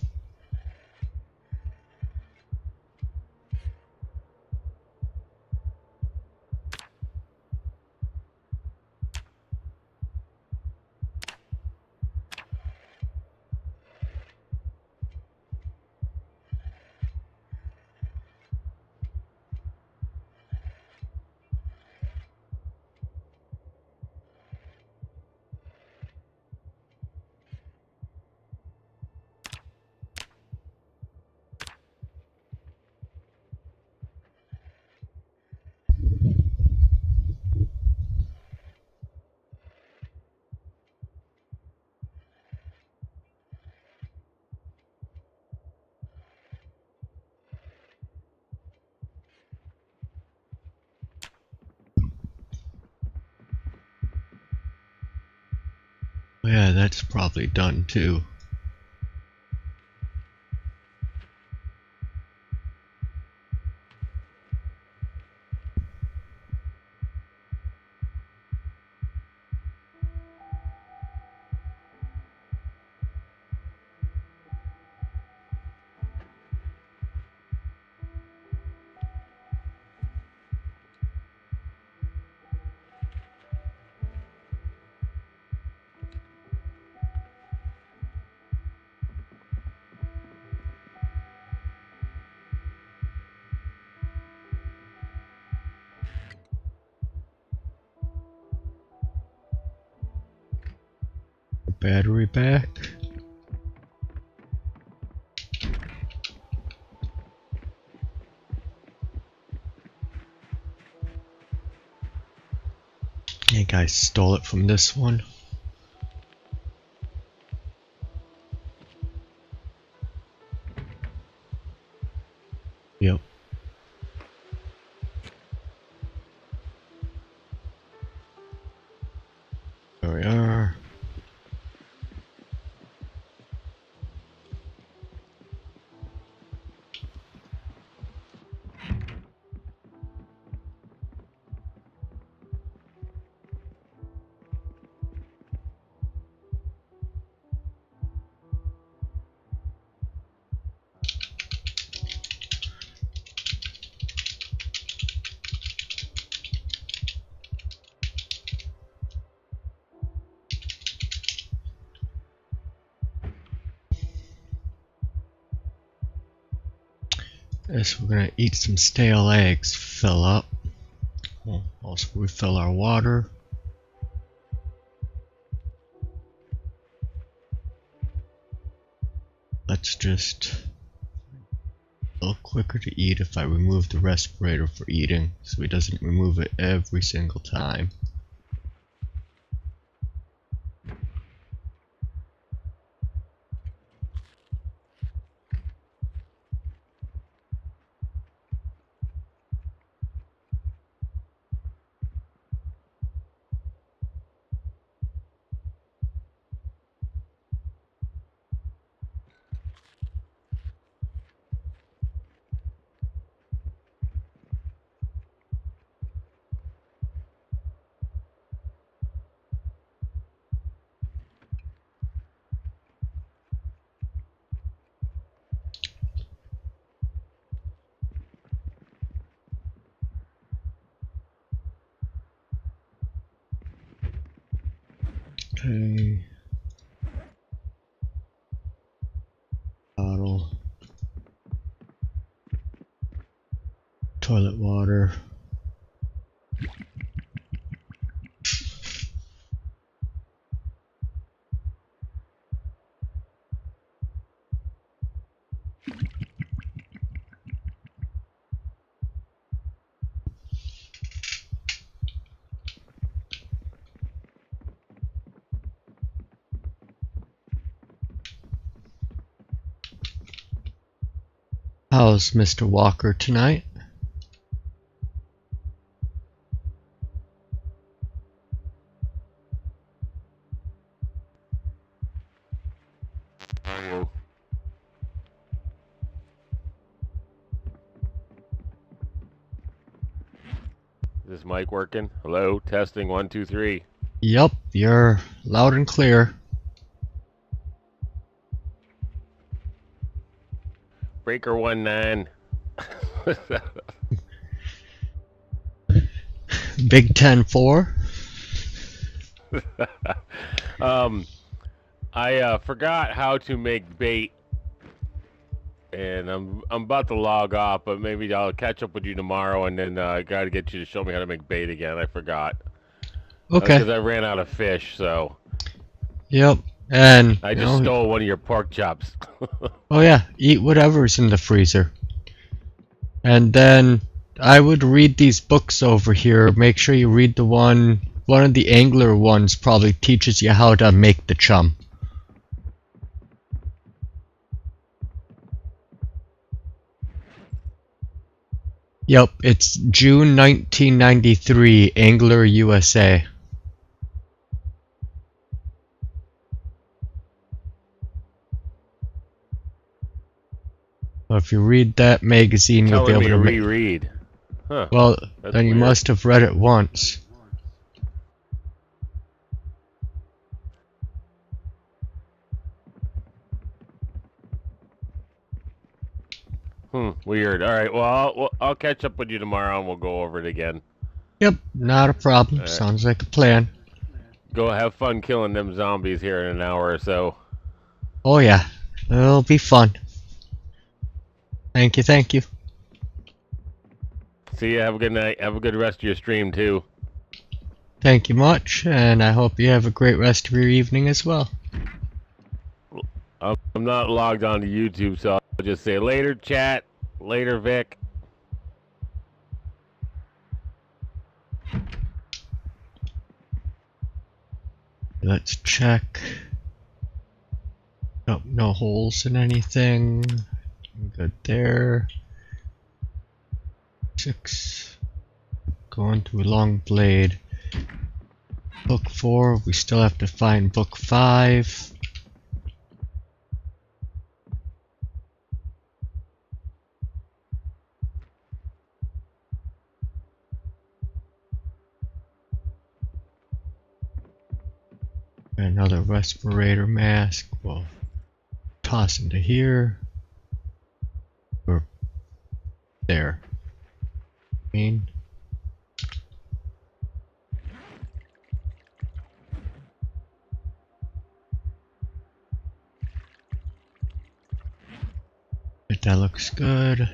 Yeah, that's probably done too. Battery back. think I stole it from this one. Yep. There we are. Guess we're gonna eat some stale eggs, fill up. We'll also refill our water. Let's just a little quicker to eat if I remove the respirator for eating, so he doesn't remove it every single time. Okay. Bottle. Toilet water. How's Mr. Walker tonight? Hello. Is this mic working? Hello, testing 1 2 3. Yup, you're loud and clear. Breaker 19. Big 10-4. I forgot how to make bait, and I'm about to log off, but maybe I'll catch up with you tomorrow, and then I gotta get you to show me how to make bait again. I forgot. Okay. Because I ran out of fish, so. Yep. And I just stole one of your pork chops. oh yeah, eat whatever's in the freezer. And then I would read these books over here. Make sure you read the one of the angler ones probably teaches you how to make the chum. Yep, it's June 1993, Angler USA. Well, if you read that magazine, you'll be able to reread. Huh. Well, That's then you weird. must have read it once. Weird. All right. Well, I'll catch up with you tomorrow, and we'll go over it again. Yep, not a problem. Right. Sounds like a plan. Go have fun killing them zombies here in an hour or so. Oh yeah, it'll be fun. Thank you, thank you. See you. Have a good night. Have a good rest of your stream, too. Thank you much, and I hope you have a great rest of your evening as well. I'm not logged on to YouTube, so I'll just say later, chat. Later, Vic. let's check. Nope, no holes in anything. Good there. 6. Going to a long blade. Book 4, we still have to find book 5. Another respirator mask. We'll toss into here. Or there. And that looks good.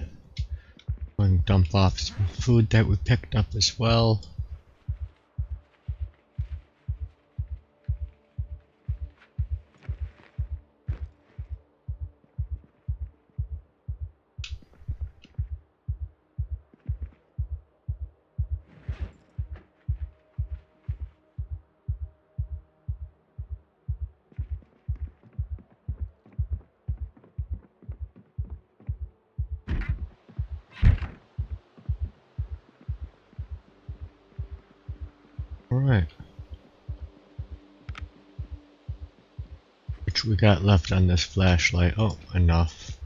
Going to dump off some food that we picked up as well. Alright. Which we got left on this flashlight? Oh, enough.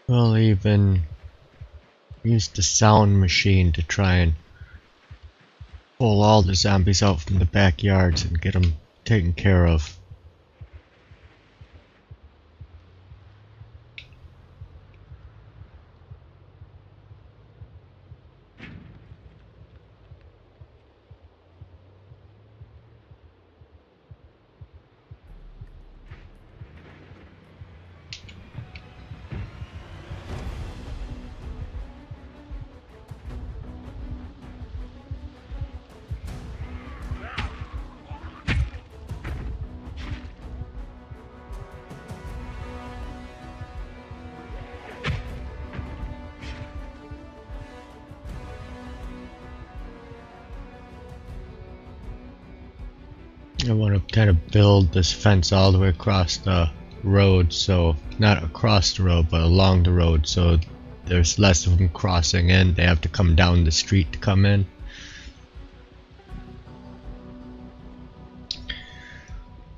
We'll even use the sound machine to try and pull all the zombies out from the backyards and get them taken care of. I want to kind of build this fence all the way across the road, so not across the road but along the road, so there's less of them crossing in. They have to come down the street to come in.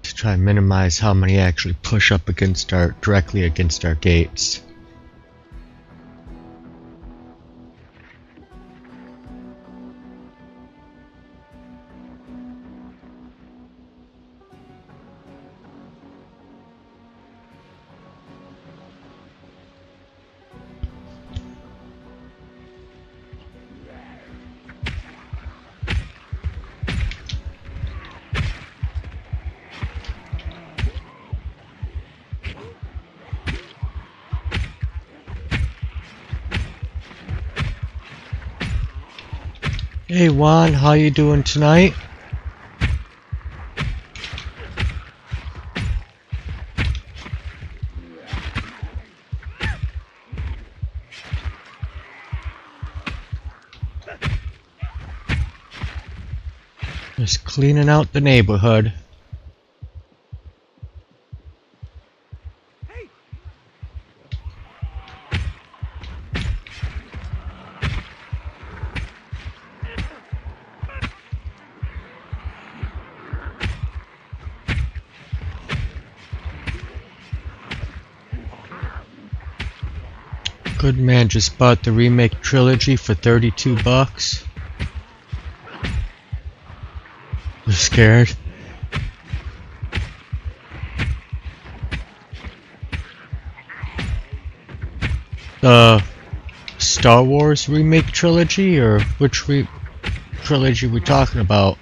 To try and minimize how many actually push up against directly against our gates. Hey Juan, how you doing tonight? Just cleaning out the neighborhood. Good man just bought the remake trilogy for $32. You're scared? The Star Wars remake trilogy, or which trilogy we talking about?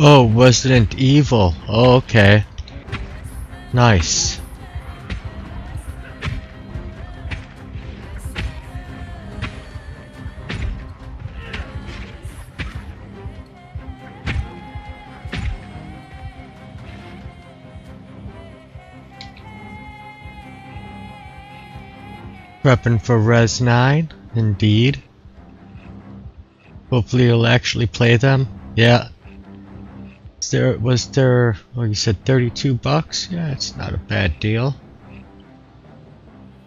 Oh, Resident Evil. Oh, okay. Nice. Prepping for Res 9, indeed. Hopefully you'll actually play them. Yeah. Was there, oh, you said 32 bucks? Yeah, it's not a bad deal.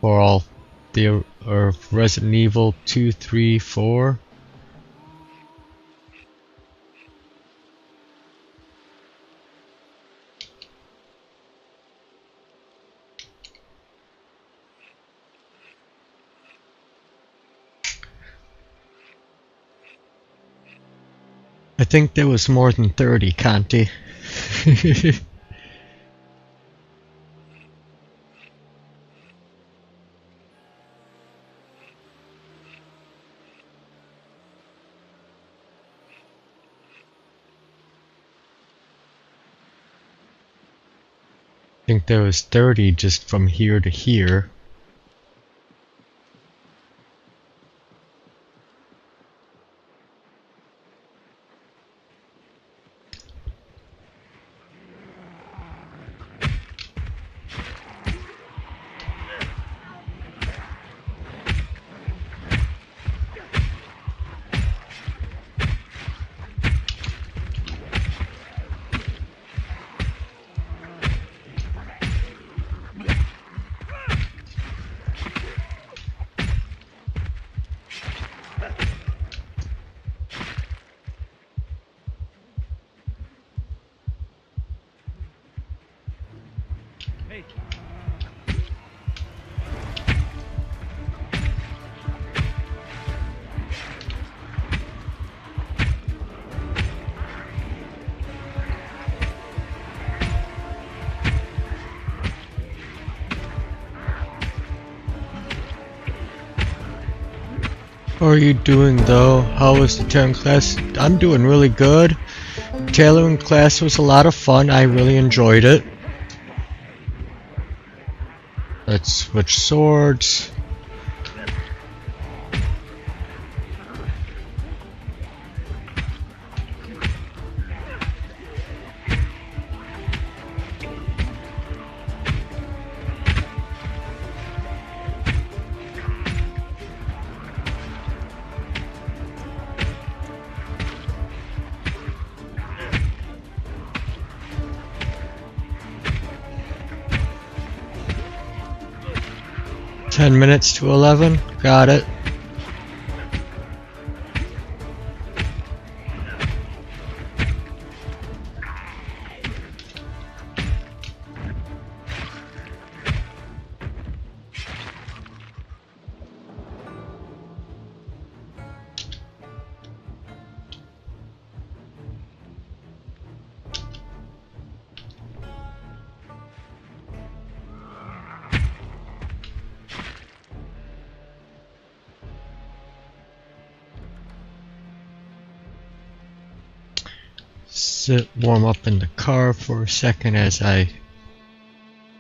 For all the, or Resident Evil 2, 3, 4. I think there was more than 30, Conti. I think there was 30 just from here to here. How are you doing though? How was the tailoring class? I'm doing really good. Tailoring class was a lot of fun. I really enjoyed it. Let's switch swords. Ten minutes to 11. Got it. Warm up in the car for a second as I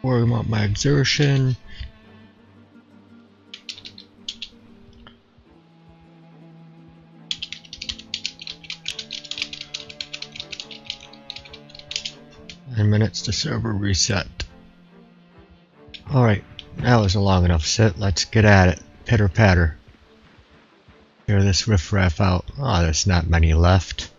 warm up my exertion. And minutes to server reset. Alright, that was a long enough sit. Let's get at it. Pitter patter. Clear this riffraff out. Oh, there's not many left.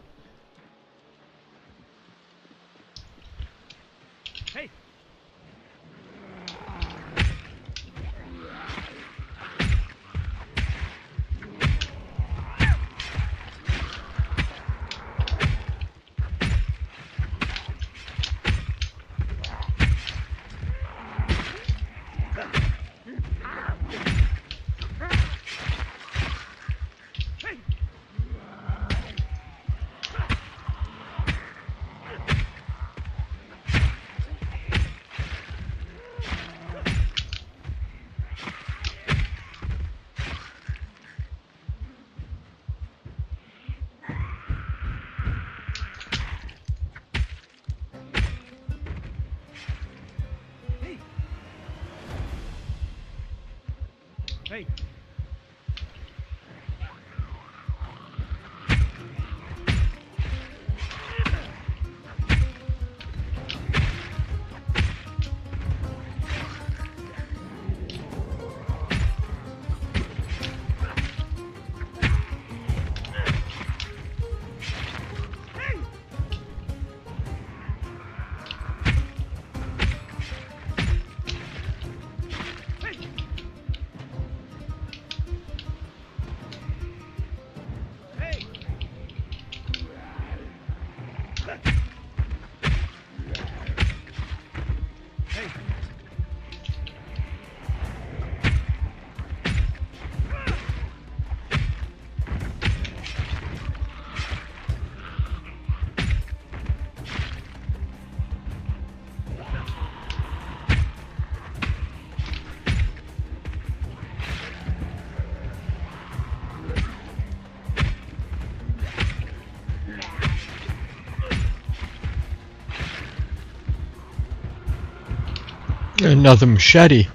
Another machete.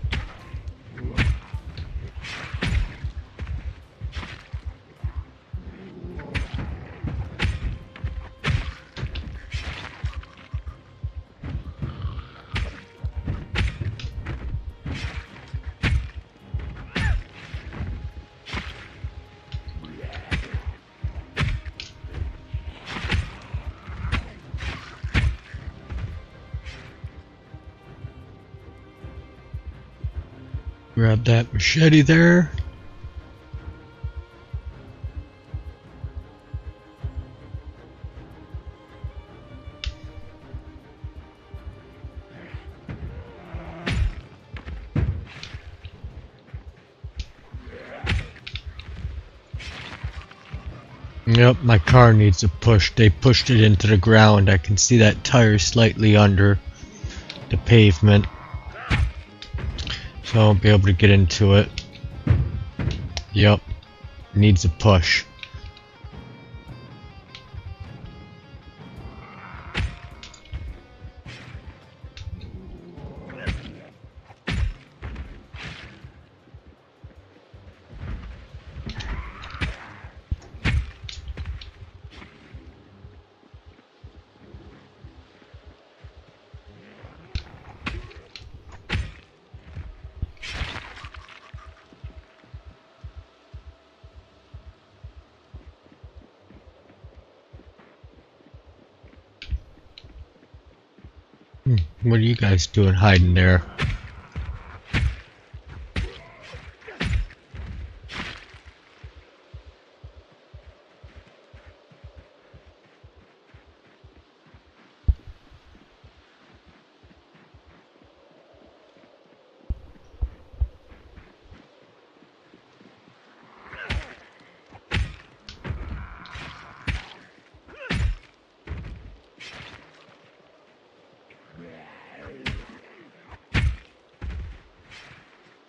Grab that machete there. Yep, my car needs a push. They pushed it into the ground. I can see that tire slightly under the pavement. So I'll be able to get into it. Yep, needs a push. What are you guys doing hiding there?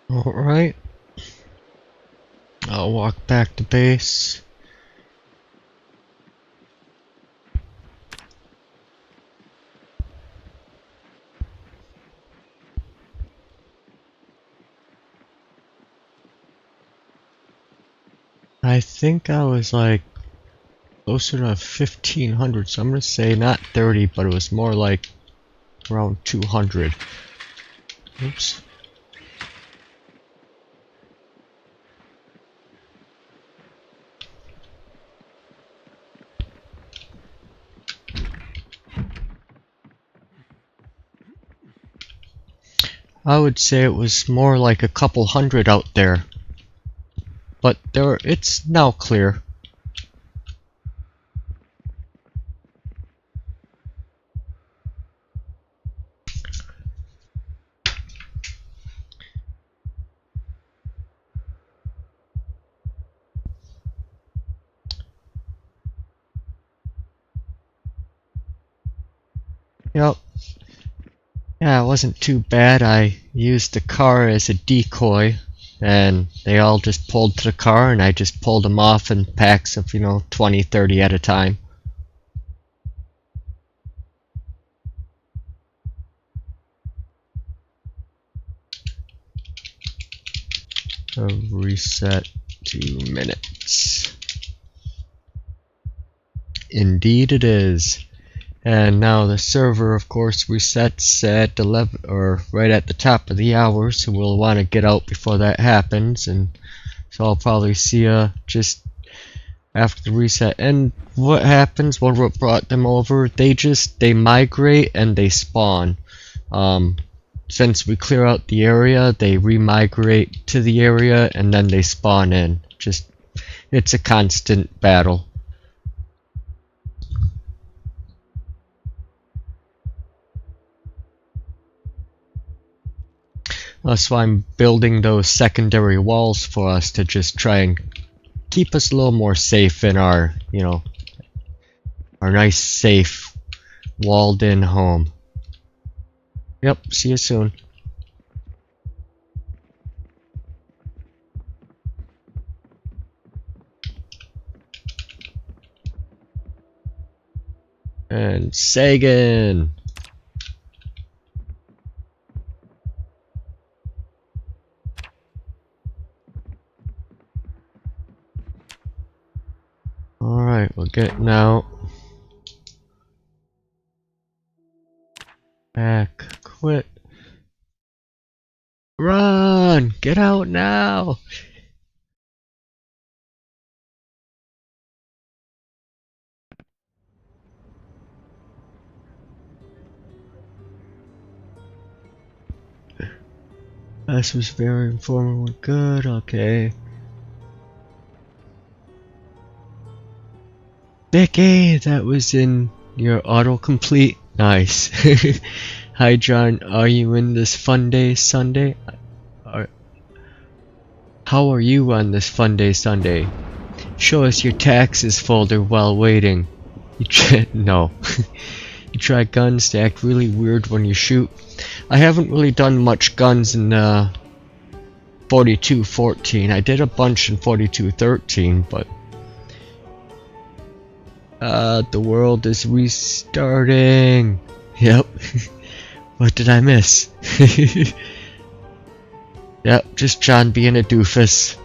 Alright. I'll walk back to base. I think I was like closer to 1500, so I'm gonna say not 30, but it was more like around 200. Oops. I would say it was more like a couple hundred out there. But it's now clear. Yep. Yeah, it wasn't too bad. I used the car as a decoy, and they all just pulled to the car, and I just pulled them off in packs of, 20, 30 at a time. Reset 2 minutes. Indeed it is. And now the server, of course, resets at 11, or right at the top of the hour, so we'll want to get out before that happens. And so I'll probably see you just after the reset. And what happens, what brought them over, they migrate and they spawn. Since we clear out the area, they remigrate to the area and then they spawn in. It's a constant battle. That's why I'm building those secondary walls for us to just try and keep us a little more safe in our, our nice, safe, walled-in home. Yep, see you soon. And Sagan! Alright, we're getting out. Back. Quit. Run! Get out now! This was very informative. Good, okay. Vicky, that was in your autocomplete. Nice. Hi John, are you in this fun day Sunday? How are you on this fun day Sunday? Show us your taxes folder while waiting. No. You try guns to act really weird when you shoot. I haven't really done much guns in 4214. I did a bunch in 4213, but the world is restarting. Yep. What did I miss? Yep, just John being a doofus.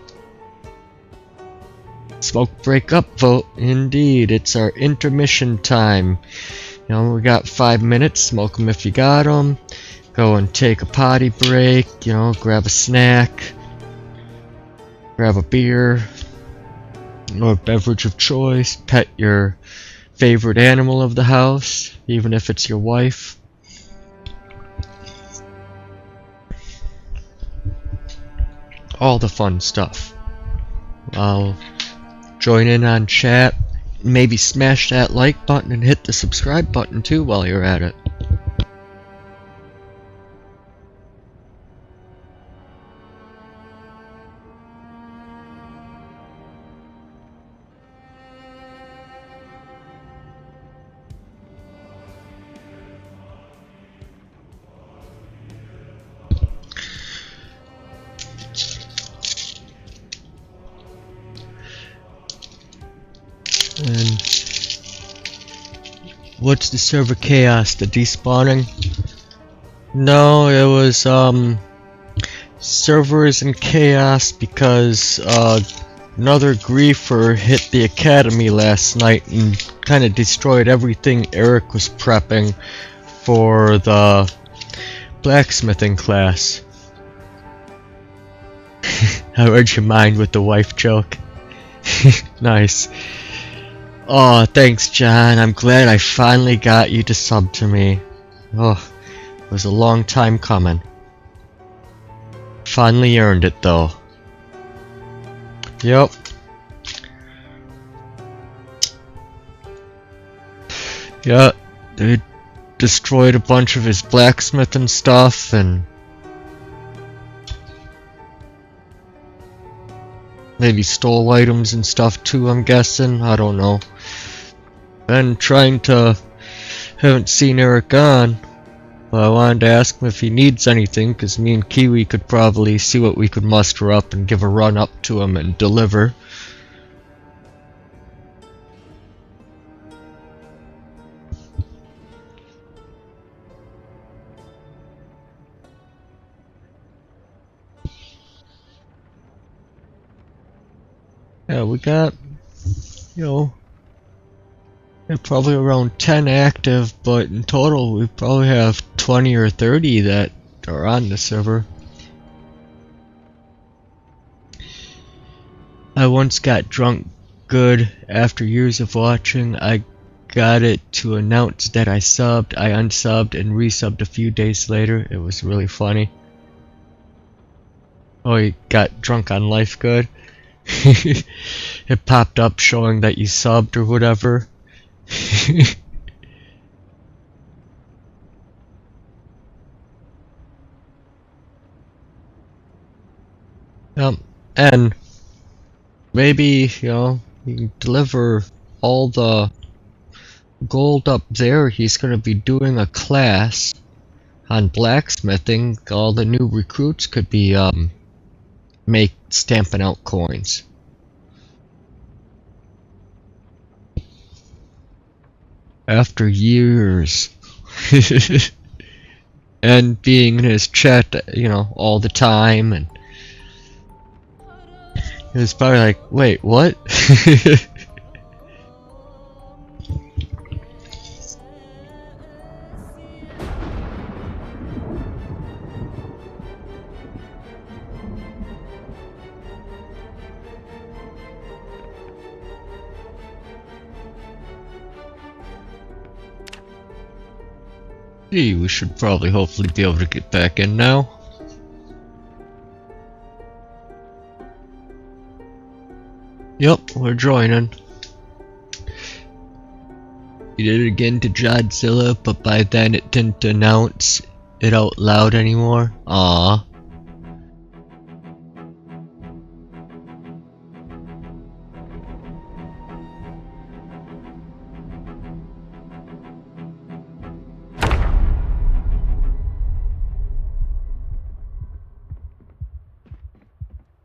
Smoke break up vote. Indeed, it's our intermission time. We got 5 minutes. Smoke them if you got them. Go and take a potty break. Grab a snack. Grab a beer. Or beverage of choice. Pet your favorite animal of the house, even if it's your wife. All the fun stuff. I'll join in on chat. Maybe smash that like button and hit the subscribe button too while you're at it. And what's the server chaos? The despawning? No, it was server is in chaos because another griefer hit the academy last night and kind of destroyed everything Eric was prepping for the blacksmithing class. I read your mind with the wife joke. Nice. Oh, thanks, John. I'm glad I finally got you to sub to me. Oh, it was a long time coming. Finally earned it, though. Yep. Yeah, they destroyed a bunch of his blacksmithing stuff and maybe stole items and stuff too, I'm guessing. I don't know. Been trying to... haven't seen Eric on. But I wanted to ask him if he needs anything, because me and Kiwi could probably see what we could muster up and give a run up to him and deliver. Yeah, we got, you know, probably around 10 active, but in total we probably have 20 or 30 that are on the server. I once got drunk good after years of watching. I got it to announce that I subbed. I unsubbed and resubbed a few days later. It was really funny. Oh, you got drunk on Life Good? It popped up showing that you subbed or whatever. And maybe, you know, you can deliver all the gold up there. He's gonna be doing a class on blacksmithing. All the new recruits could be stamping out coins. After years. And being in his chat, you know, all the time, and he was probably like, wait, what? Gee, we should probably hopefully be able to get back in now. Yep, we're joining. We did it again to Godzilla, but by then it didn't announce it out loud anymore. Aww.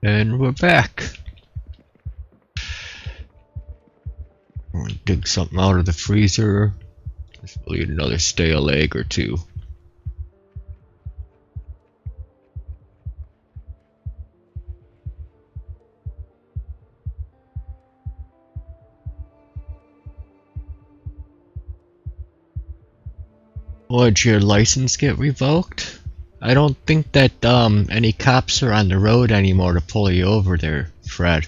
And we're back. I'm gonna dig something out of the freezer. We'll eat another stale egg or two. Would your license get revoked? I don't think that any cops are on the road anymore to pull you over there, Fred.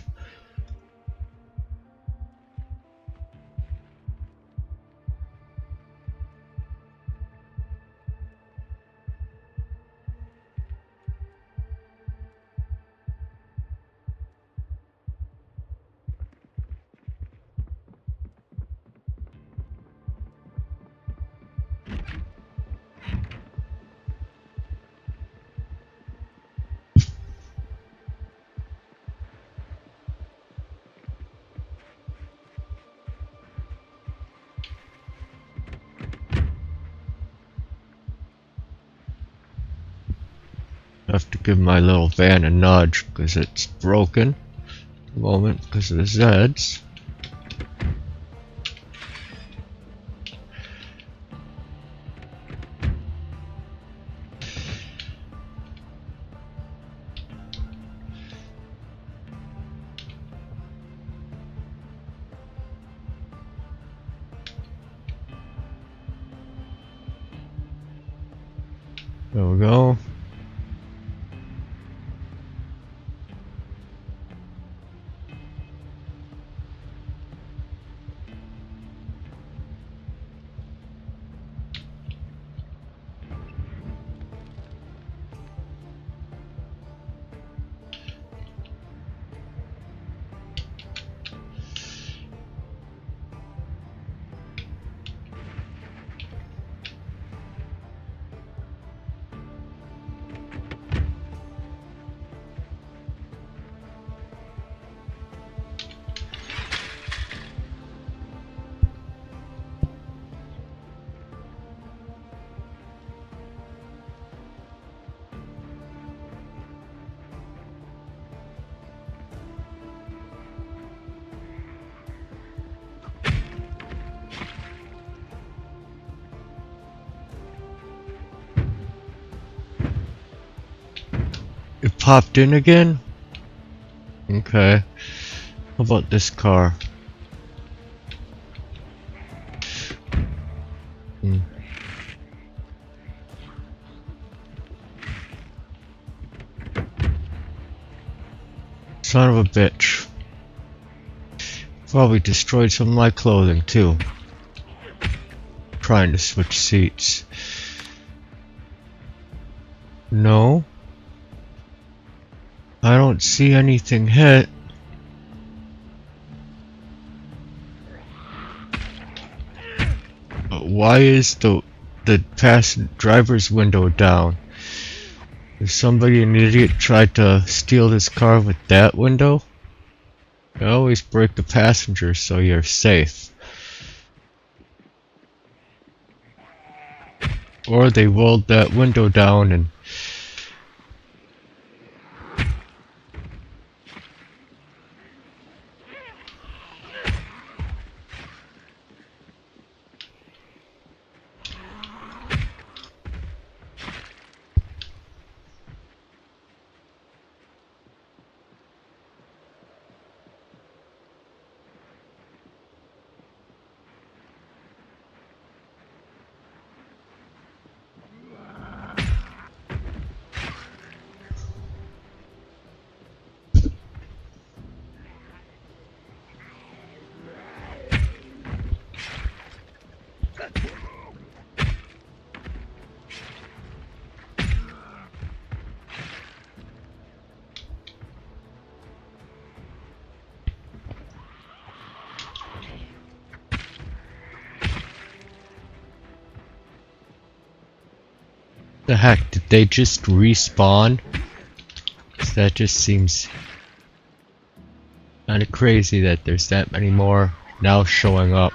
I have to give my little van a nudge because it's broken at the moment because of the Zeds. There we go. It popped in again? Okay. How about this car? Son of a bitch. Probably destroyed some of my clothing too. Trying to switch seats. No. I don't see anything hit. But why is the driver's window down? If somebody, an idiot, tried to steal this car with that window, you always break the passenger so you're safe. Or they rolled that window down and the heck, did they just respawn? 'Cause that just seems kinda crazy that there's that many more now showing up.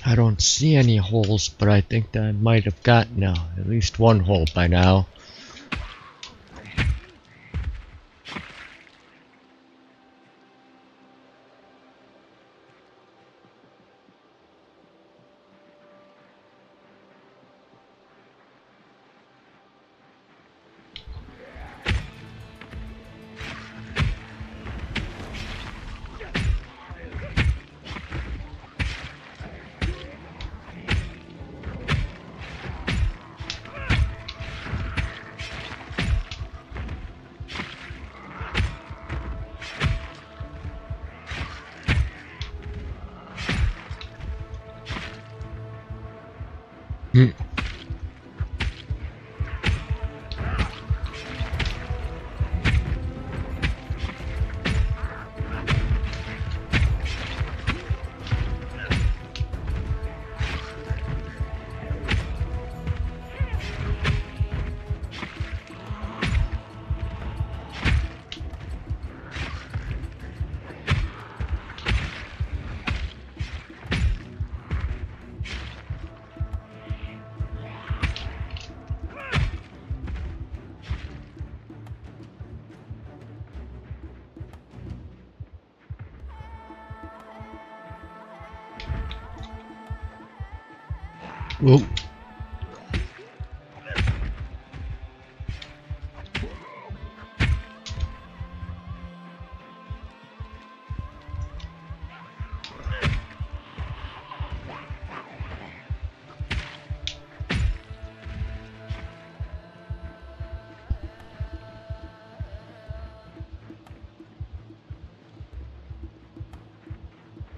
I don't see any holes, but I think that I might have gotten at least one hole by now. Whoa.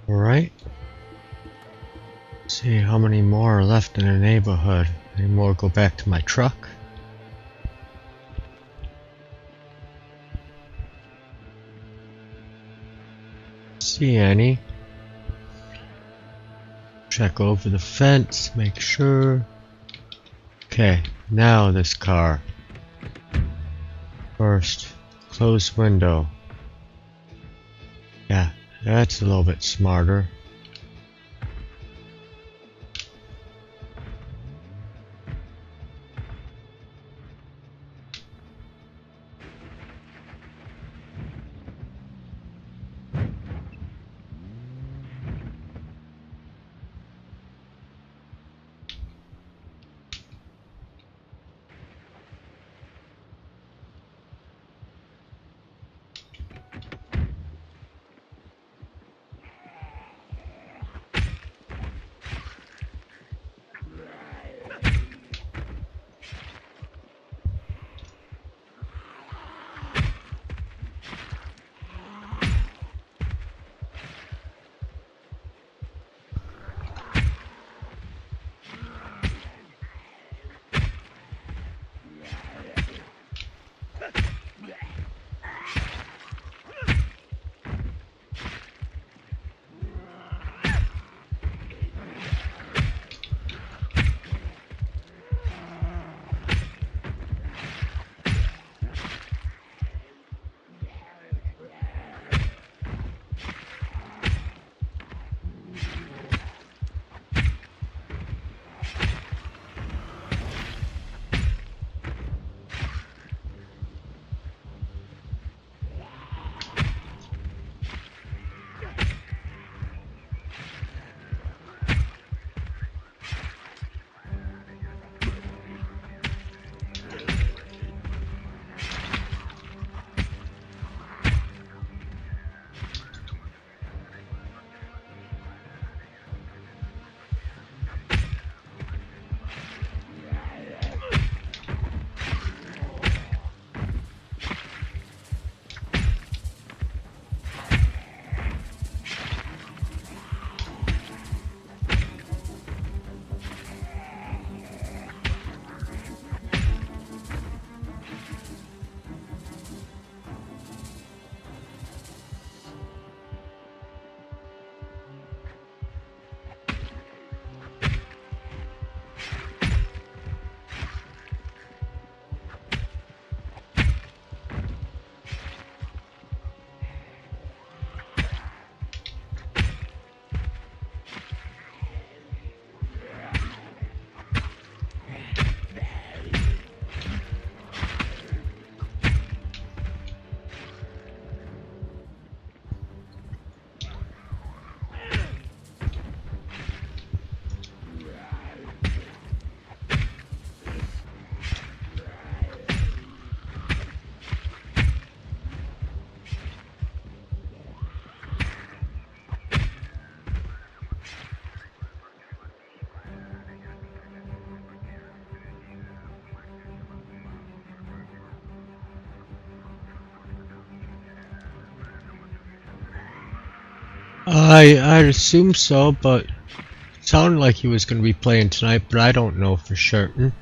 Alright. See how many more are left in the neighborhood. Any more go back to my truck? See any? Check over the fence, make sure. Okay, now this car. First, close window. Yeah, that's a little bit smarter. I'd assume so, but it sounded like he was going to be playing tonight, but I don't know for certain.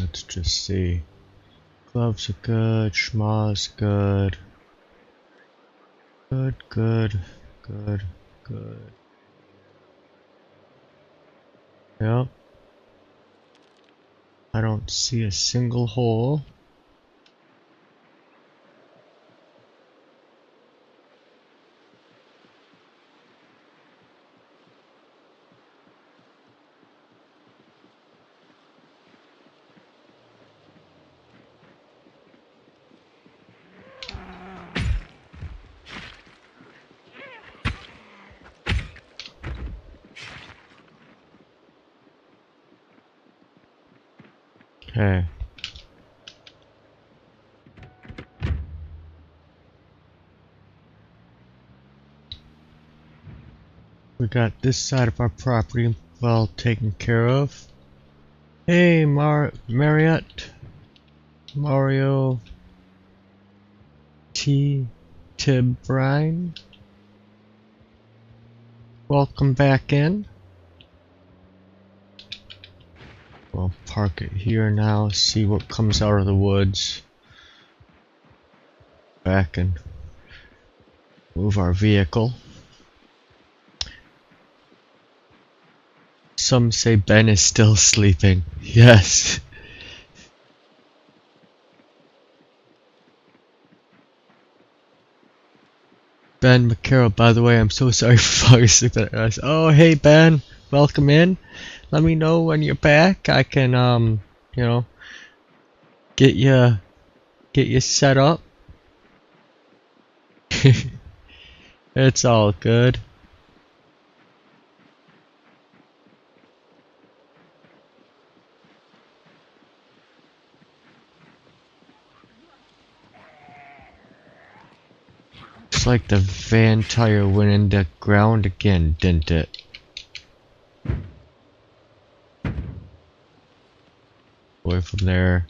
let's just see. Gloves are good, schmaw's good. Good, good, good, good. Yep. I don't see a single hole. Okay. We got this side of our property well taken care of. Hey, Marriott, Mario, Tibrine. Welcome back in. We'll park it here now, see what comes out of the woods. Back and move our vehicle. Some say Ben is still sleeping. Yes. Ben McCarroll, by the way, I'm so sorry for falling asleep at us. Oh, hey Ben, welcome in. Let me know when you're back. I can, you know, get you set up. It's all good. Looks like the van tire went in the ground again, didn't it? Away from there.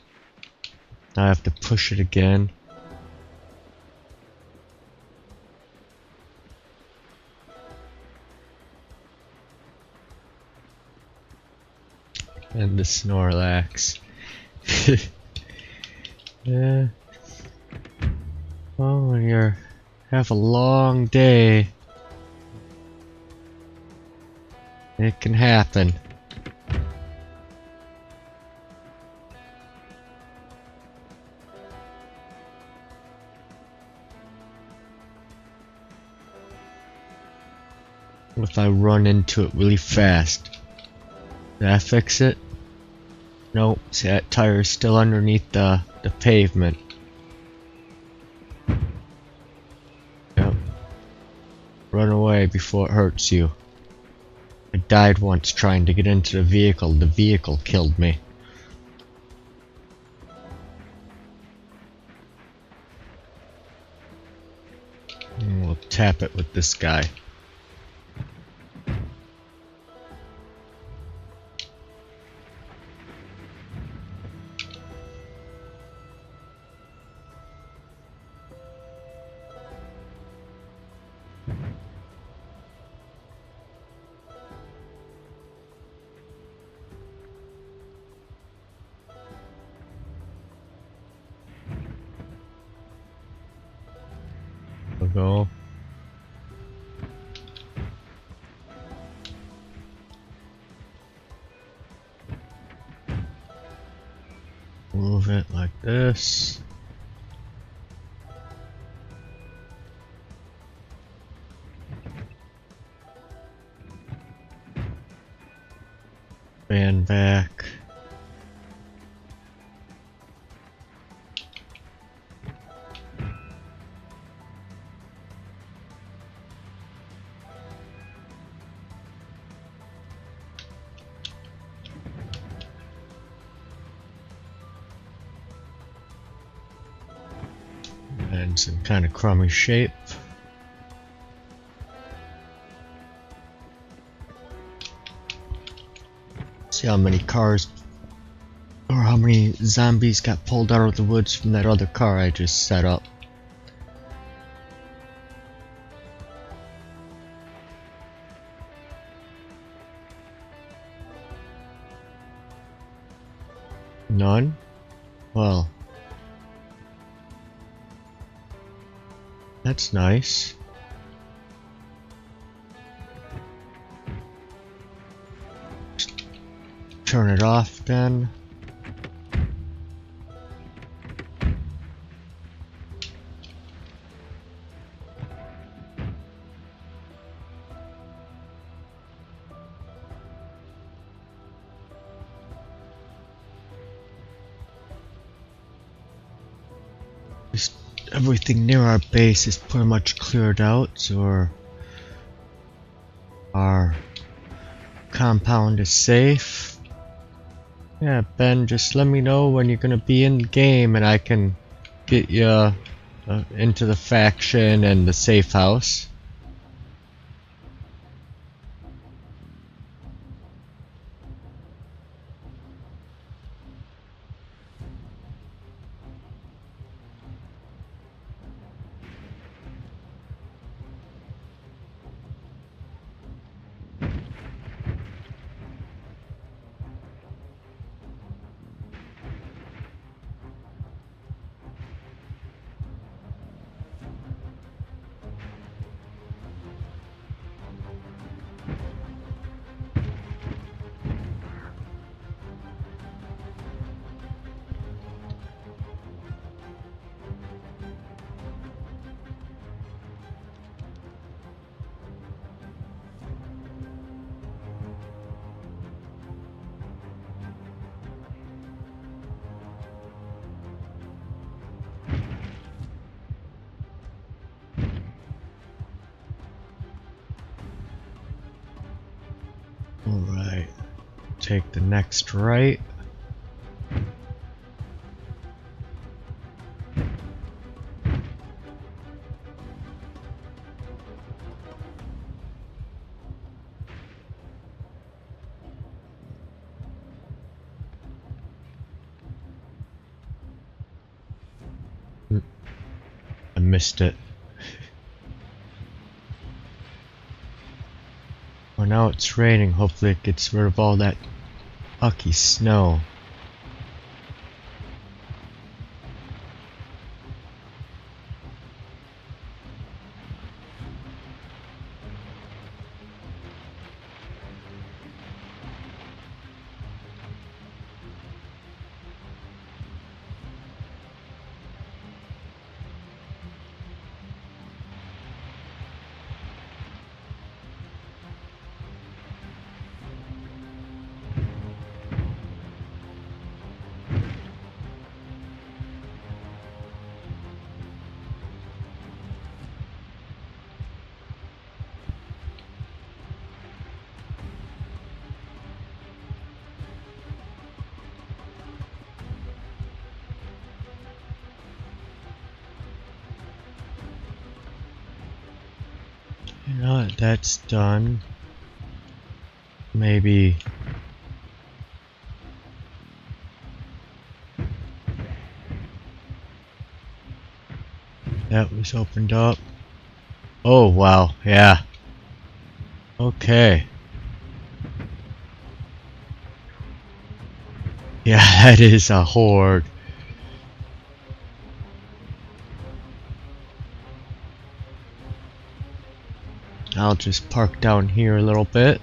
Now I have to push it again. And the Snorlax. Yeah. Well, when you have a long day, it can happen. What if I run into it really fast? Did I fix it? Nope, see that tire is still underneath the pavement. Yep. Run away before it hurts you. I died once trying to get into the vehicle killed me. And we'll tap it with this guy. We'll go. Move it like this. Fan back. And some kind of crummy shape. See how many cars or how many zombies got pulled out of the woods from that other car I just set up. None? Well, that's nice. Turn it off then. Everything near our base is pretty much cleared out, so our compound is safe. Yeah, Ben, just let me know when you're gonna be in the game and I can get you into the faction and the safe house. Alright, take the next right. I missed it. Well, now it's raining. Hopefully it gets rid of all that ucky snow. You know what, that's done. Maybe that was opened up. Oh wow, yeah. Okay. Yeah, that is a horde. I'll just park down here a little bit.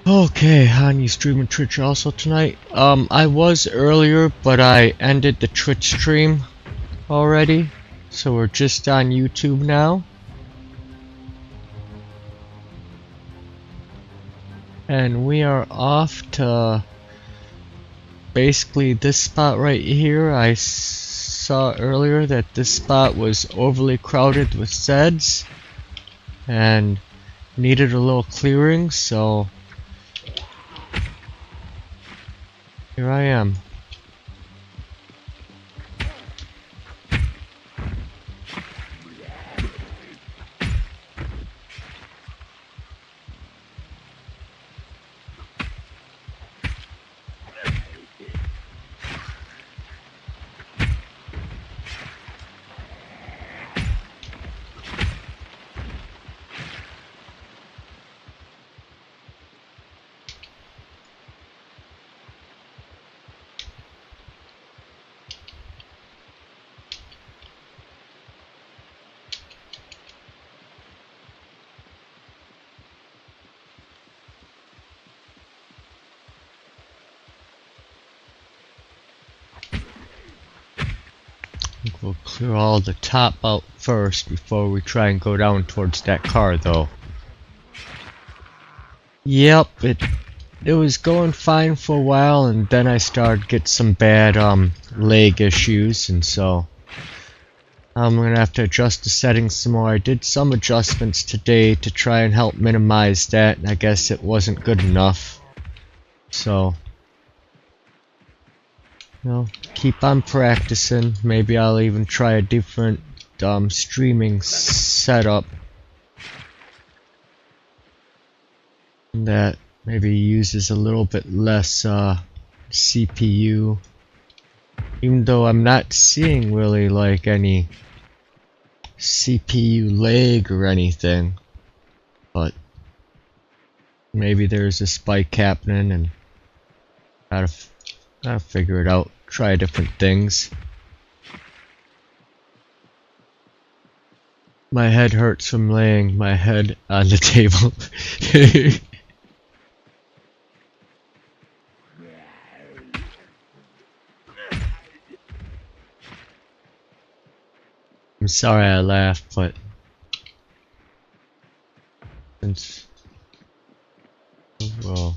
Okay, on you streaming Twitch also tonight? I was earlier, but I ended the Twitch stream already. So we're just on YouTube now. And we are off to basically this spot right here. I saw earlier that this spot was overly crowded with Zeds and needed a little clearing, so here I am. We'll clear all the top out first before we try and go down towards that car, though. Yep, it was going fine for a while, and then I started to get some bad leg issues, and so I'm gonna have to adjust the settings some more. I did some adjustments today to try and help minimize that, and I guess it wasn't good enough. So, you know, keep on practicing. Maybe I'll even try a different streaming setup that maybe uses a little bit less CPU. Even though I'm not seeing really like any CPU lag or anything, but maybe there's a spike happening and gotta figure it out. Try different things. My head hurts from laying my head on the table. I'm sorry I laughed, but since well,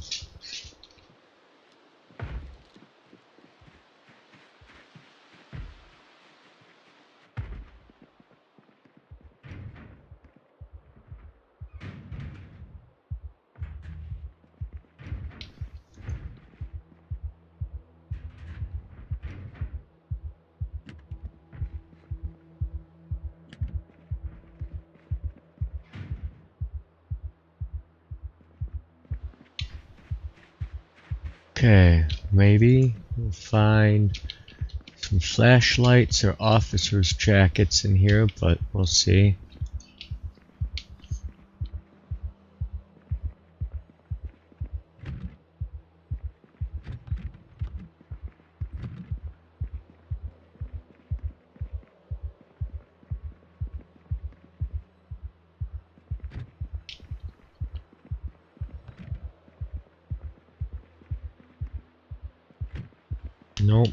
okay, maybe we'll find some flashlights or officers' jackets in here, but we'll see. Nope.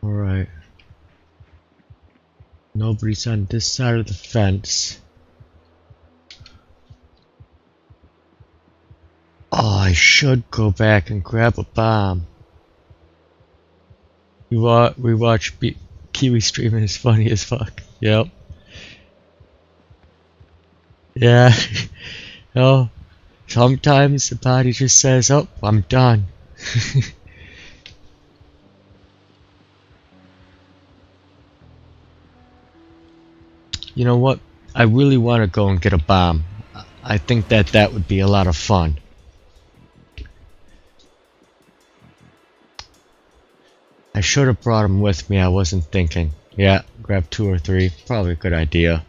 Alright. Nobody's on this side of the fence. Oh, I should go back and grab a bomb. Rewatch Kiwi streaming is funny as fuck. Yep. Yeah. Oh, sometimes the body just says, "Oh, I'm done." You know what? I really want to go and get a bomb. I think that would be a lot of fun. I should have brought them with me. I wasn't thinking. Yeah, grab 2 or 3. Probably a good idea.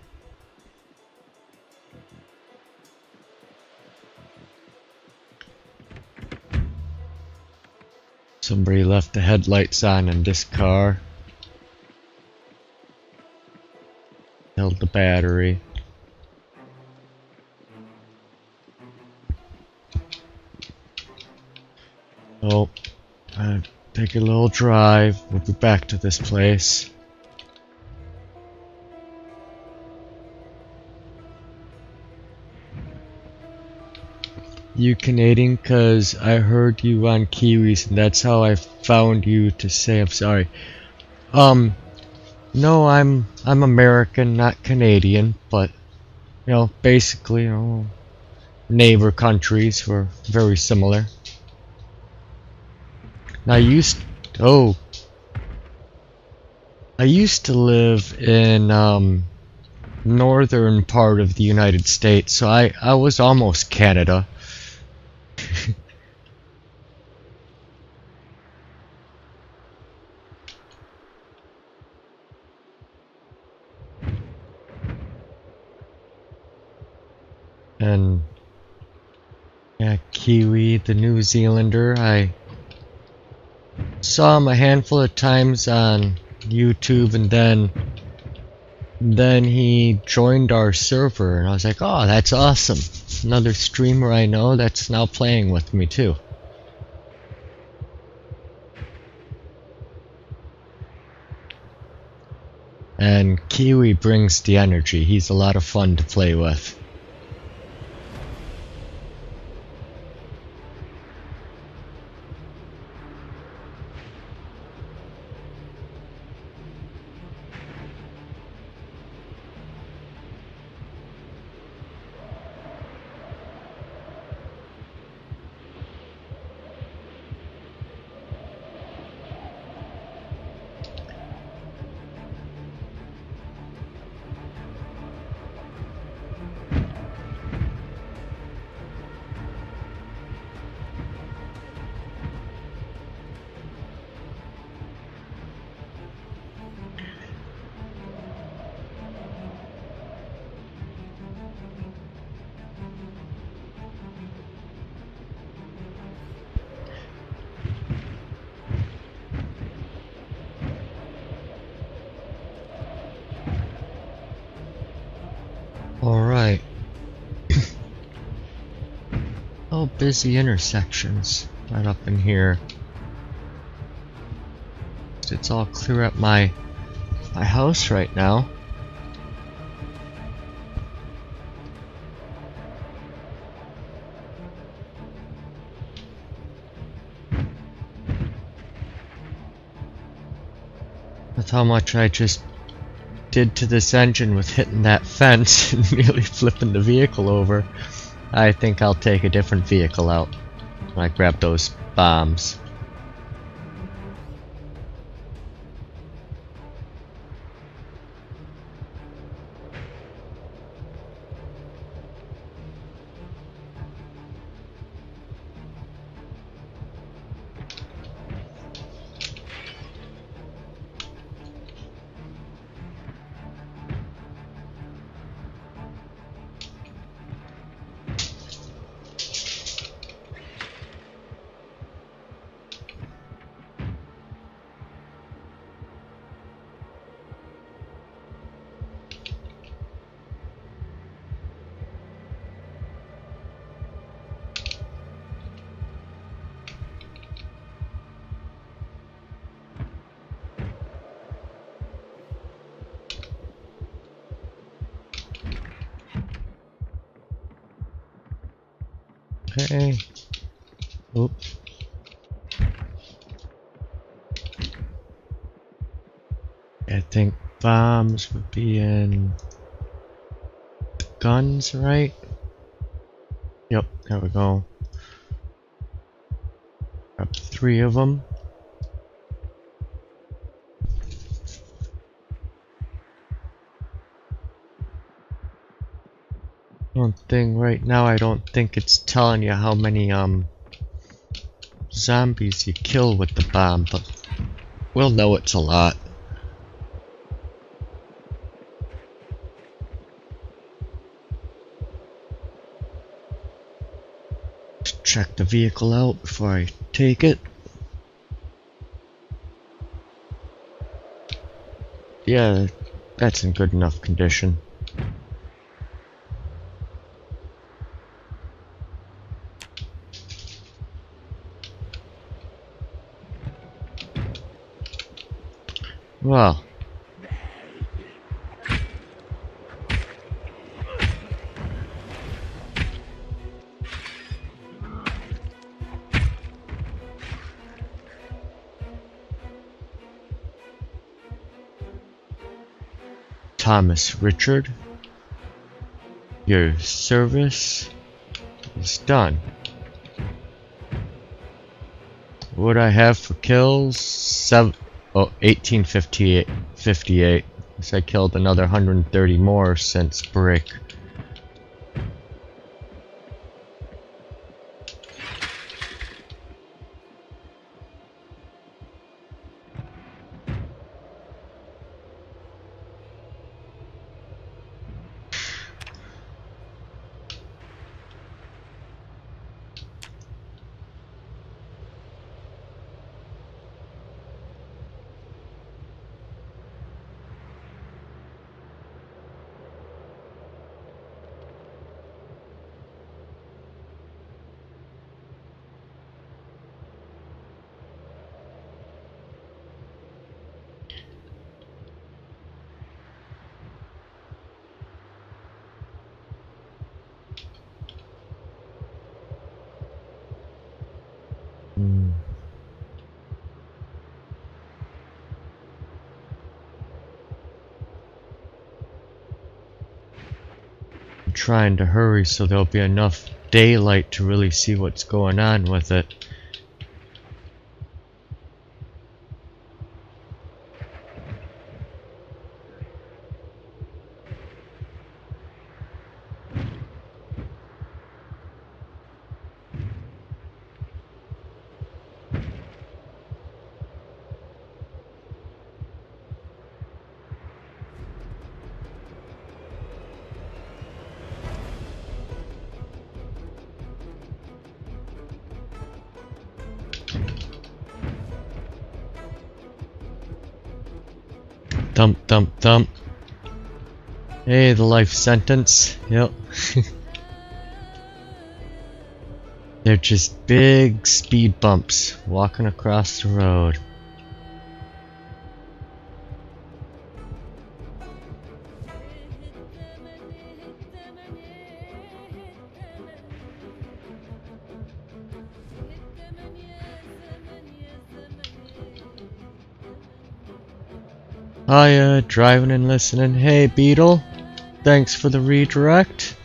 Somebody left the headlights on in this car. Held the battery. Oh, take a little drive. We'll be back to this place. You Canadian? 'Cause I heard you on Kiwis, and that's how I found you to say I'm sorry. No, I'm American, not Canadian, but you know, basically, you know, neighbor countries were very similar. And I used to live in northern part of the United States, so I was almost Canada. And yeah, Kiwi, the New Zealander, I saw him a handful of times on YouTube, and then he joined our server, and I was like, oh, that's awesome. Another streamer I know that's now playing with me too. And Kiwi brings the energy. He's a lot of fun to play with. Alright. Oh, busy intersections right up in here. It's all clear at my house right now. That's how much I just did to this engine with hitting that fence and nearly flipping the vehicle over. I think I'll take a different vehicle out when I grab those bombs. Okay. Oops. I think bombs would be in the guns, right? Yep, there we go. Grab 3 of them. One thing right now, I don't think it's telling you how many zombies you kill with the bomb, but we'll know it's a lot. Just check the vehicle out before I take it. Yeah, that's in good enough condition. Well, Thomas Richard, your service is done. What I have for kills? 1858. So I killed another 130 more since break. Hmm. I'm trying to hurry so there'll be enough daylight to really see what's going on with it. Thump, thump, thump. Hey, the life sentence. Yep. They're just big speed bumps walking across the road. Hiya, driving and listening. Hey, Beetle. Thanks for the redirect.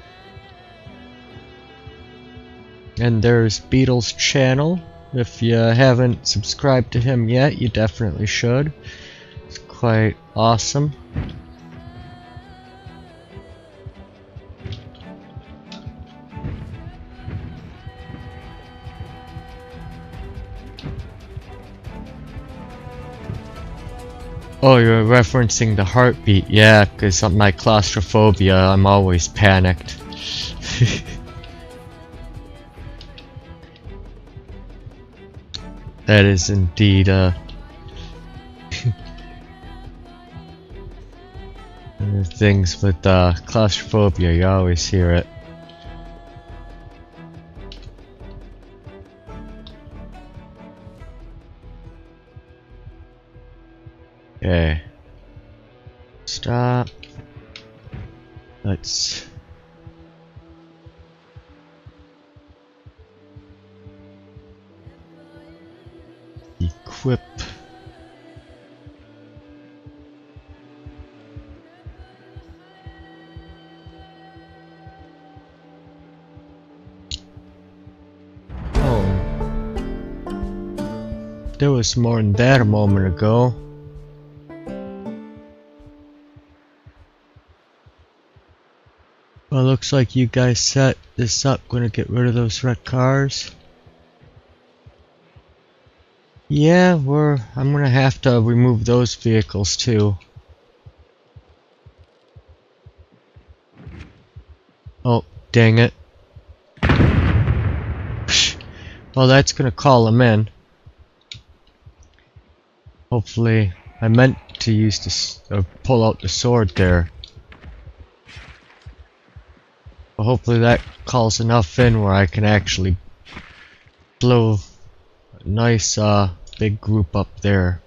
And there's Beetle's channel. If you haven't subscribed to him yet, you definitely should. It's quite awesome. Oh, you're referencing the heartbeat. Yeah, because of my claustrophobia, I'm always panicked. That is indeed things with claustrophobia, you always hear it. Okay. Stop. Let's equip. Oh. There was more than that a moment ago. Well, looks like you guys set this up. Gonna get rid of those red cars. Yeah, I'm gonna have to remove those vehicles too. Oh, dang it. Well, that's gonna call them in. Hopefully, I meant to use this, pull out the sword there. But hopefully that calls enough in where I can actually blow a nice big group up there.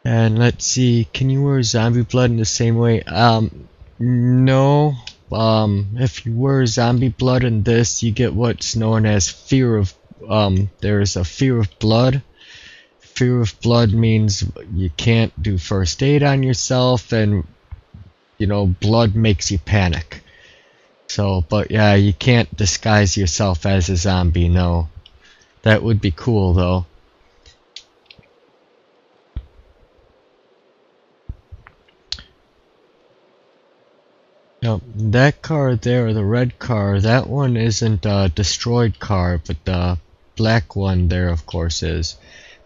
And let's see, can you wear zombie blood in the same way? No. If you wear zombie blood in this, you get what's known as fear of, there's a fear of blood. Fear of blood means you can't do first aid on yourself, and you know, blood makes you panic. So, but yeah, you can't disguise yourself as a zombie, no. That would be cool though. Now, that car there, the red car, that one isn't a destroyed car, but the black one there of course is.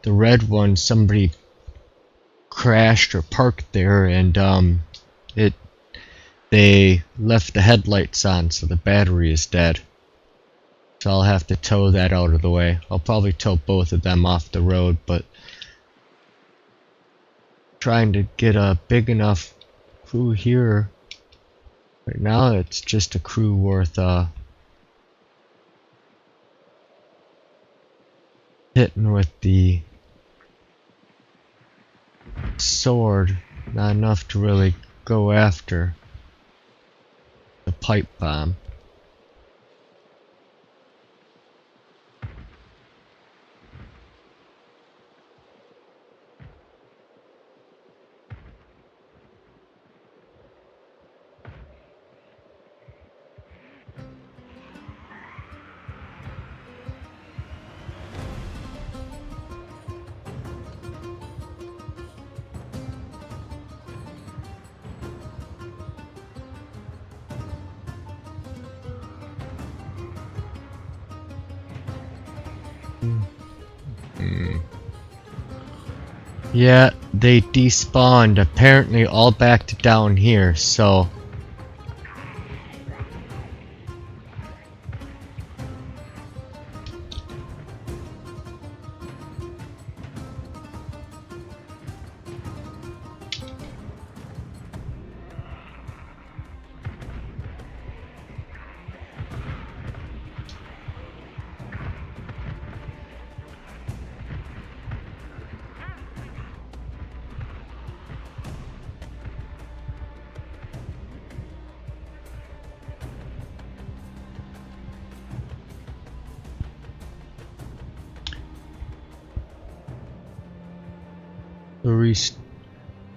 The red one, somebody crashed or parked there, and they left the headlights on, so the battery is dead. So I'll have to tow that out of the way. I'll probably tow both of them off the road, but trying to get a big enough crew here. Right now it's just a crew worth hitting with the sword, not enough to really go after the pipe bomb. Yeah, they despawned apparently all back to down here, so...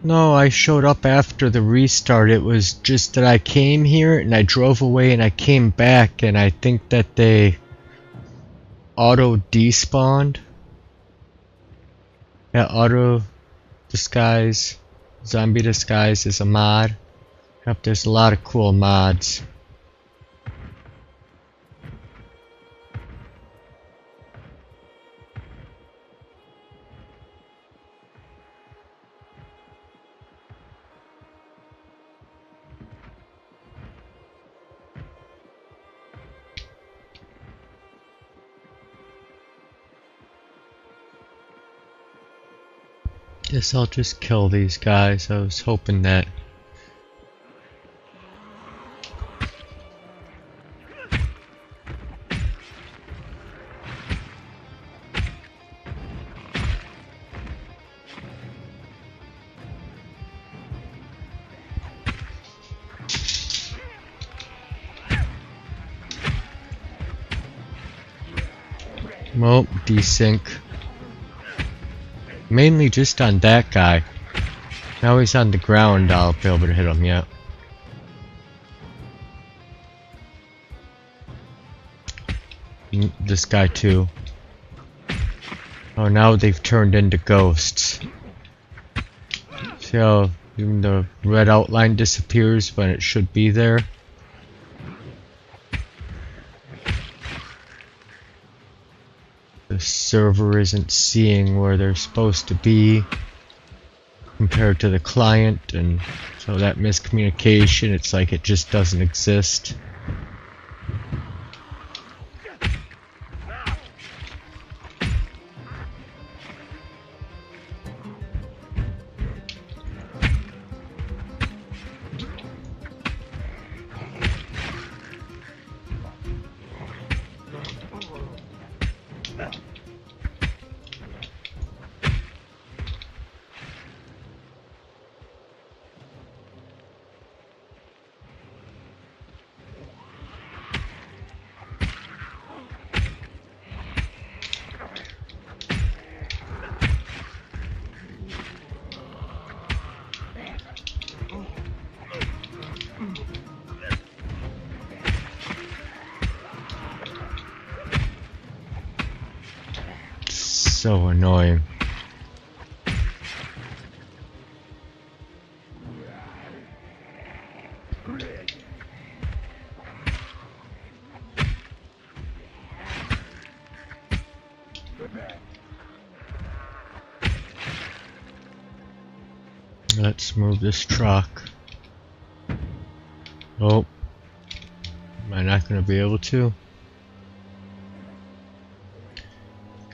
No, I showed up after the restart. It was just that I came here and I drove away and I came back and I think that they auto despawned. Yeah, auto disguise, zombie disguise is a mod. Yep, there's a lot of cool mods. Guess I'll just kill these guys. I was hoping that... Well, desync. Mainly just on that guy. Now he's on the ground, I'll be able to hit him, yeah. This guy too. Oh, now they've turned into ghosts. See how even the red outline disappears when it should be there? The server isn't seeing where they're supposed to be compared to the client, and so that miscommunication, it's like it just doesn't exist. So annoying. Let's move this truck. Oh, am I not going to be able to?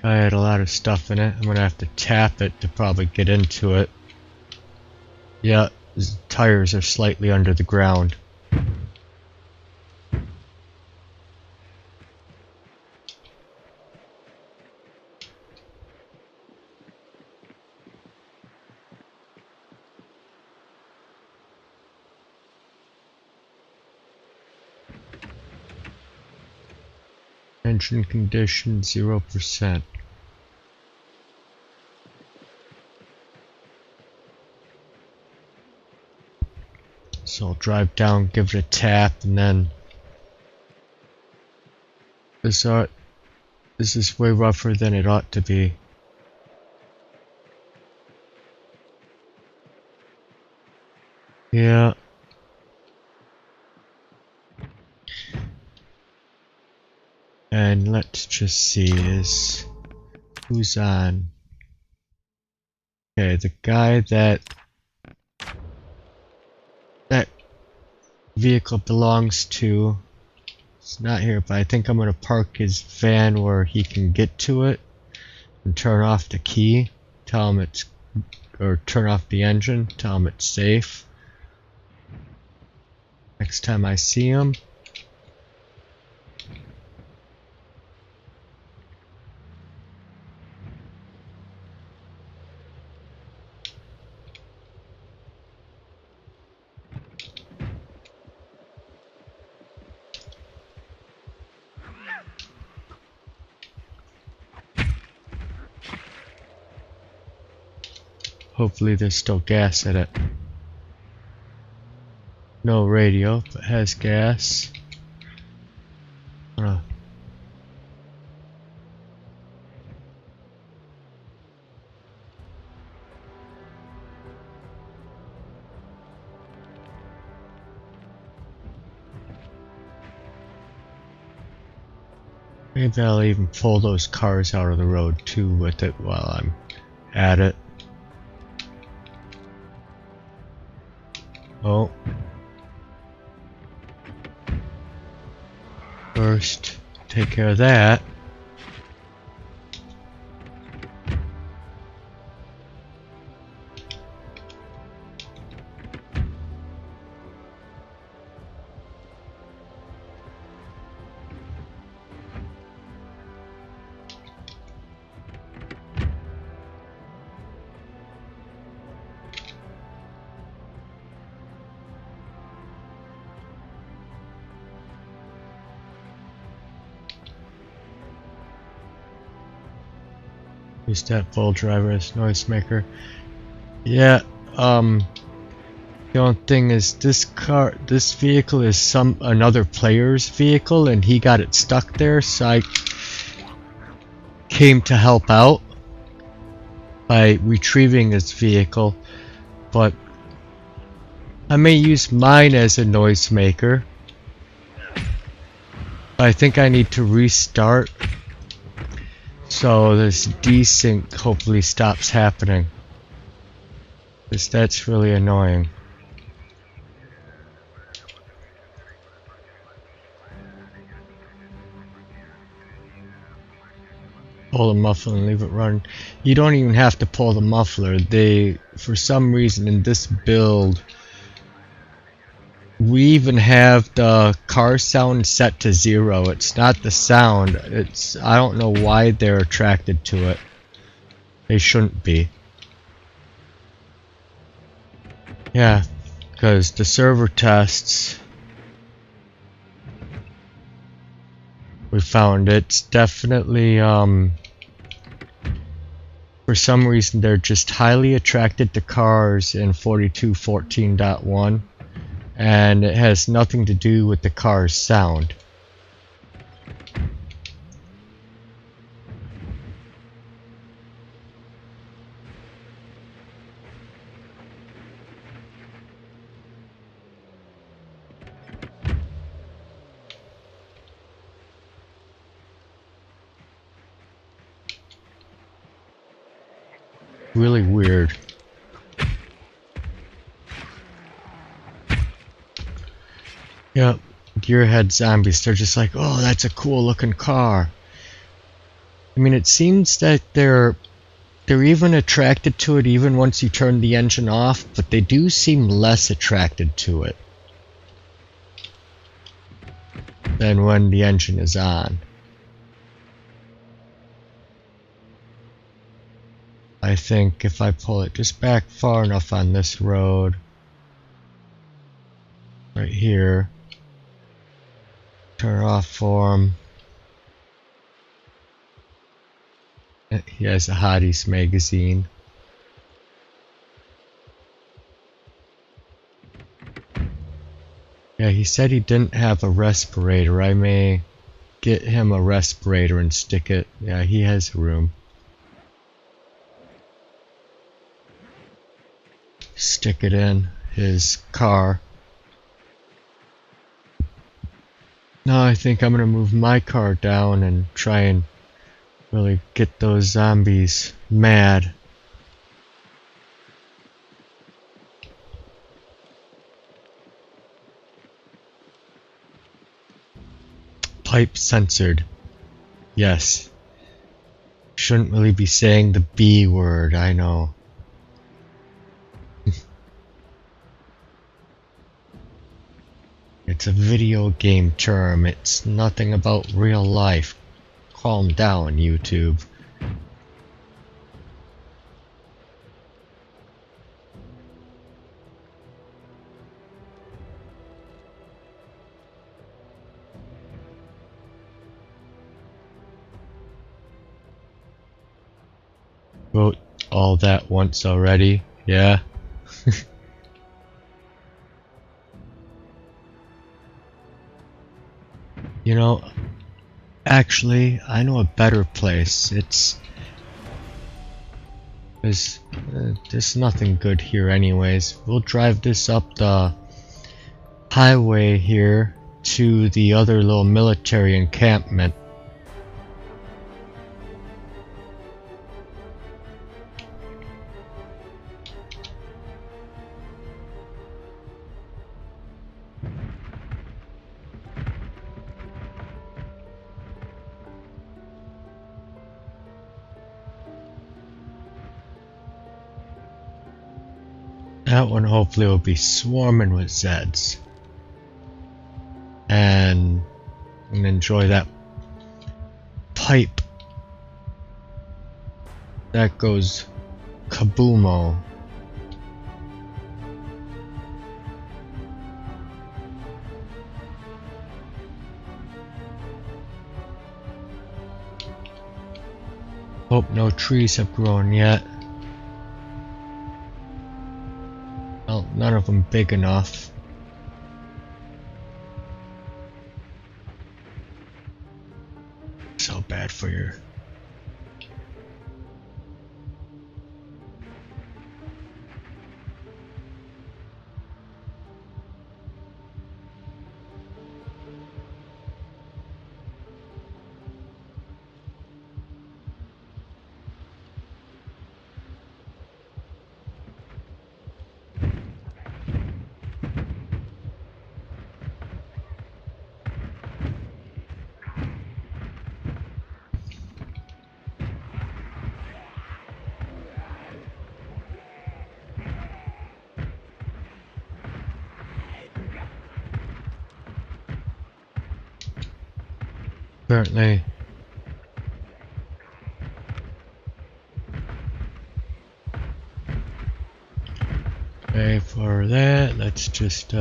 I had a lot of stuff in it. I'm gonna have to tap it to probably get into it. Yeah, the tires are slightly under the ground. Engine condition 0%. So I'll drive down, give it a tap, and then this is way rougher than it ought to be. Yeah. And let's just see, is Who's on? Okay, the guy that vehicle belongs to is not here, but I think I'm gonna park his van where he can get to it and turn off the key. Tell him it's, or turn off the engine. Tell him it's safe. Next time I see him. Hopefully there's still gas in it. No radio, but has gas. Maybe I'll even pull those cars out of the road too with it while I'm at it. Oh. First, take care of that. Use that full driver as noisemaker. Yeah, the only thing is this vehicle is another player's vehicle and he got it stuck there, so I came to help out by retrieving his vehicle, but I may use mine as a noisemaker. I think I need to restart so this desync hopefully stops happening, because that's really annoying. Pull the muffler and leave it running. You don't even have to pull the muffler. For some reason in this build, we even have the car sound set to 0. It's not the sound. I don't know why they're attracted to it. They shouldn't be. Yeah, because the server tests, we found it's definitely for some reason they're just highly attracted to cars in 42.14.1. and it has nothing to do with the car's sound. Really weird. Yep, gearhead zombies, they're just like, oh, that's a cool looking car. I mean, it seems that they're even attracted to it even once you turn the engine off, but they do seem less attracted to it than when the engine is on. I think if I pull it just back far enough on this road, right here, turn off for him. He has a Hotties magazine. Yeah, he said he didn't have a respirator. I may get him a respirator and stick it. Yeah, he has room. Stick it in his car. Now I think I'm gonna move my car down and try and really get those zombies mad. Pipe censored. Yes. Shouldn't really be saying the B word, I know. It's a video game term, it's nothing about real life. Calm down, YouTube. Wrote all that once already, yeah. You know, actually, I know a better place. There's nothing good here anyways. We'll drive this up the highway here to the other little military encampment. That one hopefully will be swarming with Zeds. And enjoy that pipe. That goes kaboomo. Hope no trees have grown yet. Well, none of them big enough. So bad for your... Apparently. Okay, for that, let's just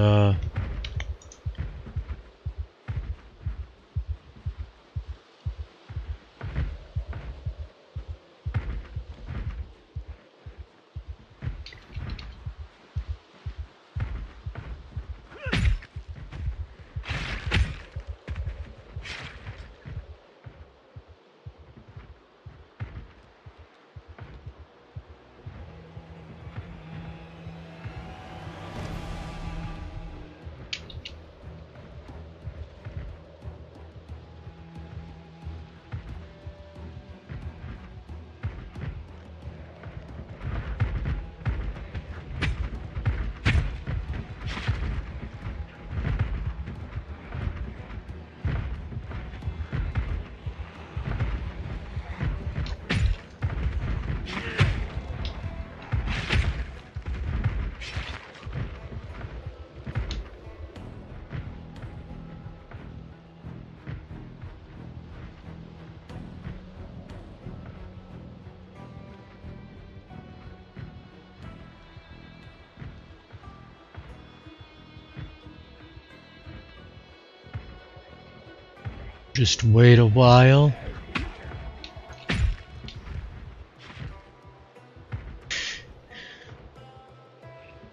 wait a while.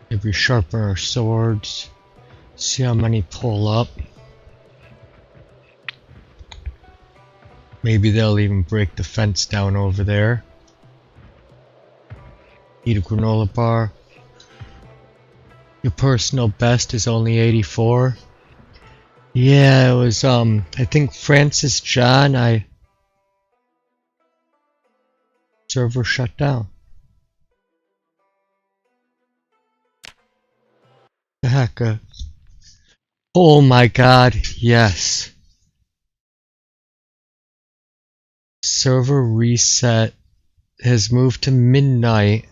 Maybe sharpen our swords. See how many pull up. Maybe they'll even break the fence down over there. Eat a granola bar. Your personal best is only 84. Yeah, it was I think Francis John, server shut down. The heck? Oh my god, yes. Server reset has moved to midnight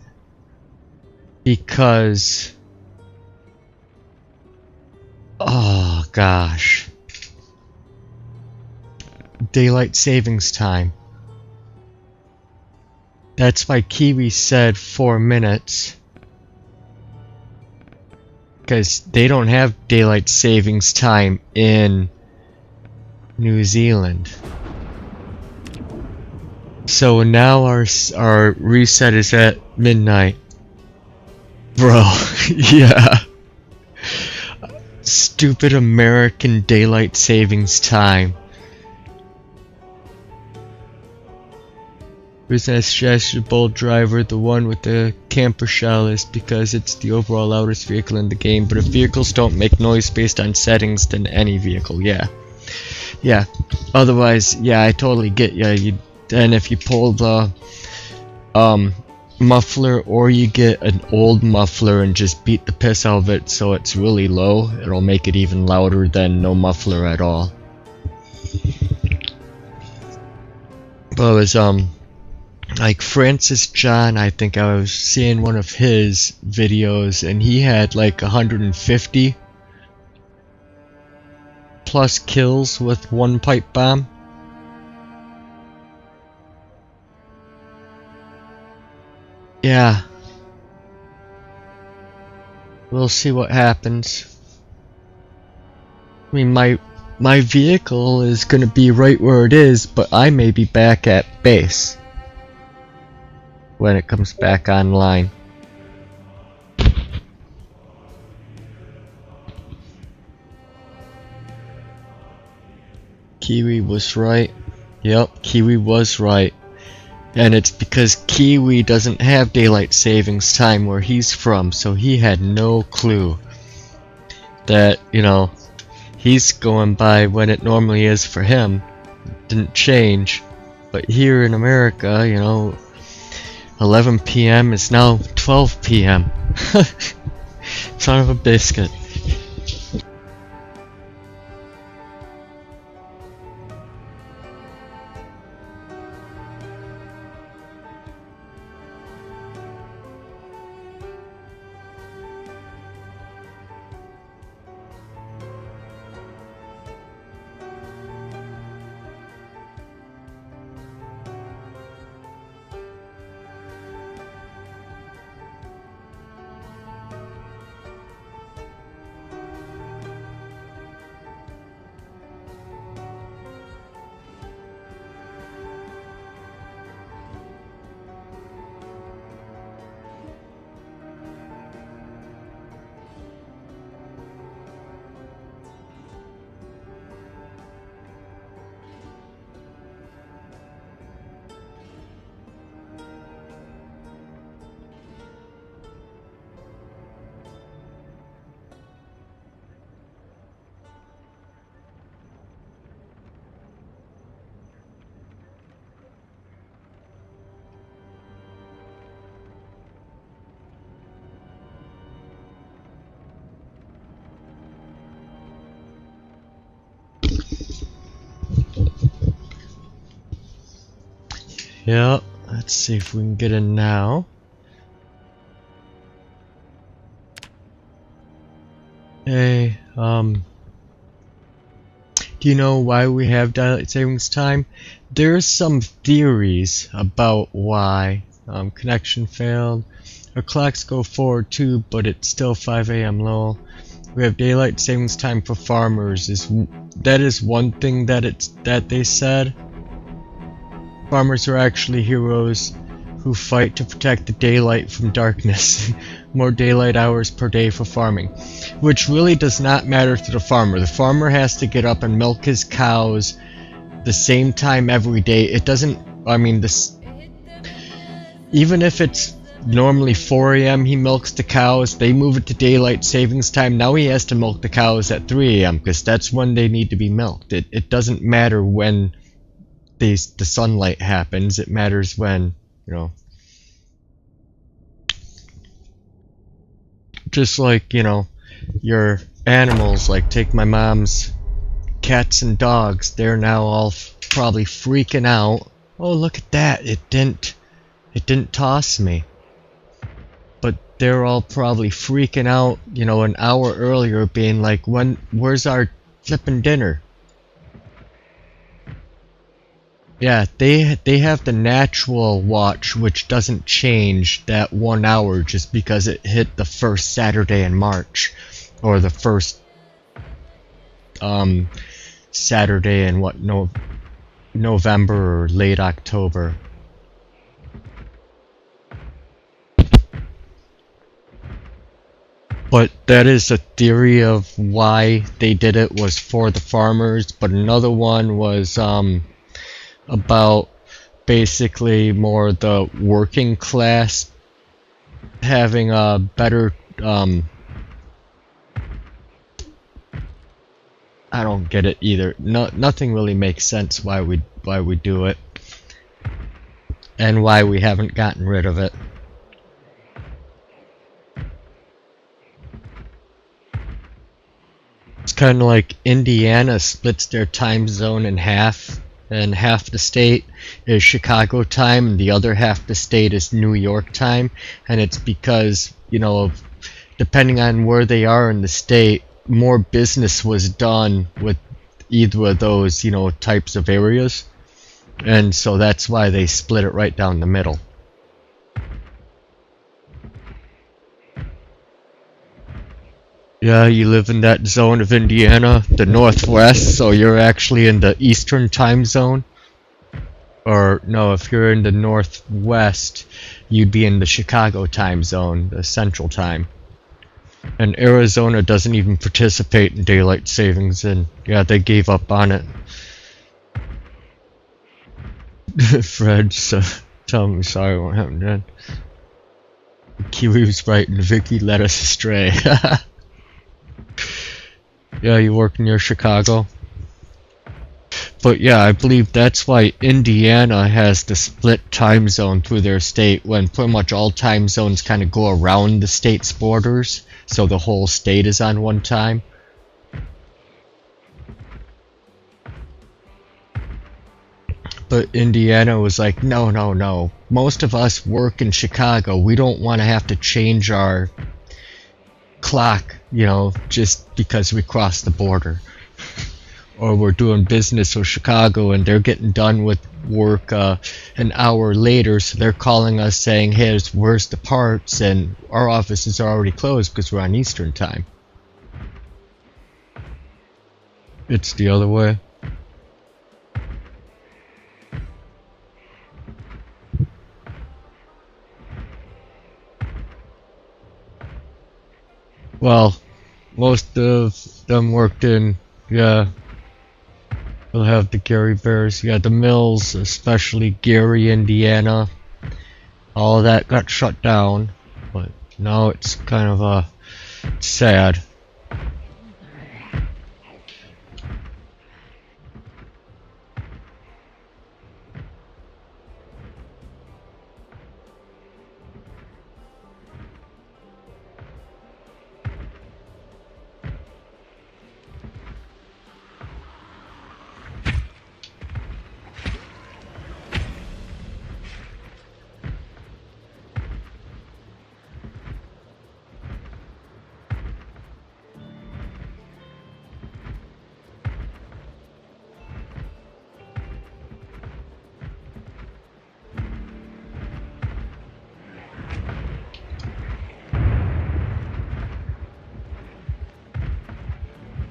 because... oh gosh. Daylight savings time. That's why Kiwi said 4 minutes. Because they don't have daylight savings time in New Zealand. So now our reset is at midnight. Bro, yeah. Stupid American daylight savings time. Reason I suggested Bold Driver, the one with the camper shell, is because it's the overall loudest vehicle in the game, but if vehicles don't make noise based on settings, then any vehicle, yeah. Yeah, otherwise, yeah, I totally get ya. And if you pull the muffler, or you get an old muffler and just beat the piss out of it so it's really low, it'll make it even louder than no muffler at all. But it was, like Francis John, I think I was seeing one of his videos, and he had like 150 plus kills with one pipe bomb. Yeah. We'll see what happens. I mean, my vehicle is gonna be right where it is, but I may be back at base when it comes back online. Kiwi was right. Yep, Kiwi was right. And it's because Kiwi doesn't have daylight savings time where he's from, so he had no clue that, you know, he's going by when it normally is for him. It didn't change. But here in America, you know, 11 PM is now 12 PM. Son of a biscuit. Yep, let's see if we can get in now. Hey, do you know why we have daylight savings time? There's some theories about why. Connection failed. Our clocks go forward too, but it's still 5 AM low. We have daylight savings time for farmers. That is one thing that they said. Farmers are actually heroes who fight to protect the daylight from darkness. More daylight hours per day for farming. Which really does not matter to the farmer. The farmer has to get up and milk his cows the same time every day. It doesn't, I mean, even if it's normally 4 AM he milks the cows, they move it to daylight savings time. Now he has to milk the cows at 3 AM because that's when they need to be milked. It doesn't matter when the sunlight happens, it matters when you know. Just like, you know, your animals, like take my mom's cats and dogs, they're now all probably freaking out. Oh, look at that, it didn't toss me. But they're all probably freaking out, you know, an hour earlier being like, where's our flippin' dinner? Yeah, they have the natural watch, which doesn't change that 1 hour just because it hit the first Saturday in March, or the first Saturday in what, November or late October. But that is a theory of why they did it, was for the farmers, but another one was about basically more the working class having a better I don't get it either. Nothing really makes sense why we do it and why we haven't gotten rid of it. It's kind of like Indiana splits their time zone in half, and half the state is Chicago time and the other half the state is New York time, and it's because, you know, depending on where they are in the state, more business was done with either of those, you know, types of areas, and so that's why they split it right down the middle. Yeah, you live in that zone of Indiana, the Northwest, so you're actually in the Eastern time zone. Or, no, if you're in the Northwest, you'd be in the Chicago time zone, the Central time. And Arizona doesn't even participate in daylight savings, and yeah, they gave up on it. Fred, so tell me sorry what happened then. Kiwi was right and Vicky led us astray. Yeah, you work near Chicago. But yeah, I believe that's why Indiana has the split time zone through their state, when pretty much all time zones kind of go around the state's borders, so the whole state is on one time. But Indiana was like, no. Most of us work in Chicago. We don't want to have to change our clock, you know, just because we crossed the border. Or we're doing business with Chicago and they're getting done with work an hour later, so they're calling us saying, hey, where's the parts? And our offices are already closed because we're on Eastern time. It's the other way. Well, most of them worked in, yeah, we'll have the Gary Bears, yeah, the mills, especially Gary, Indiana, all of that got shut down, but now it's kind of sad.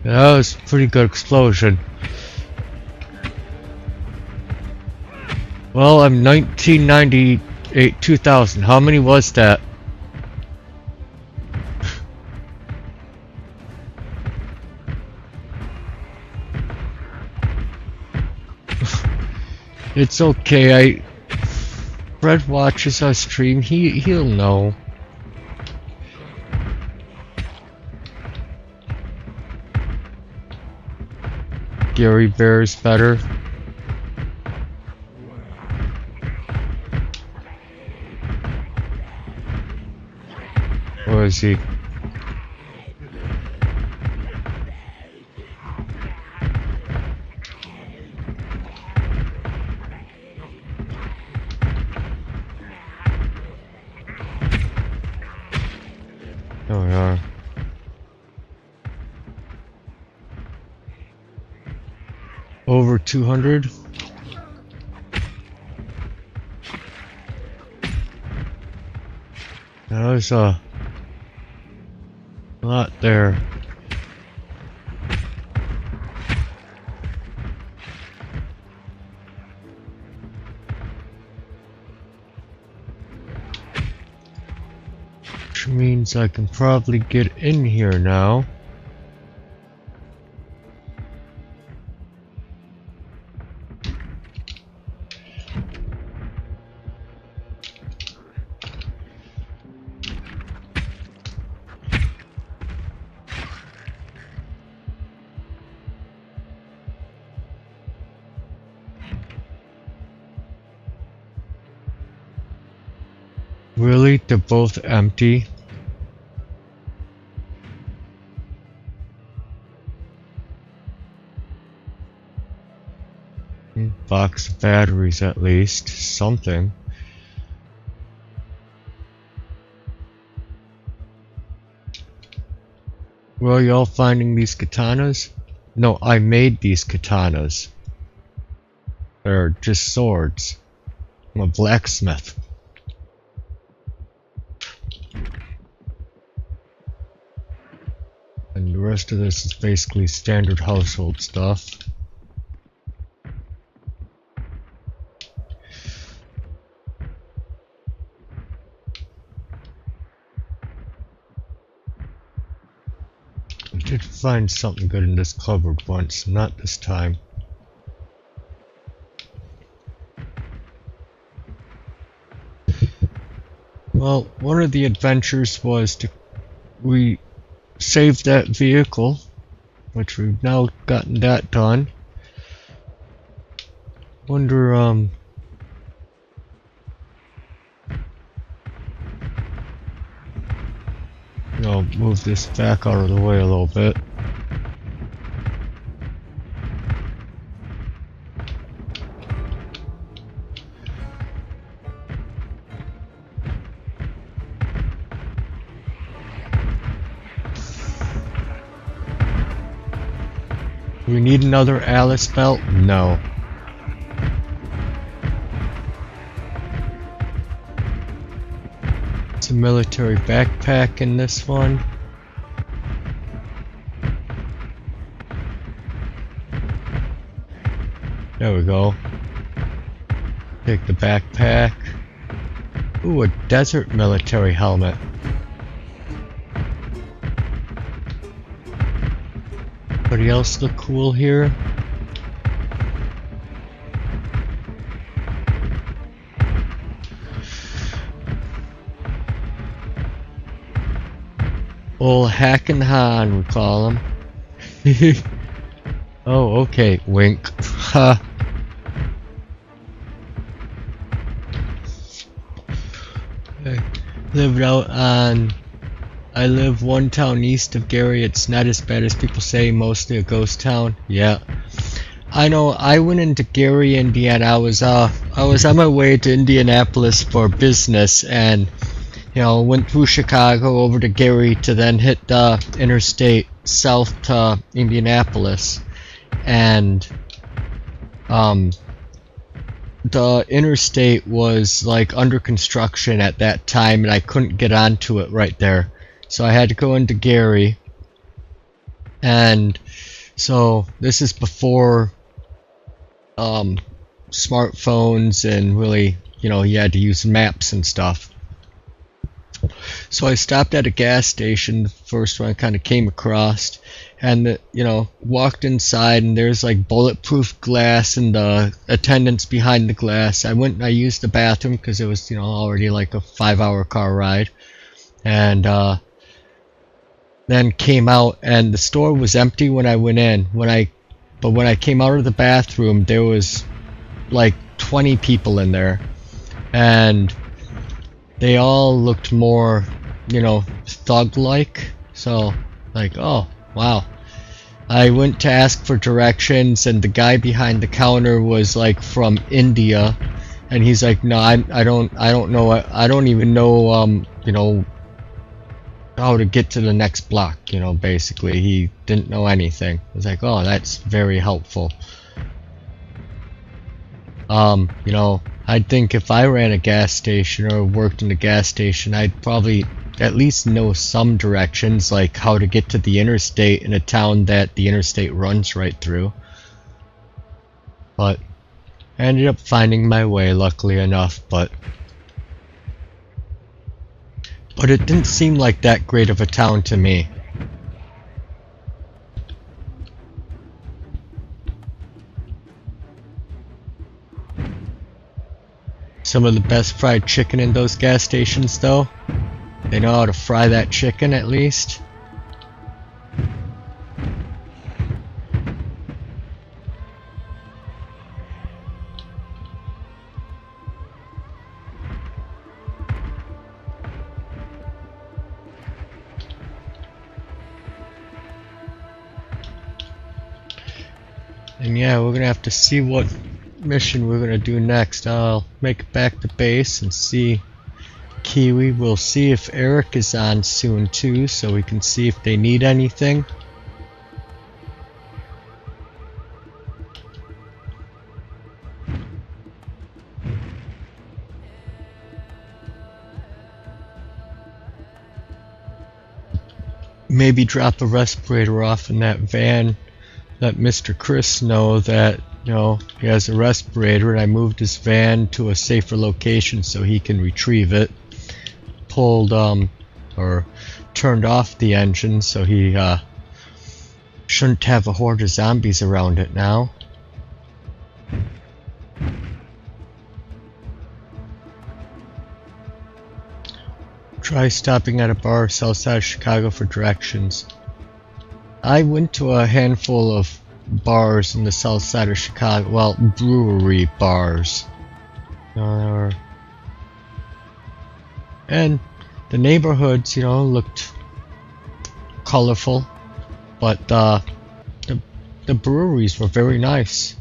Yeah, that was a pretty good explosion. Well, I'm 1998, 2000. How many was that? It's okay. Fred watches our stream. He'll know. Gary Bear's better. Where is he? There we are. Over 200. There's a lot there. Which means I can probably get in here now. Really? They're both empty? Box of batteries at least. Something. Where are y'all finding these katanas? No, I made these katanas. They're just swords. I'm a blacksmith. And the rest of this is basically standard household stuff. I did find something good in this cupboard once, not this time. Well, one of the adventures was we saved that vehicle, which we've now gotten that done. Wonder, I'll move this back out of the way a little bit. Do we need another Alice belt? No. It's a military backpack in this one. There we go. Take the backpack. Ooh, a desert military helmet. Anybody else look cool here? Old Hack and Han, we call him. Oh, okay, wink. Ha. Lived out on... I live one town east of Gary. It's not as bad as people say, mostly a ghost town. Yeah. I know, I went into Gary, Indiana. I was on my way to Indianapolis for business, and you know, went through Chicago over to Gary to then hit the interstate south to Indianapolis. And the interstate was like under construction at that time, and I couldn't get onto it right there. So I had to go into Gary, and so this is before smartphones and really, you know, you had to use maps and stuff. So I stopped at a gas station, the first one I kind of came across, and you know, walked inside, and there's like bulletproof glass and the attendants behind the glass. I went and I used the bathroom because it was, you know, already like a 5-hour car ride, and then came out, and the store was empty when I went in. But when I came out of the bathroom, there was like 20 people in there, and they all looked more you know, thug-like. So, like, oh, wow. I went to ask for directions, and the guy behind the counter was like from India, and he's like, no, I don't know, I don't even know, you know, how to get to the next block. You know, basically, he didn't know anything. I was like, oh, that's very helpful. You know, I'd think if I ran a gas station or worked in a gas station, I'd probably at least know some directions, like how to get to the interstate in a town that the interstate runs right through. But I ended up finding my way, luckily enough, but it didn't seem like that great of a town to me. Some of the best fried chicken in those gas stations, though. They know how to fry that chicken, at least. And yeah, we're gonna have to see what mission we're gonna do next. I'll make it back to base and see Kiwi. We'll see if Eric is on soon too, so we can see if they need anything. Maybe drop a respirator off in that van. Let Mr. Chris know that, you know, he has a respirator, and I moved his van to a safer location so he can retrieve it. Pulled or turned off the engine so he shouldn't have a horde of zombies around it now. Try stopping at a bar south side of Chicago for directions. I went to a handful of bars in the south side of Chicago, well, brewery bars. And the neighborhoods, you know, looked colorful, but the breweries were very nice.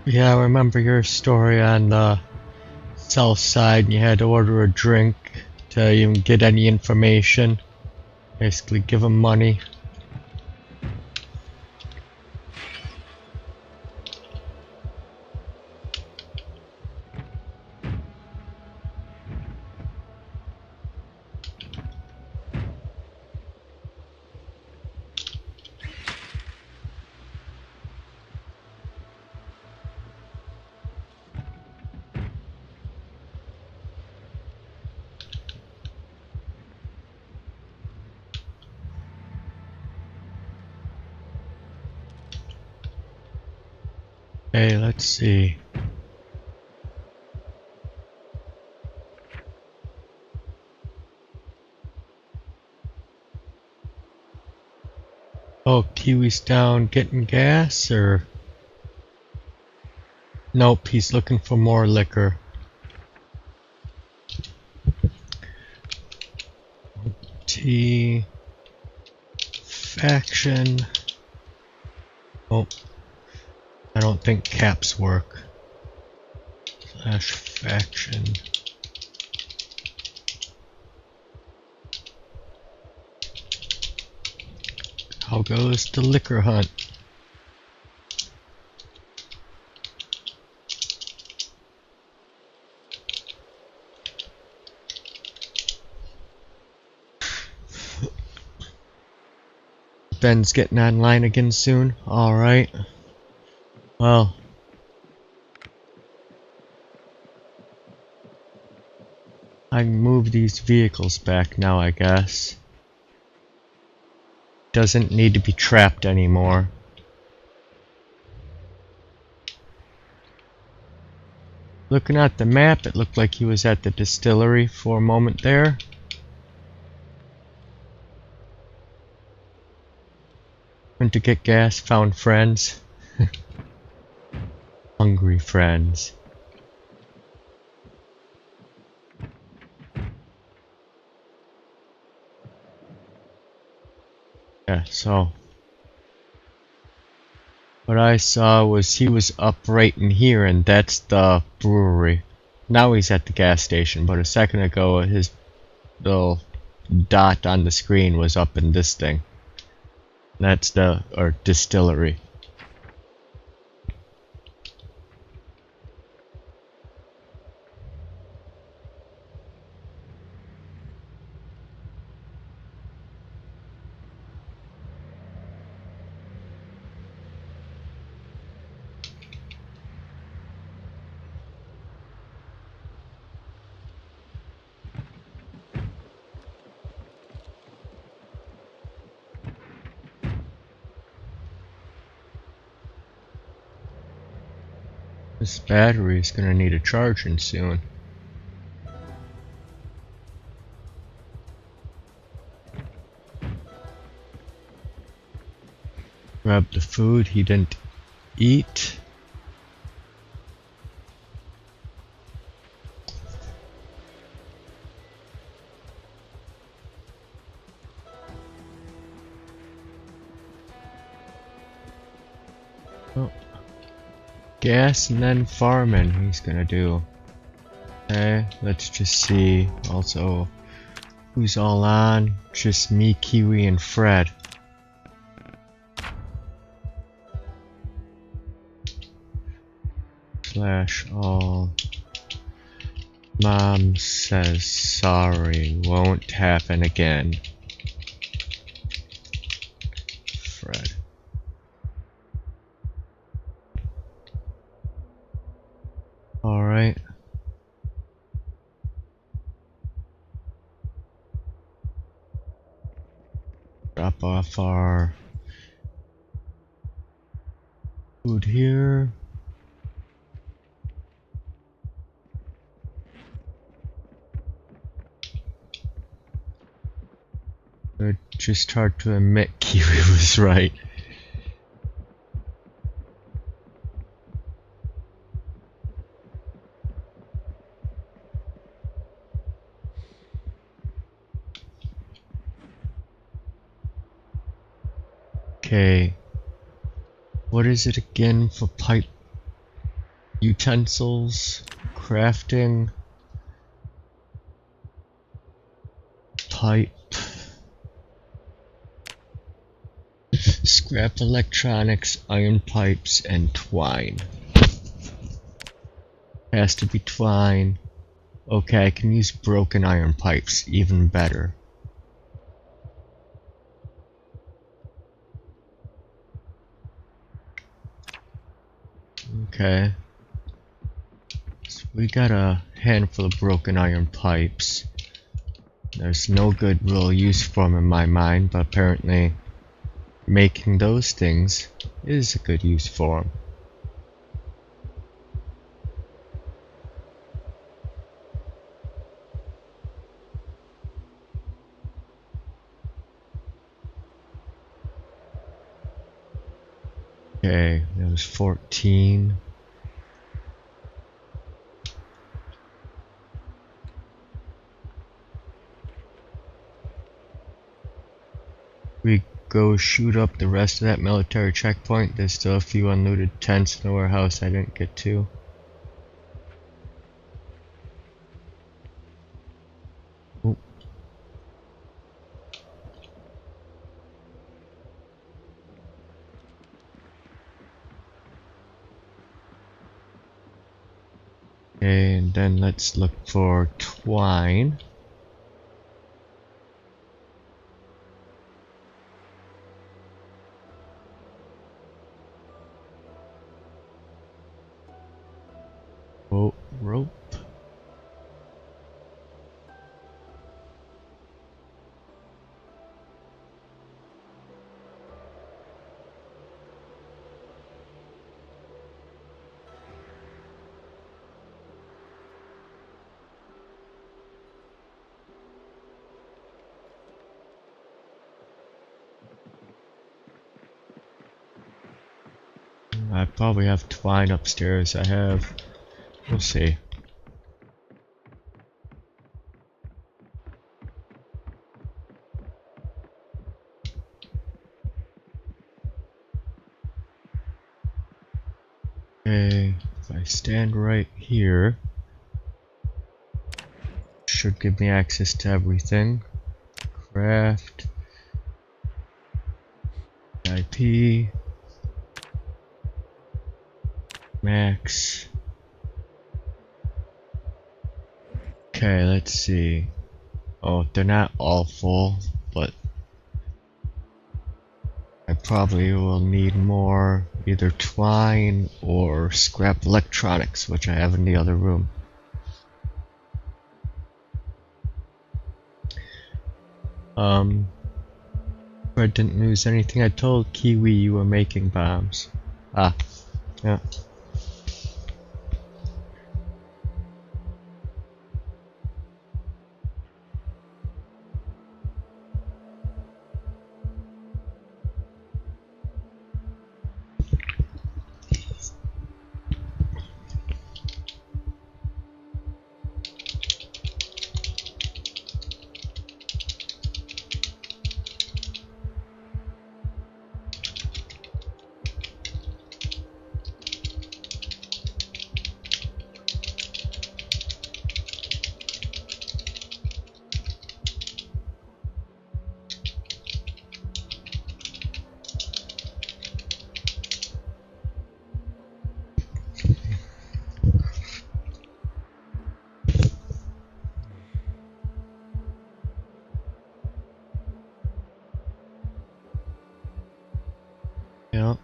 Yeah, I remember your story on the south side, and you had to order a drink to even get any information. Basically give them money. Hey, let's see. Oh, Kiwi's down getting gas, or? Nope, he's looking for more liquor. T faction. Oh, I don't think caps work. / faction. How goes the liquor hunt? Ben's getting online again soon. Alright. Well. I can move these vehicles back now, I guess. Doesn't need to be trapped anymore. Looking at the map, it looked like he was at the distillery for a moment there. Went to get gas, found friends. Hungry friends. Yeah, so what I saw was he was up right in here, and that's the brewery. Now he's at the gas station, but a second ago his little dot on the screen was up in this thing. That's the distillery. This battery is gonna need a charging soon. Grab the food he didn't eat. Oh. Gas and then farming he's gonna do. Okay, let's just see. Also, who's all on? Just me, Kiwi, and Fred. / all. Mom says sorry, won't happen again. Fred. Alright. Drop off our food here. It's just hard to admit Kiwi was right. Okay. What is it again for pipe utensils? Crafting. Pipe. Scrap electronics, iron pipes, and twine. Has to be twine. Okay, I can use broken iron pipes, even better. Okay. So we got a handful of broken iron pipes. There's no good real use for them in my mind, but apparently making those things is a good use for them. Okay, that was 14. We go shoot up the rest of that military checkpoint. There's still a few unlooted tents in the warehouse I didn't get to. Oh. Okay, and then let's look for twine. Oh, rope. probably have twine upstairs. I have. We'll see. Okay, if I stand right here, should give me access to everything. Craft, IP, max. Okay, let's see. Oh, they're not all full, but I probably will need more, either twine or scrap electronics, which I have in the other room. I didn't lose anything. I told Kiwi you were making bombs. Ah, yeah. Yeah.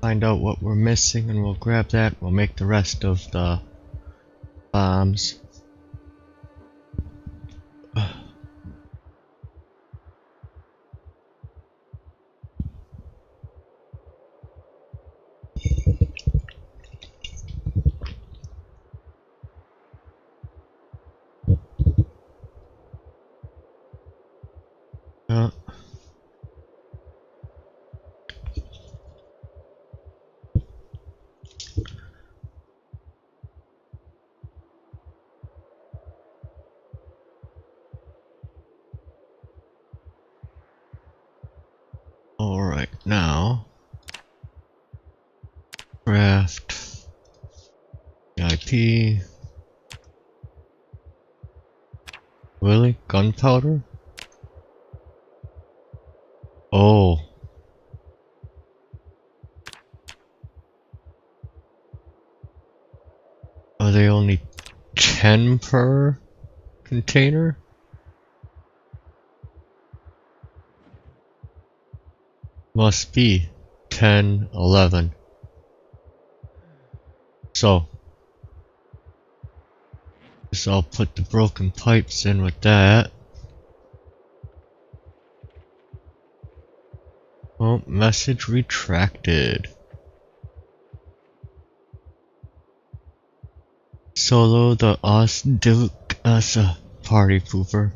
Find out what we're missing and we'll grab that. We'll make the rest of the bombs. Yeah. Alright, now craft IP. Really? Gunpowder? Oh. Are they only 10 per container? Must be 10, 11. So, guess I'll put the broken pipes in with that. Oh, message retracted. Solo the Os Duke as a party pooper.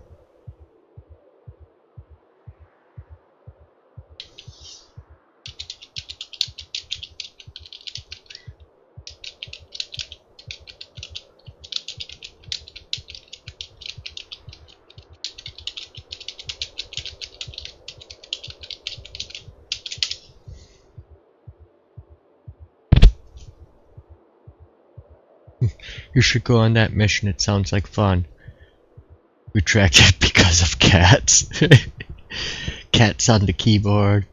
You should go on that mission, it sounds like fun. Retracted because of cats. Cats on the keyboard.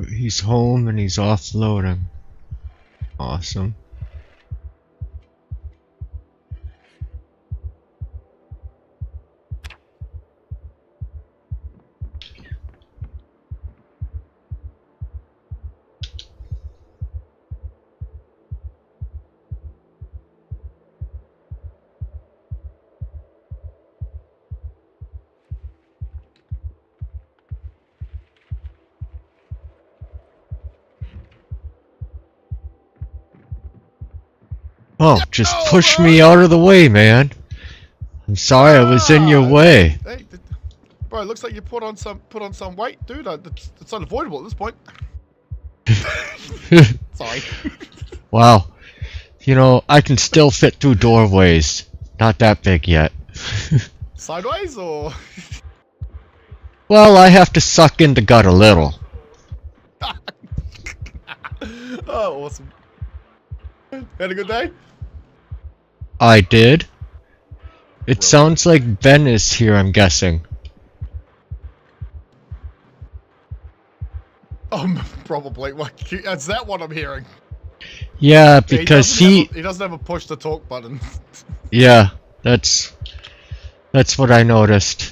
He's home and he's offloading. Awesome. Oh, just push me out of the way, man. I'm sorry I was in your way. Hey, bro, it looks like you put on some weight, dude. It's unavoidable at this point. Sorry. Wow. You know, I can still fit through doorways. Not that big yet. Sideways or? Well, I have to suck in the gut a little. Oh, awesome. Had a good day? I did. It sounds like Ben is here, I'm guessing. Probably. Is that what I'm hearing? Yeah, because he doesn't have a push to talk button. Yeah, that's what I noticed.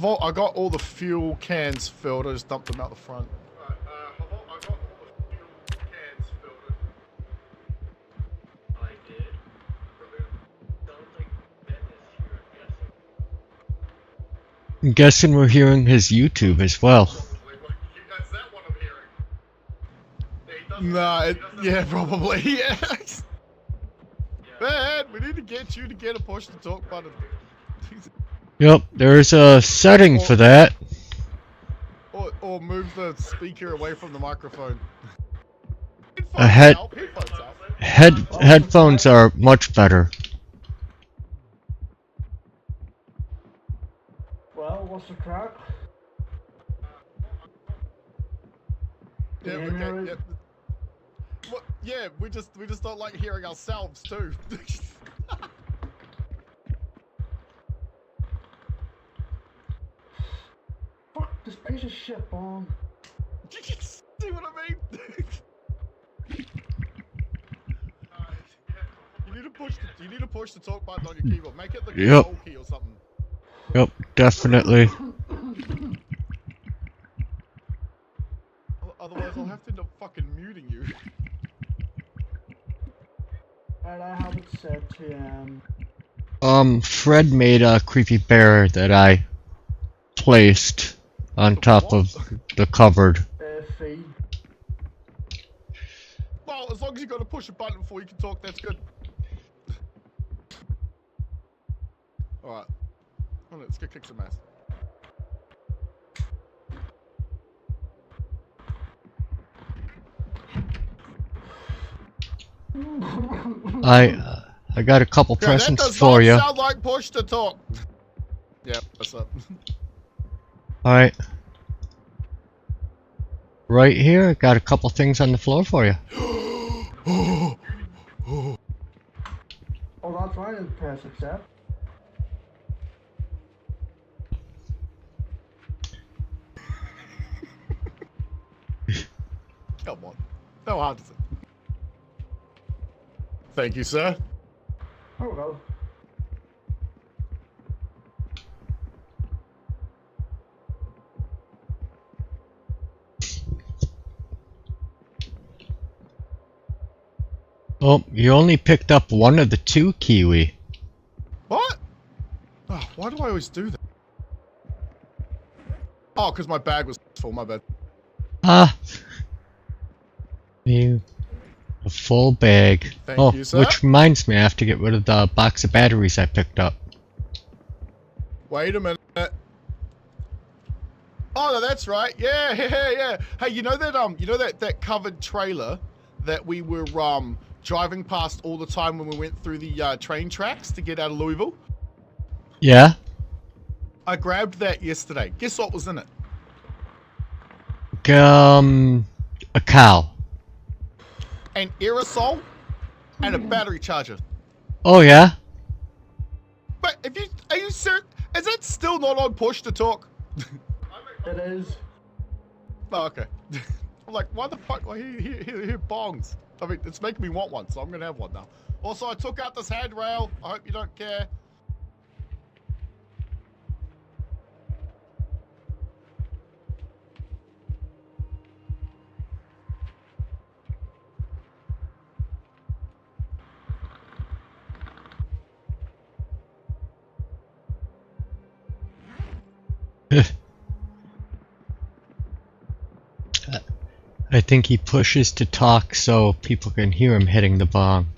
I got all the fuel cans filled. I just dumped them out the front. I got all the fuel cans filled. I did. Sounds like Ben is here, I'm guessing we're hearing his YouTube as well. Is that what I'm hearing? Nah, yeah, probably. Yeah. Ben, we need to get you to get a push to talk button. Yep, there's a setting for that. Or move the speaker away from the microphone. Headphones are much better. Well, what's the crack? Yeah, okay, yeah. Well, yeah, we just don't like hearing ourselves too. Fuck this piece of shit bomb. See what I mean? You need to push the talk button on your keyboard. Make it the control key or something. Yep, definitely. Otherwise, I'll have to end up fucking muting you. And I have it set to Fred made a creepy bear that I placed on top of the cupboard. feed. Well, as long as you got to push a button before you can talk, that's good. Alright. Let's go kick some ass. I got a couple presents for you. That does not sound like push to talk. Yep, what's up? Alright. Right here, I got a couple things on the floor for you. Oh, that's right, and press accept. Come on. No hard to say. Thank you, sir. Oh well. Oh, you only picked up one of the two kiwi. What? Oh, why do I always do that? Oh, because my bag was full, my bad. Ah. A full bag. Thank you, sir. Which reminds me, I have to get rid of the box of batteries I picked up. Wait a minute. Oh, no, that's right. Yeah. Hey, you know that covered trailer that we were driving past all the time when we went through the train tracks to get out of Louisville? Yeah? I grabbed that yesterday. Guess what was in it? A cow. An aerosol and a battery charger. Oh yeah? But are you serious? Is it still not on push to talk? It is. Oh, okay. I'm like, why the fuck? Well, he bongs. I mean, it's making me want one, so I'm gonna have one now. Also, I took out this handrail. I hope you don't care. I think he pushes to talk so people can hear him hitting the bong.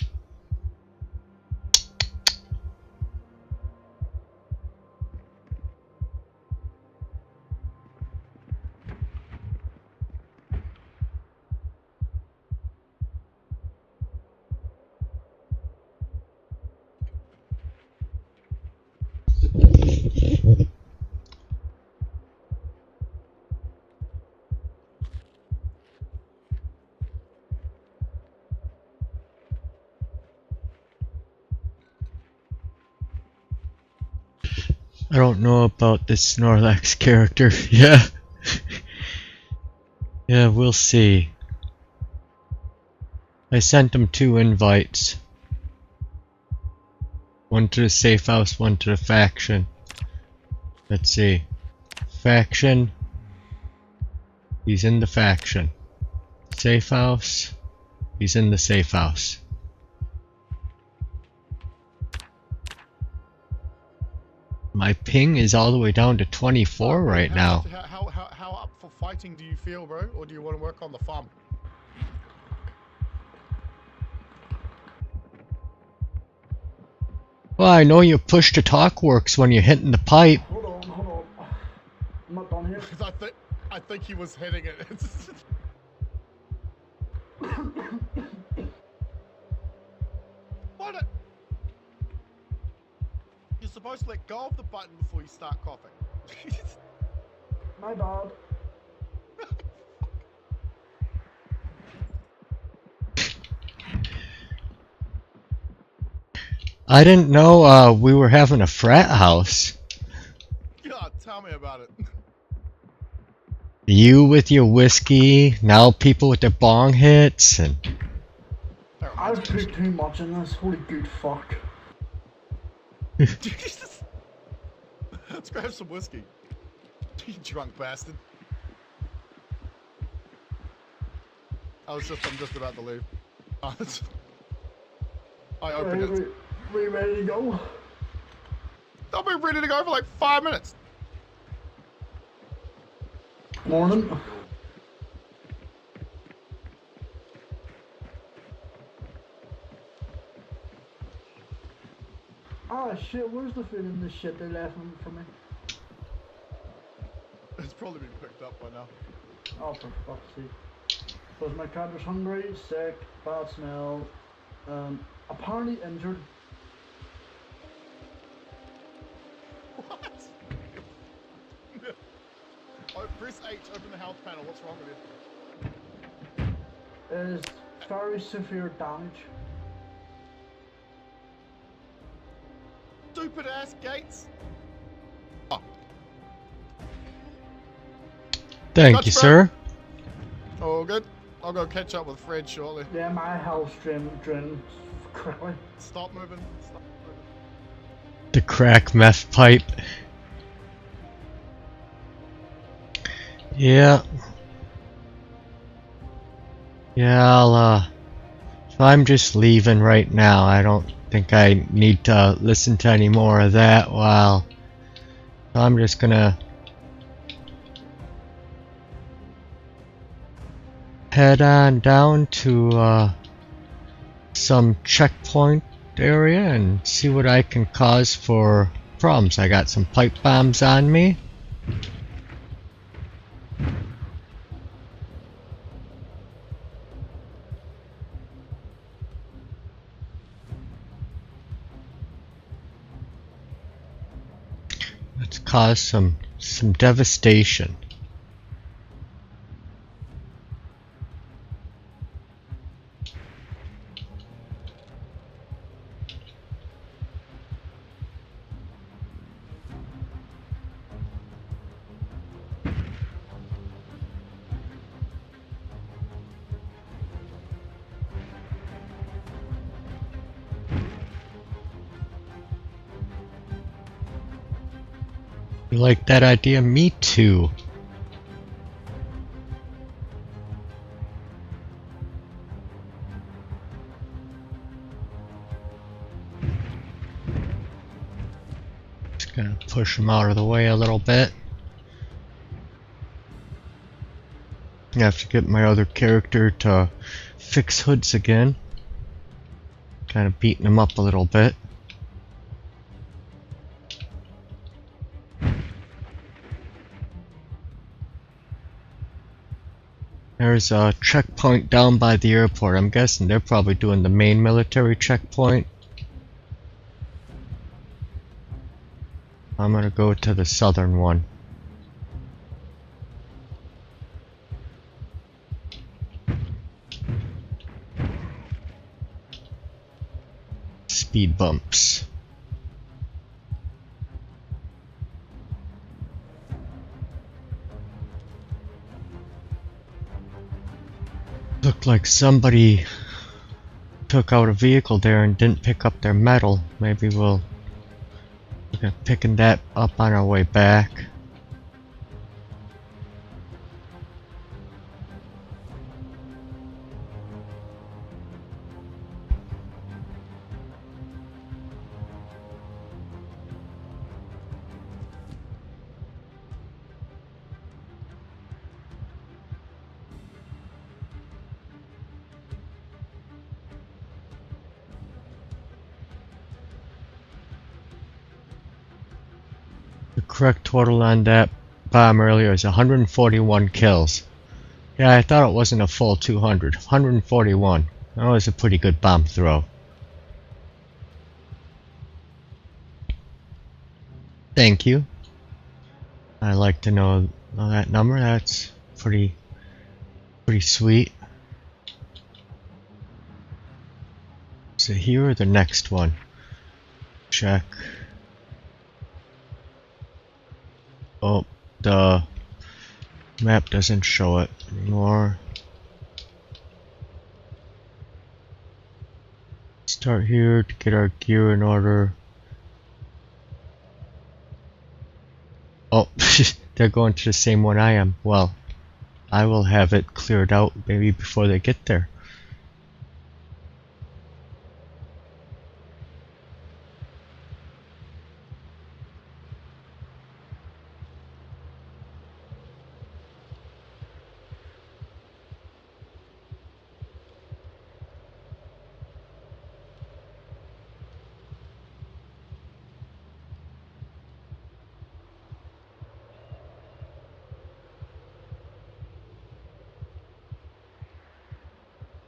I don't know about this Snorlax character. Yeah. Yeah, we'll see. I sent him 2 invites. One to the safe house, one to the faction. Let's see. Faction. He's in the faction. Safe house. He's in the safe house. My ping is all the way down to 24 right now. How up for fighting do you feel, bro? Or do you want to work on the farm? Well, I know your push to talk works when you're hitting the pipe. Hold on. I'm not done here. Because I think he was hitting it. What? You're supposed to let go of the button before you start coughing. My bad. I didn't know we were having a frat house. God, tell me about it. You with your whiskey, now people with their bong hits, and I've put too much in this. Holy good fuck. Let's grab some whiskey. You drunk bastard. I'm just about to leave. I opened it. We ready to go? I'll be ready to go for like 5 minutes. Morning. Ah shit, where's the food in this shit they left for me? It's probably been picked up by now. Oh, for fuck's sake. Was my cat was hungry, sick, bad smell, apparently injured. What? Oh, press H, open the health panel. What's wrong with it? Is very severe damage. Stupid ass gates. Oh. thank Touch, you, bro. sir. All good. I'll go catch up with Fred shortly. Yeah, my health drained quickly. Stop moving. Stop moving. The crack meth pipe. Yeah. Yeah, so I'm just leaving right now. I don't think I need to listen to any more of that while I'm just gonna head on down to some checkpoint area and see what I can cause for problems. I got some pipe bombs on me. Let's cause some devastation. You like that idea? Me too. Just gonna push him out of the way a little bit. I have to get my other character to fix hoods again. Kind of beating him up a little bit. There's a checkpoint down by the airport. I'm guessing they're probably doing the main military checkpoint. I'm gonna go to the southern one. Speed bumps. Looked like somebody took out a vehicle there and didn't pick up their metal. Maybe we'll look at picking that up on our way back. The correct total on that bomb earlier is 141 kills. Yeah, I thought it wasn't a full 200. 141. That was a pretty good bomb throw. Thank you. I like to know that number. That's pretty sweet. Is it here or the next one? Check. Oh, the map doesn't show it anymore. Start here to get our gear in order. Oh, they're going to the same one I am. Well, I will have it cleared out maybe before they get there.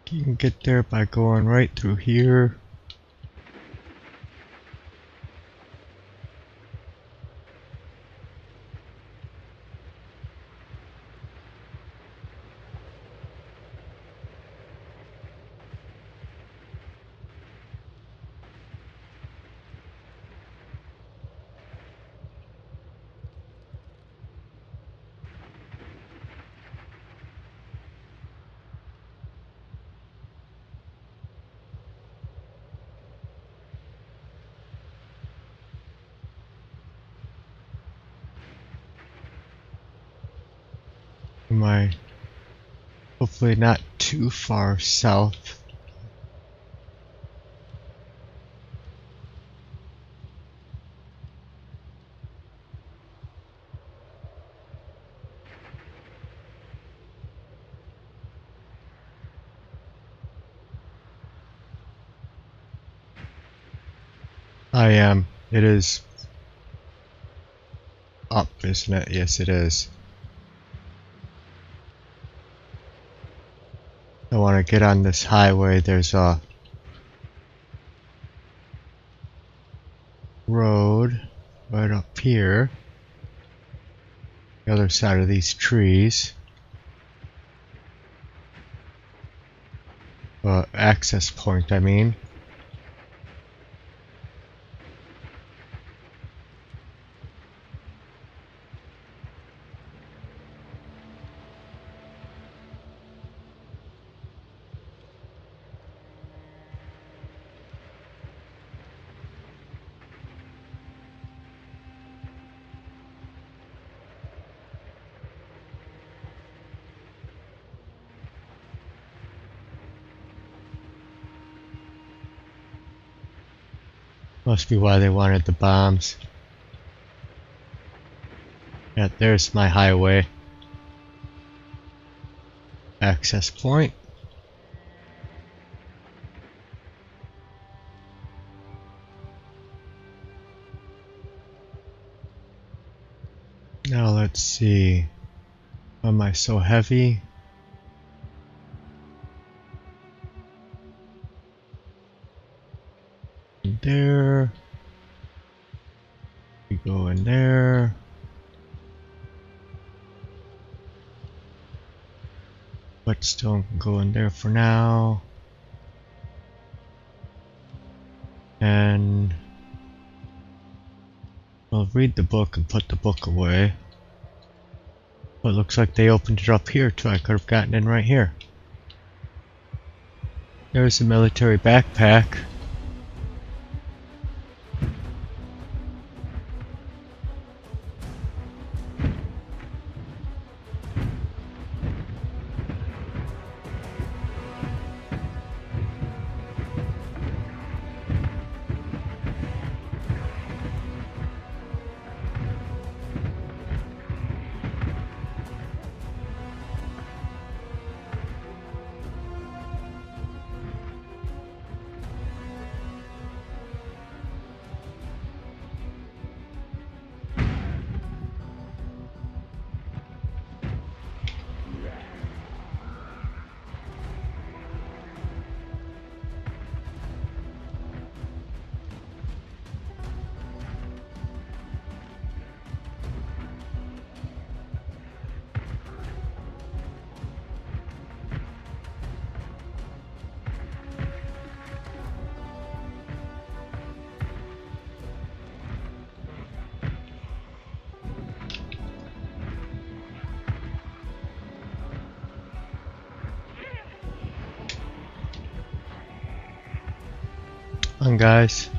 You can get there by going right through here. Am I hopefully not too far south? I am. It is up, isn't it? Yes, it is. I want to get on this highway. There's a road right up here. The other side of these trees. Access point, I mean. Must be why they wanted the bombs. Yeah, there's my highway. Access point. Now let's see. Why am I so heavy? There. We go in there. Whetstone can go in there for now. And I'll read the book and put the book away. But it looks like they opened it up here too. I could have gotten in right here. There's a military backpack. Come on, guys.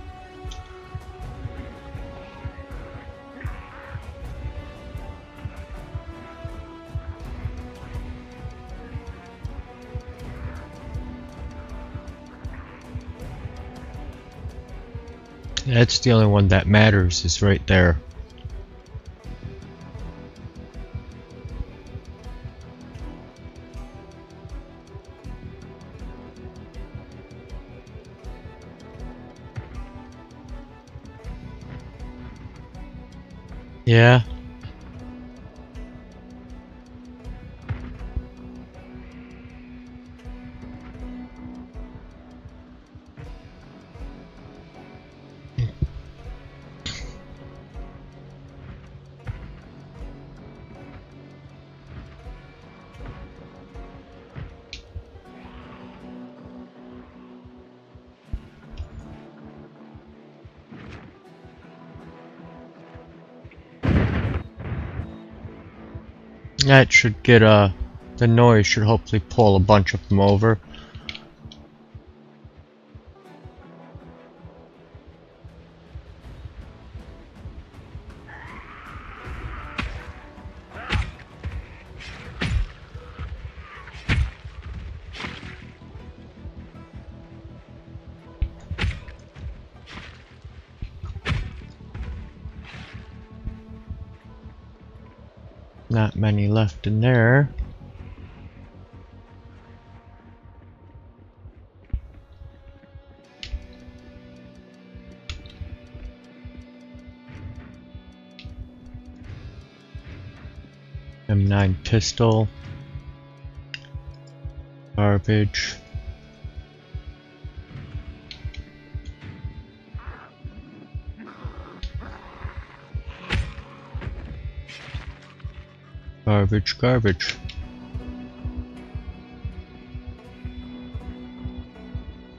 That's the only one that matters, is right there. Yeah. That should get the noise should hopefully pull a bunch of them over. Not many left in there. M9 pistol. Garbage. Garbage, garbage.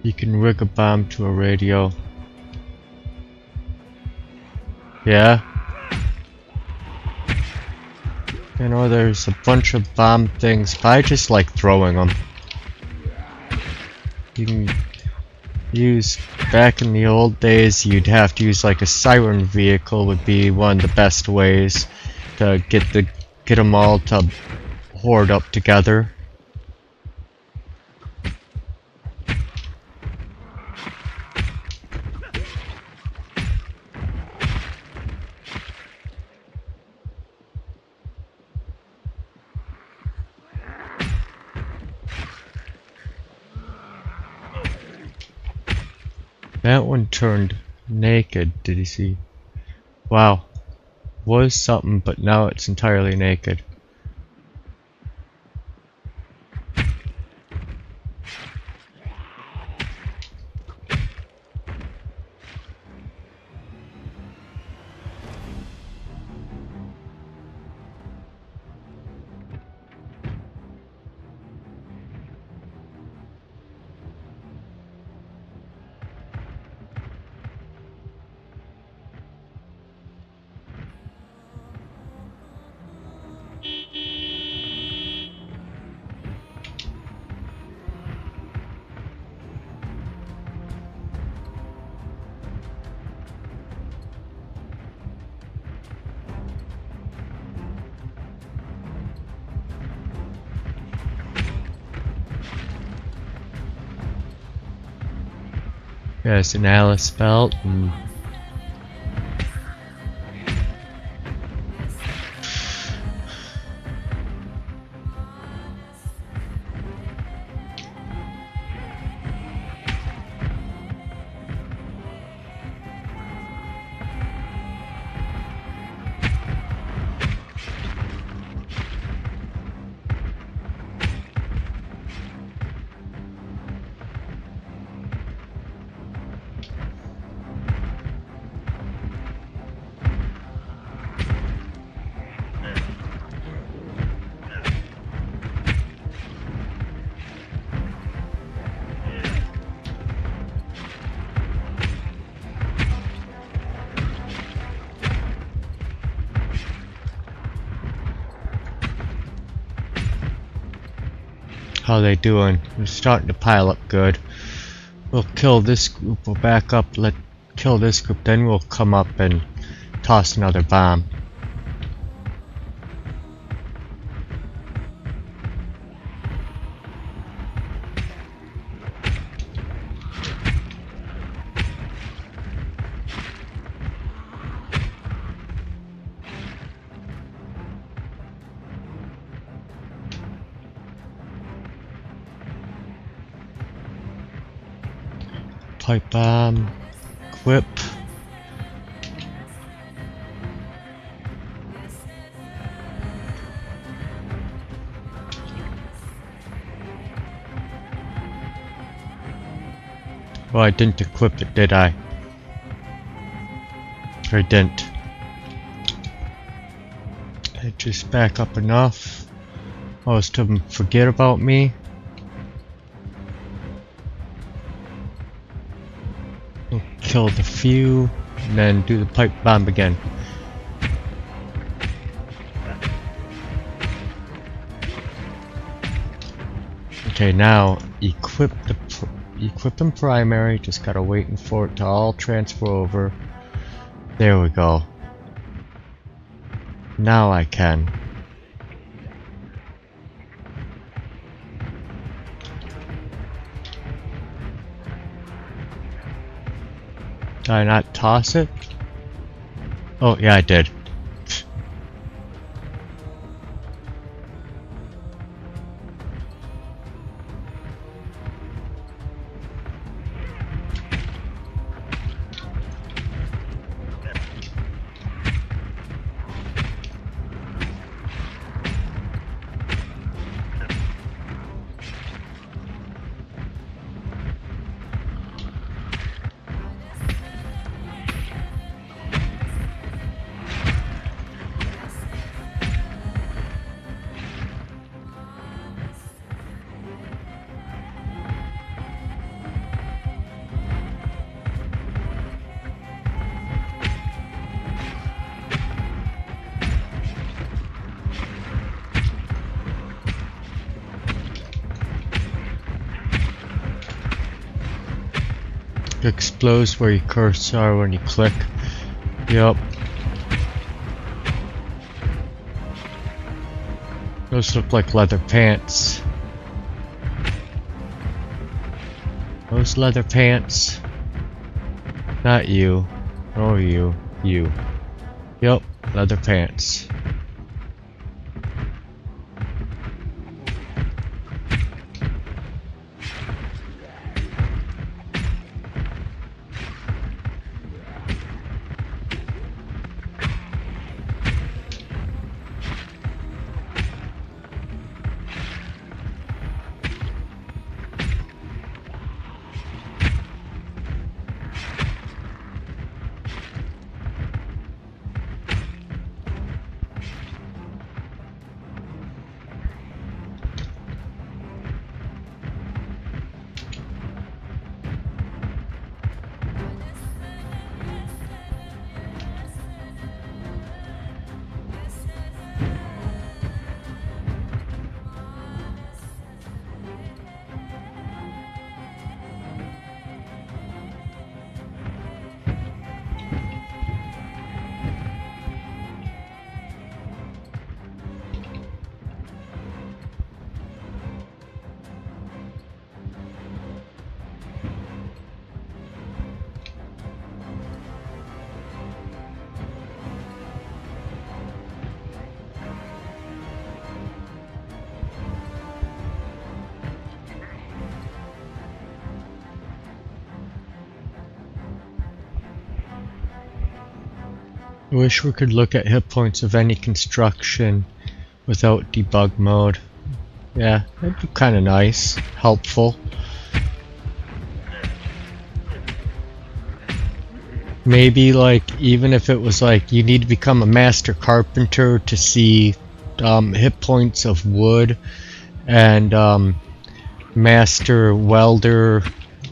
You can rig a bomb to a radio. Yeah? You know, there's a bunch of bomb things, but I just like throwing them. You can use, back in the old days, you'd have to use like a siren vehicle would be one of the best ways to get them all to horde up together. That one turned naked, did you see? Wow. Was something, but now it's entirely naked. There's an Alice belt and how they doing? They're starting to pile up good. We'll kill this group, we'll back up, kill this group, then we'll come up and toss another bomb. Pipe bomb, equip. Oh, I didn't equip it, did I? Or I didn't. I just back up enough. Most of them forget about me. We'll kill the few, and then do the pipe bomb again. Okay, now equip them primary. Just gotta wait for it to all transfer over. There we go. Now I can. Did I not toss it? Oh, yeah, I did. explodes where your cursor are when you click. Yep. Those look like leather pants. Those leather pants. Not you. Oh, you. You. Yep, leather pants. I wish we could look at hit points of any construction without debug mode. Yeah, that'd be kind of nice, helpful. Maybe like, even if it was like you need to become a master carpenter to see hit points of wood, and master welder,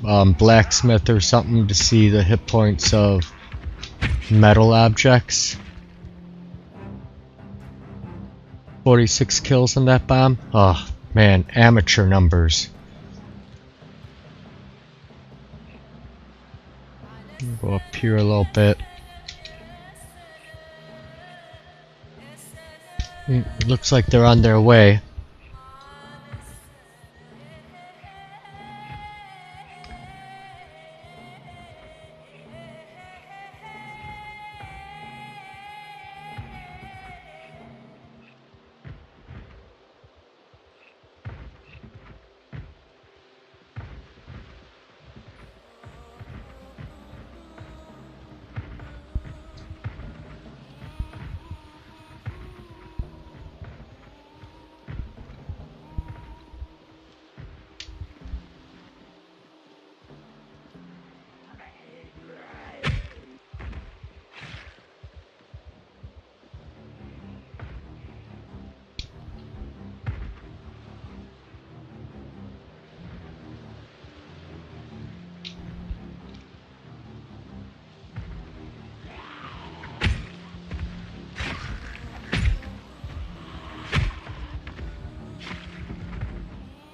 blacksmith or something to see the hit points of metal objects. 46 kills on that bomb. Oh man, amateur numbers. Go up here a little bit. Looks like they're on their way.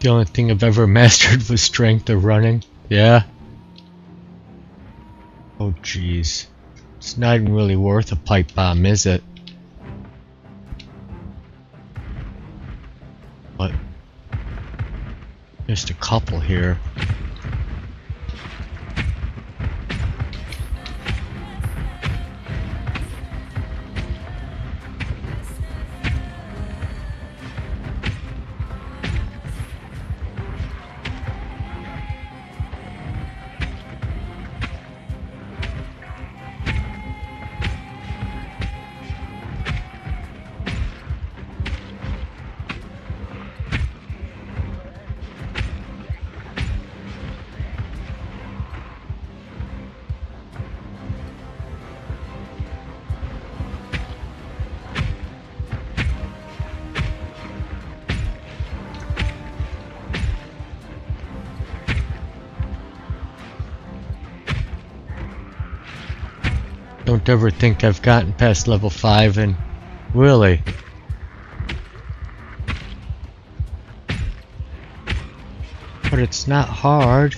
The only thing I've ever mastered was strength of running. Yeah. Oh jeez. It's not even really worth a pipe bomb, is it? But just a couple here. Don't ever think I've gotten past level 5 and really. But it's not hard.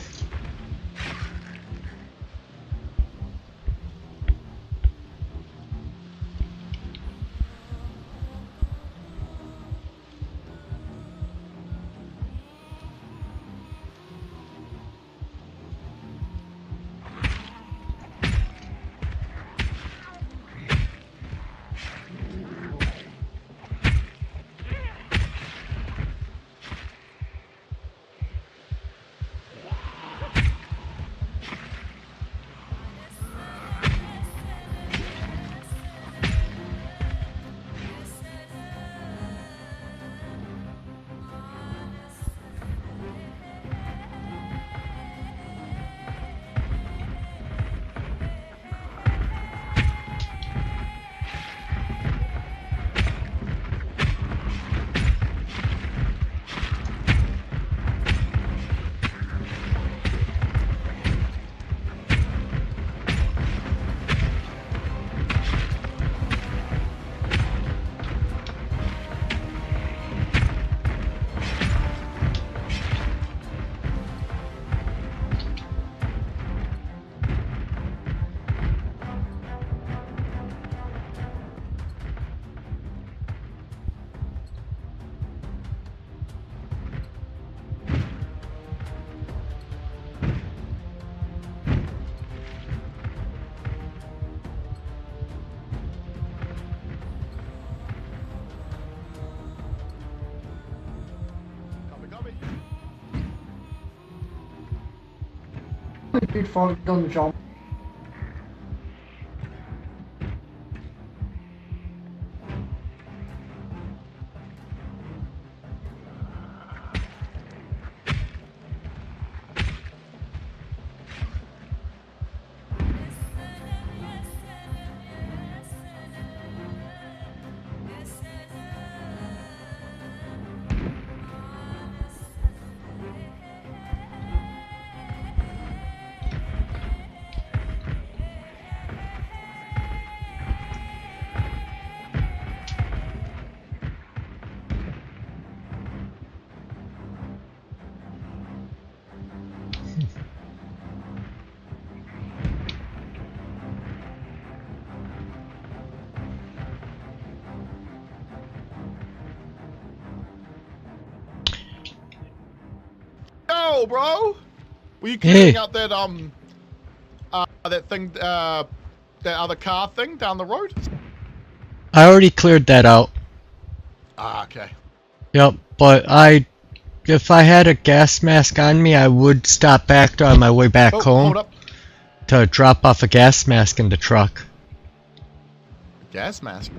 before it's done, John. Yo, bro! Were you clearing out that that thing, that other car thing down the road? I already cleared that out. Ah, okay. Yep, but if I had a gas mask on me, I would stop back on my way back Oh, home hold up. to drop off a gas mask in the truck. Gas mask.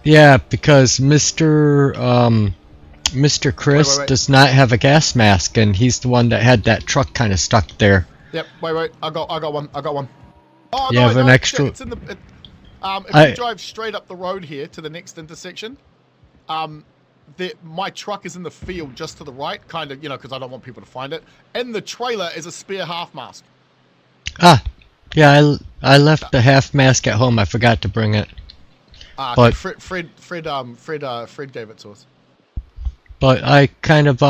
Yeah, because Mr. Chris Wait. does not have a gas mask, and he's the one that had that truck kind of stuck there. Yep. Wait. I got one. Oh You no, have an no, extra- It's in the. If you drive straight up the road here to the next intersection, my truck is in the field just to the right, kind of, because I don't want people to find it. In the trailer is a spare half mask. Ah, yeah, I left the half mask at home. I forgot to bring it. But But- Fred gave it to us. But I kind of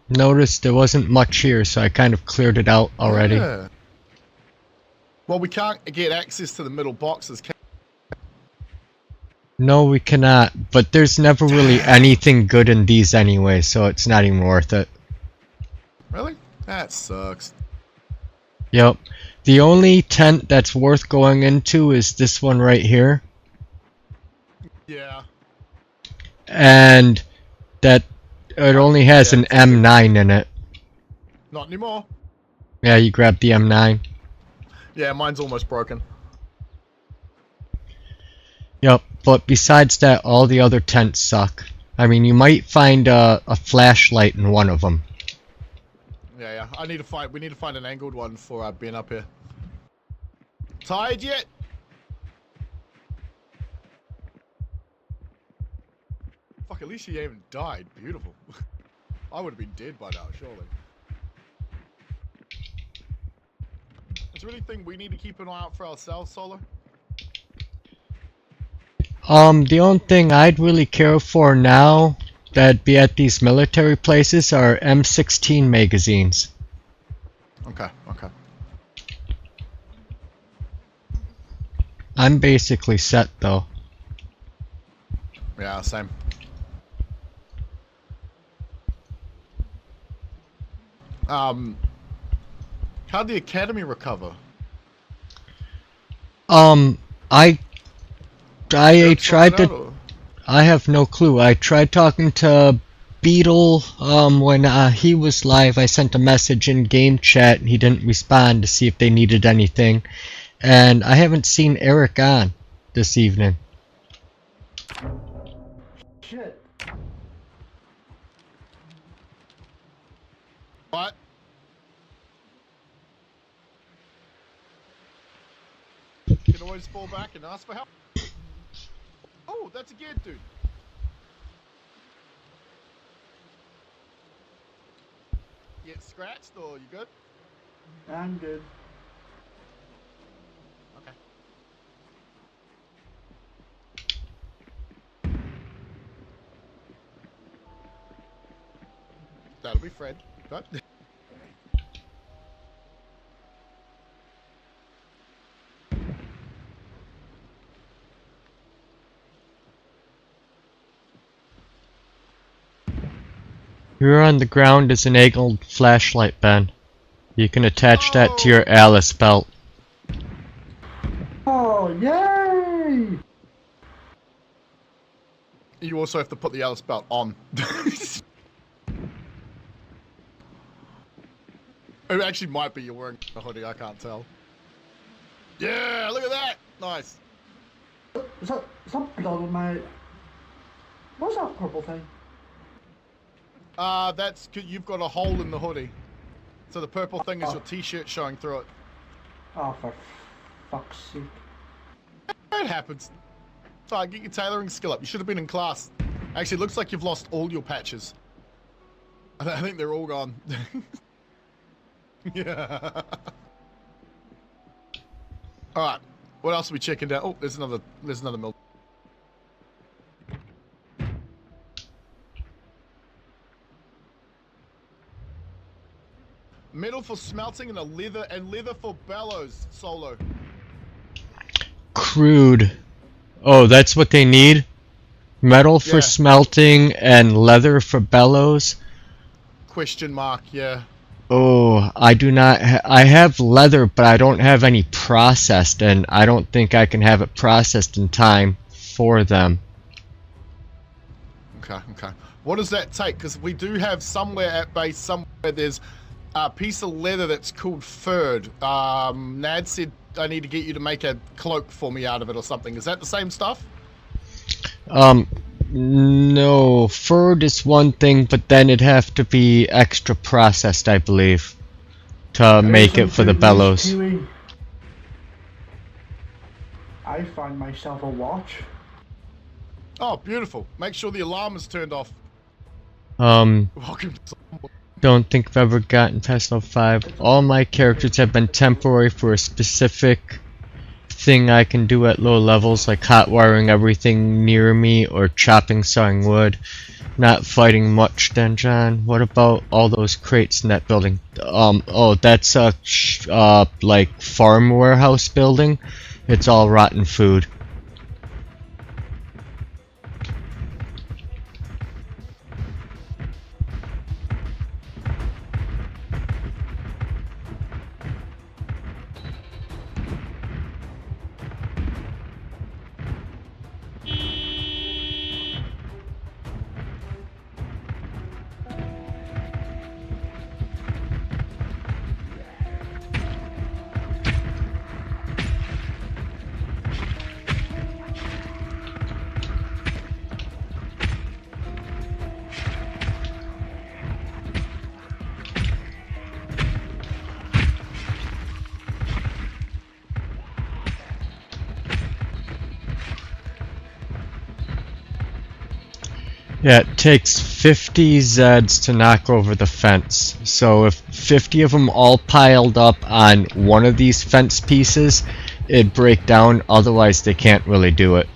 noticed there wasn't much here, so I kind of cleared it out already. Yeah. Well, we can't get access to the middle boxes. No, we cannot. But there's never really anything good in these anyway, so it's not even worth it. Really? That sucks. Yep. The only tent that's worth going into is this one right here. Yeah. And that it only has an M9 in it. Not anymore. Yeah, you grab the M9. Yeah, mine's almost broken. Yep, but besides that, all the other tents suck. I mean, you might find a flashlight in one of them. Yeah. We need to find an angled one for being up here. Tired yet? Fuck, at least you haven't died. Beautiful. I would have been dead by now, surely. Is there anything we need to keep an eye out for ourselves, Solar? The only thing I'd really care for now that'd be at these military places are M16 magazines. Okay. I'm basically set though. Yeah, same. How'd the academy recover? I You tried sorted to. out, or- I have no clue. I tried talking to Beetle when he was live. I sent a message in game chat and he didn't respond to see if they needed anything. And I haven't seen Eric on this evening. Shit. What? You can always fall back and ask for help. Oh, that's a gear, dude. Get scratched or you good? I'm good. Okay. That'll be Fred. Good. Here on the ground is an angled flashlight, Ben. You can attach that to your Alice belt. Oh, yay! You also have to put the Alice belt on. It actually might be you're wearing a hoodie, I can't tell. Yeah, look at that! Nice. Is that blood on my... What's that purple thing? That's... You've got a hole in the hoodie. So the purple thing is your t-shirt showing through it. Oh, for fuck's sake. It happens. Alright, get your tailoring skill up. You should have been in class. Actually, it looks like you've lost all your patches. I think they're all gone. Yeah. Alright. What else are we checking down? Oh, there's another mill. Metal for smelting and leather for bellows, Solo. Crude. Oh, that's what they need? Metal for smelting and leather for bellows? Question mark, yeah. Oh, I do not I have leather, but I don't have any processed, and I don't think I can have it processed in time for them. Okay. What does that take? Because we do have somewhere at base, somewhere there's a piece of leather that's called furred. Nad said I need to get you to make a cloak for me out of it or something. Is that the same stuff? No, furred is one thing, but then it'd have to be extra processed, I believe, to make it for the bellows. I find myself a watch. Oh, beautiful. Make sure the alarm is turned off. Welcome to don't think I've ever gotten past level 5. All my characters have been temporary for a specific thing I can do at low levels, like hot wiring everything near me or chopping sawing wood. Not fighting much then, John. What about all those crates in that building? Oh, that's a like farm warehouse building. It's all rotten food. Yeah, it takes 50 Zeds to knock over the fence. So if 50 of them all piled up on one of these fence pieces, it'd break down, otherwise they can't really do it.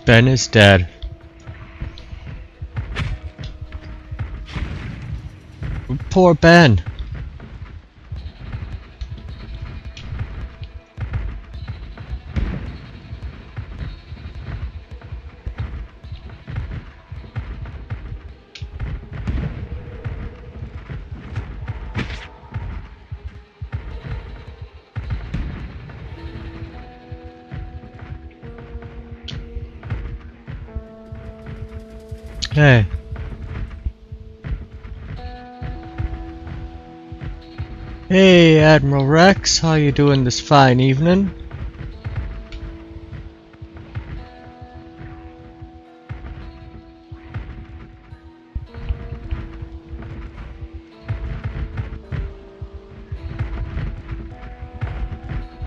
Ben is dead. Poor Ben. Hey. Hey, Admiral Rex, how you doing this fine evening?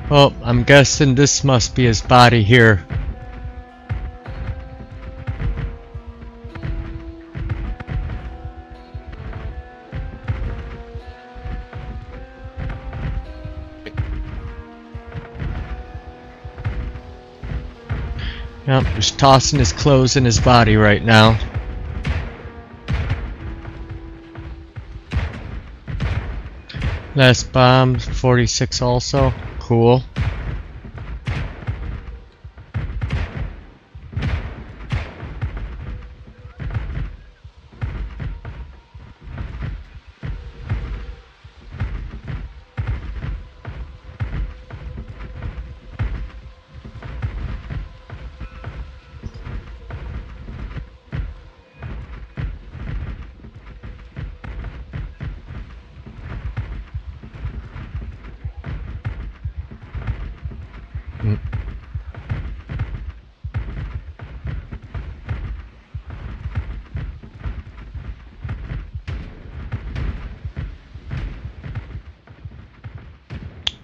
Oh, I'm guessing this must be his body here. Yep, just tossing his clothes in his body right now. Last bomb, 46 also. Cool.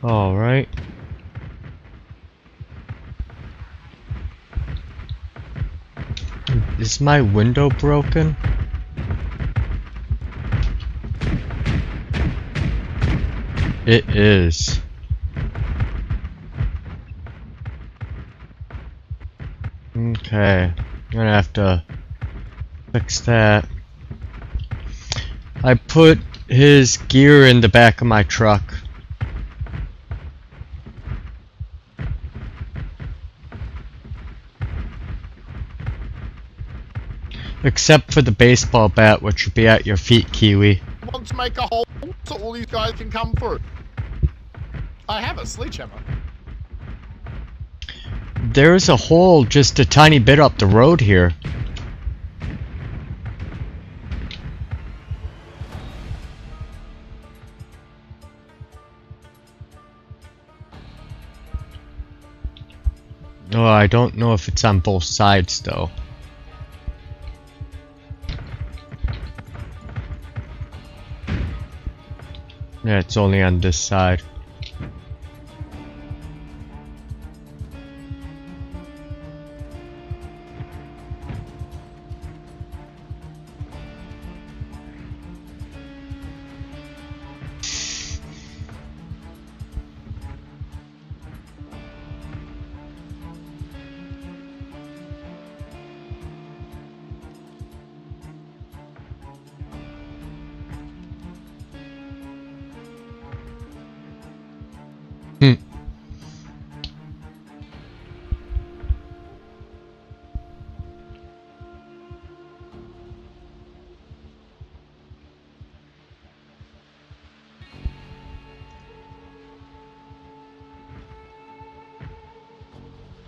All right. Is my window broken? It is. Okay, I'm gonna have to fix that. I put his gear in the back of my truck. Except for the baseball bat, which would be at your feet, Kiwi. I want to make a hole so all these guys can come through. I have a sledgehammer. There's a hole just a tiny bit up the road here. Oh, I don't know if it's on both sides though. Yeah, it's only on this side.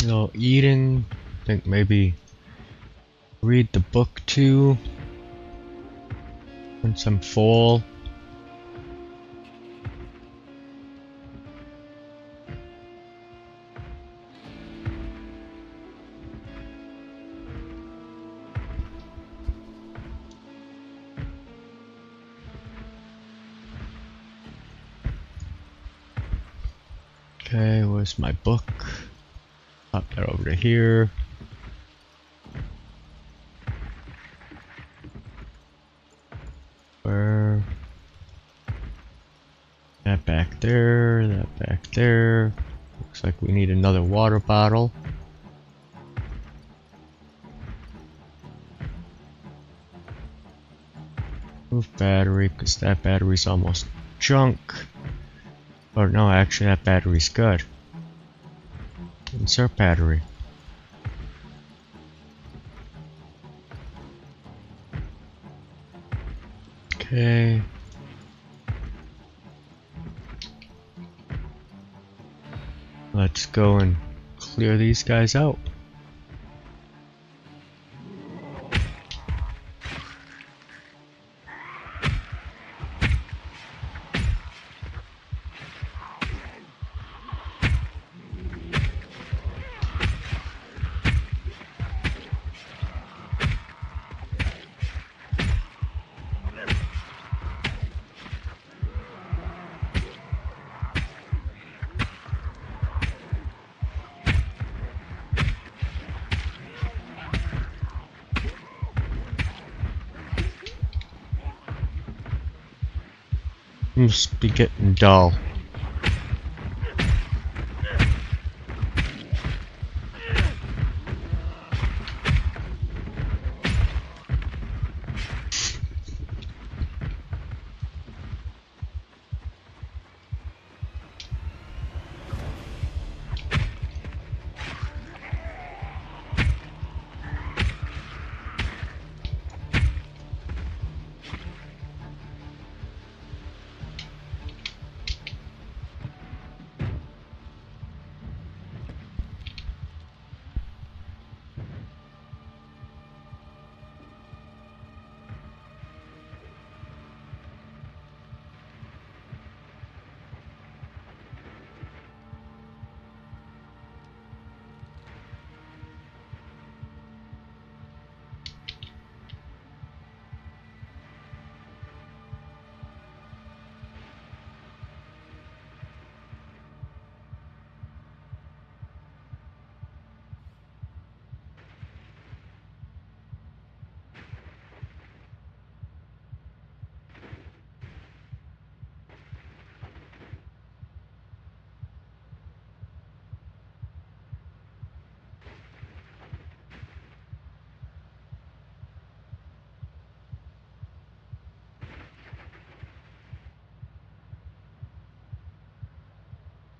No eating. I think maybe read the book too. Once I'm full. Okay, where's my book? Pop that over to here. Where? That back there, that back there. Looks like we need another water bottle. Move battery, because that battery's almost junk. Or no, actually that battery's good. Insert battery. Okay. Let's go and clear these guys out. Must be getting dull.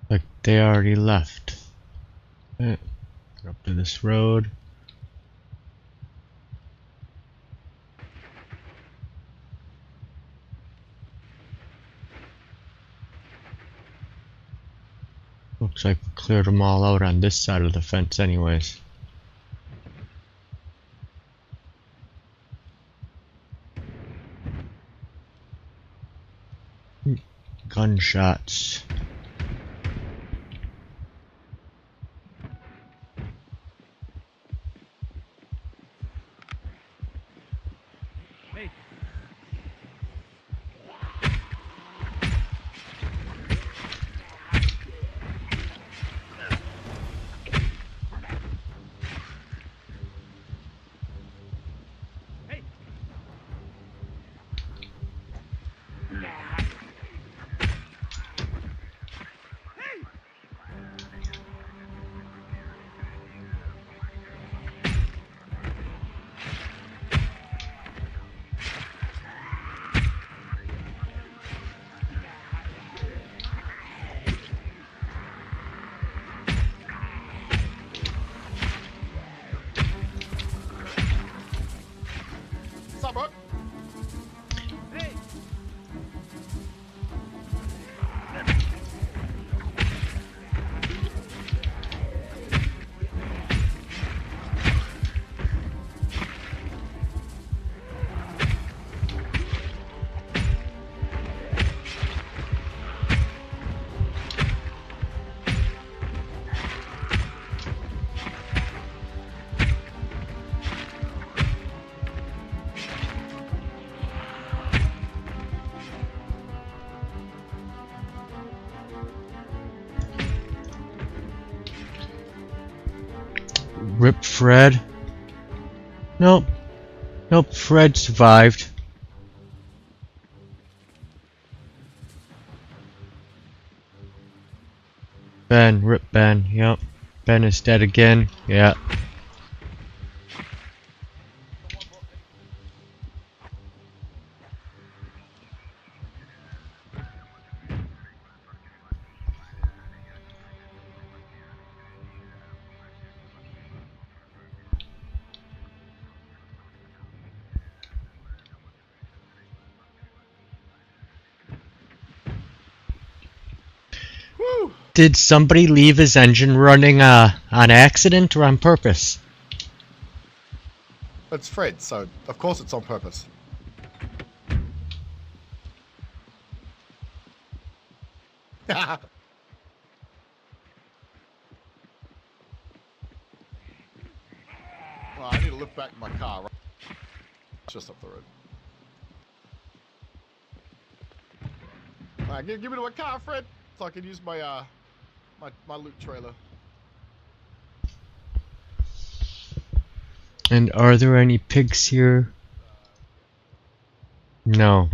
Like they already left. Get up to this road. Looks like we cleared them all out on this side of the fence anyways. Gunshots. Rip Fred. Nope. Nope, Fred survived. Ben, rip Ben, yep. Ben is dead again, yeah. Did somebody leave his engine running on accident or on purpose? It's Fred, so of course it's on purpose. Well, I need to lift back my car. Right? It's just up the road. Alright, give me to my car, Fred, so I can use my my loot trailer. And are there any pigs here? No.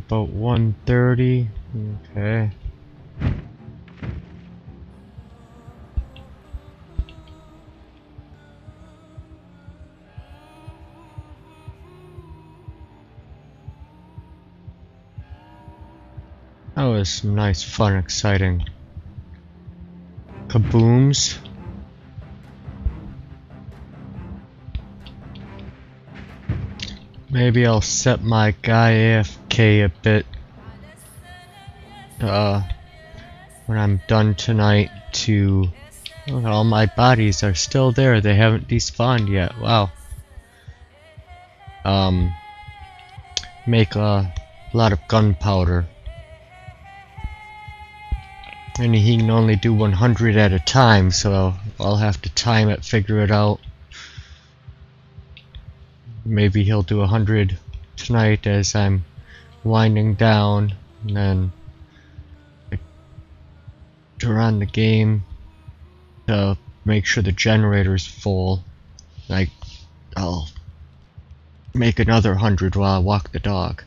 About 1:30. Okay. That was some nice, fun, exciting kabooms. Maybe I'll set my guy AFK a bit when I'm done tonight to... Look, all my bodies are still there, they haven't despawned yet, wow. Make a lot of gunpowder. And he can only do 100 at a time, so I'll have to time it, figure it out. Maybe he'll do 100 tonight as I'm winding down, and then to run the game to make sure the generator's full. Like, I'll make another 100 while I walk the dog.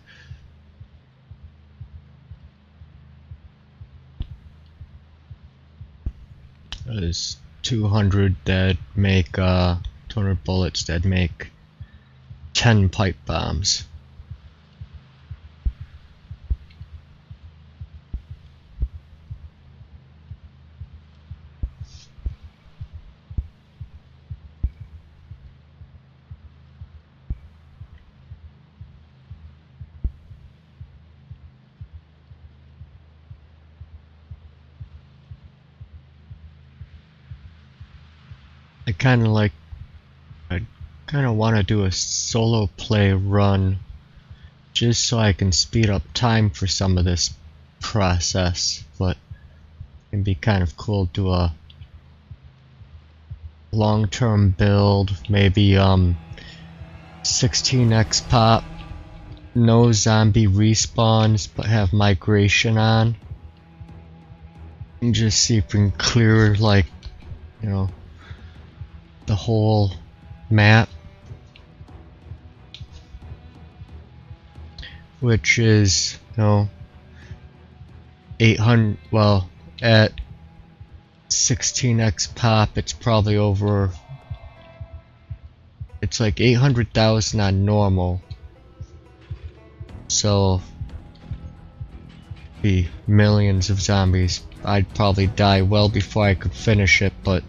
There's 200 that make 200 bullets that make 10 pipe bombs. I kind of want to do a solo play run just so I can speed up time for some of this process, but it'd be kind of cool to do a long-term build, maybe 16x pop, no zombie respawns, but have migration on, and just see if we can clear, like, you know, the whole map, which is, you know, 800, well, at 16x pop it's probably over, it's like 800,000 on normal, so be millions of zombies. I'd probably die well before I could finish it, but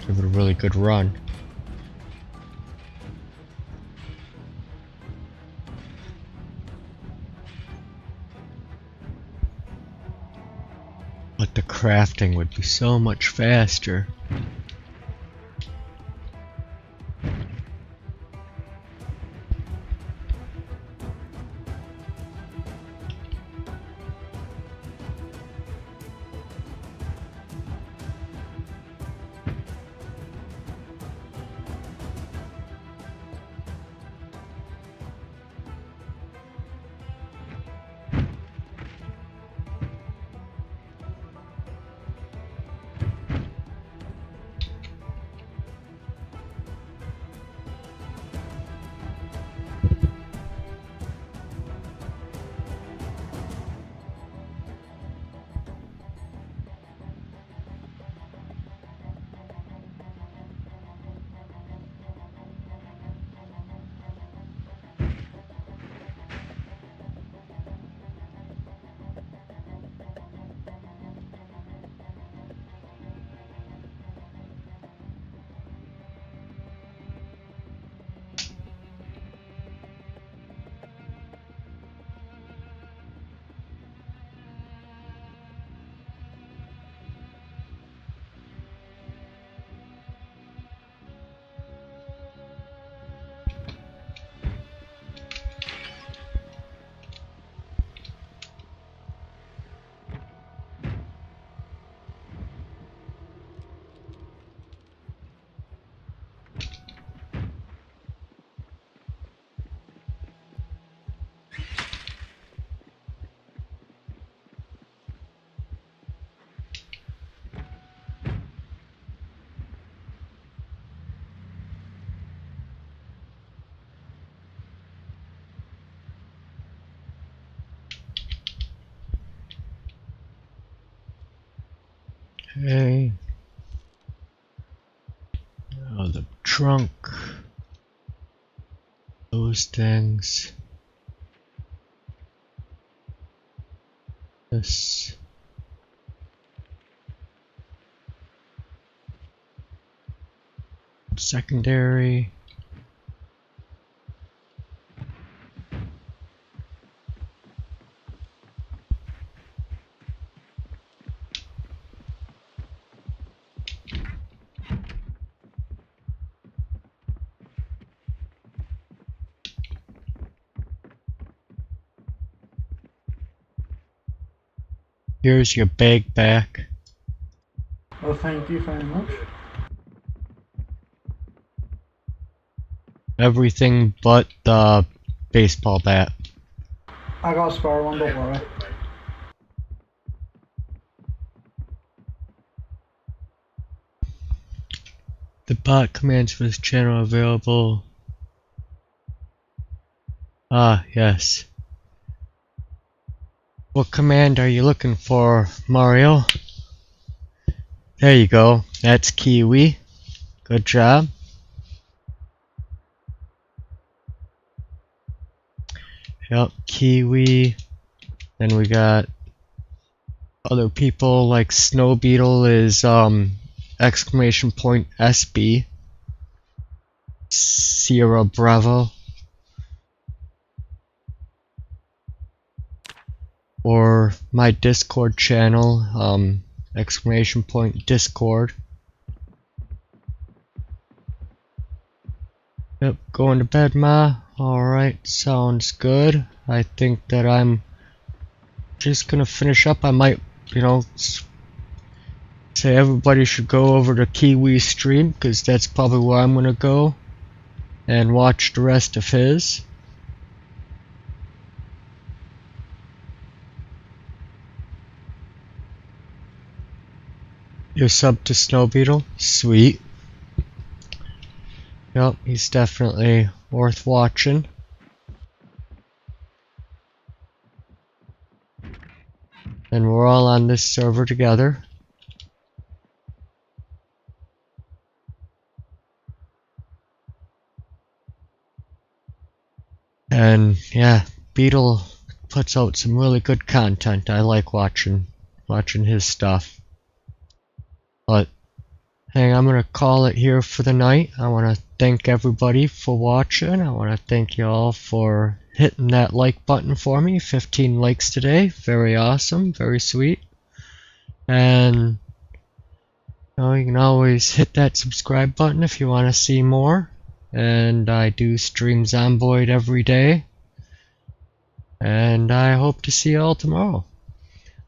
give it a really good run. But the crafting would be so much faster. Okay. Now the trunk. Those things. This. Secondary. Here's your bag back. Well, thank you very much. Everything but the baseball bat. I got a spare one, don't worry. The bot commands for this channel available. Ah, yes. What command are you looking for, Mario? There you go. That's Kiwi. Good job. Yep, Kiwi. Then we got other people like Snow Beetle is exclamation point SB. Sierra Bravo. Or my Discord channel, exclamation point Discord. Yep, going to bed, Ma. Alright, sounds good. I think that I'm just gonna finish up. I might, you know, say everybody should go over to Kiwi's stream, because that's probably where I'm gonna go and watch the rest of his. You're sub to Snow Beetle? Sweet. Yep, he's definitely worth watching. And we're all on this server together. And yeah, Beetle puts out some really good content. I like watching his stuff. But hey, I'm gonna call it here for the night. I wanna thank everybody for watching. I wanna thank you all for hitting that like button for me. 15 likes today. Very awesome, very sweet. And you know, you can always hit that subscribe button if you wanna see more. And I do stream Zomboid every day. And I hope to see you all tomorrow.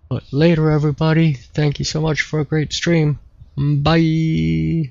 But later, everybody. Thank you so much for a great stream. Bye.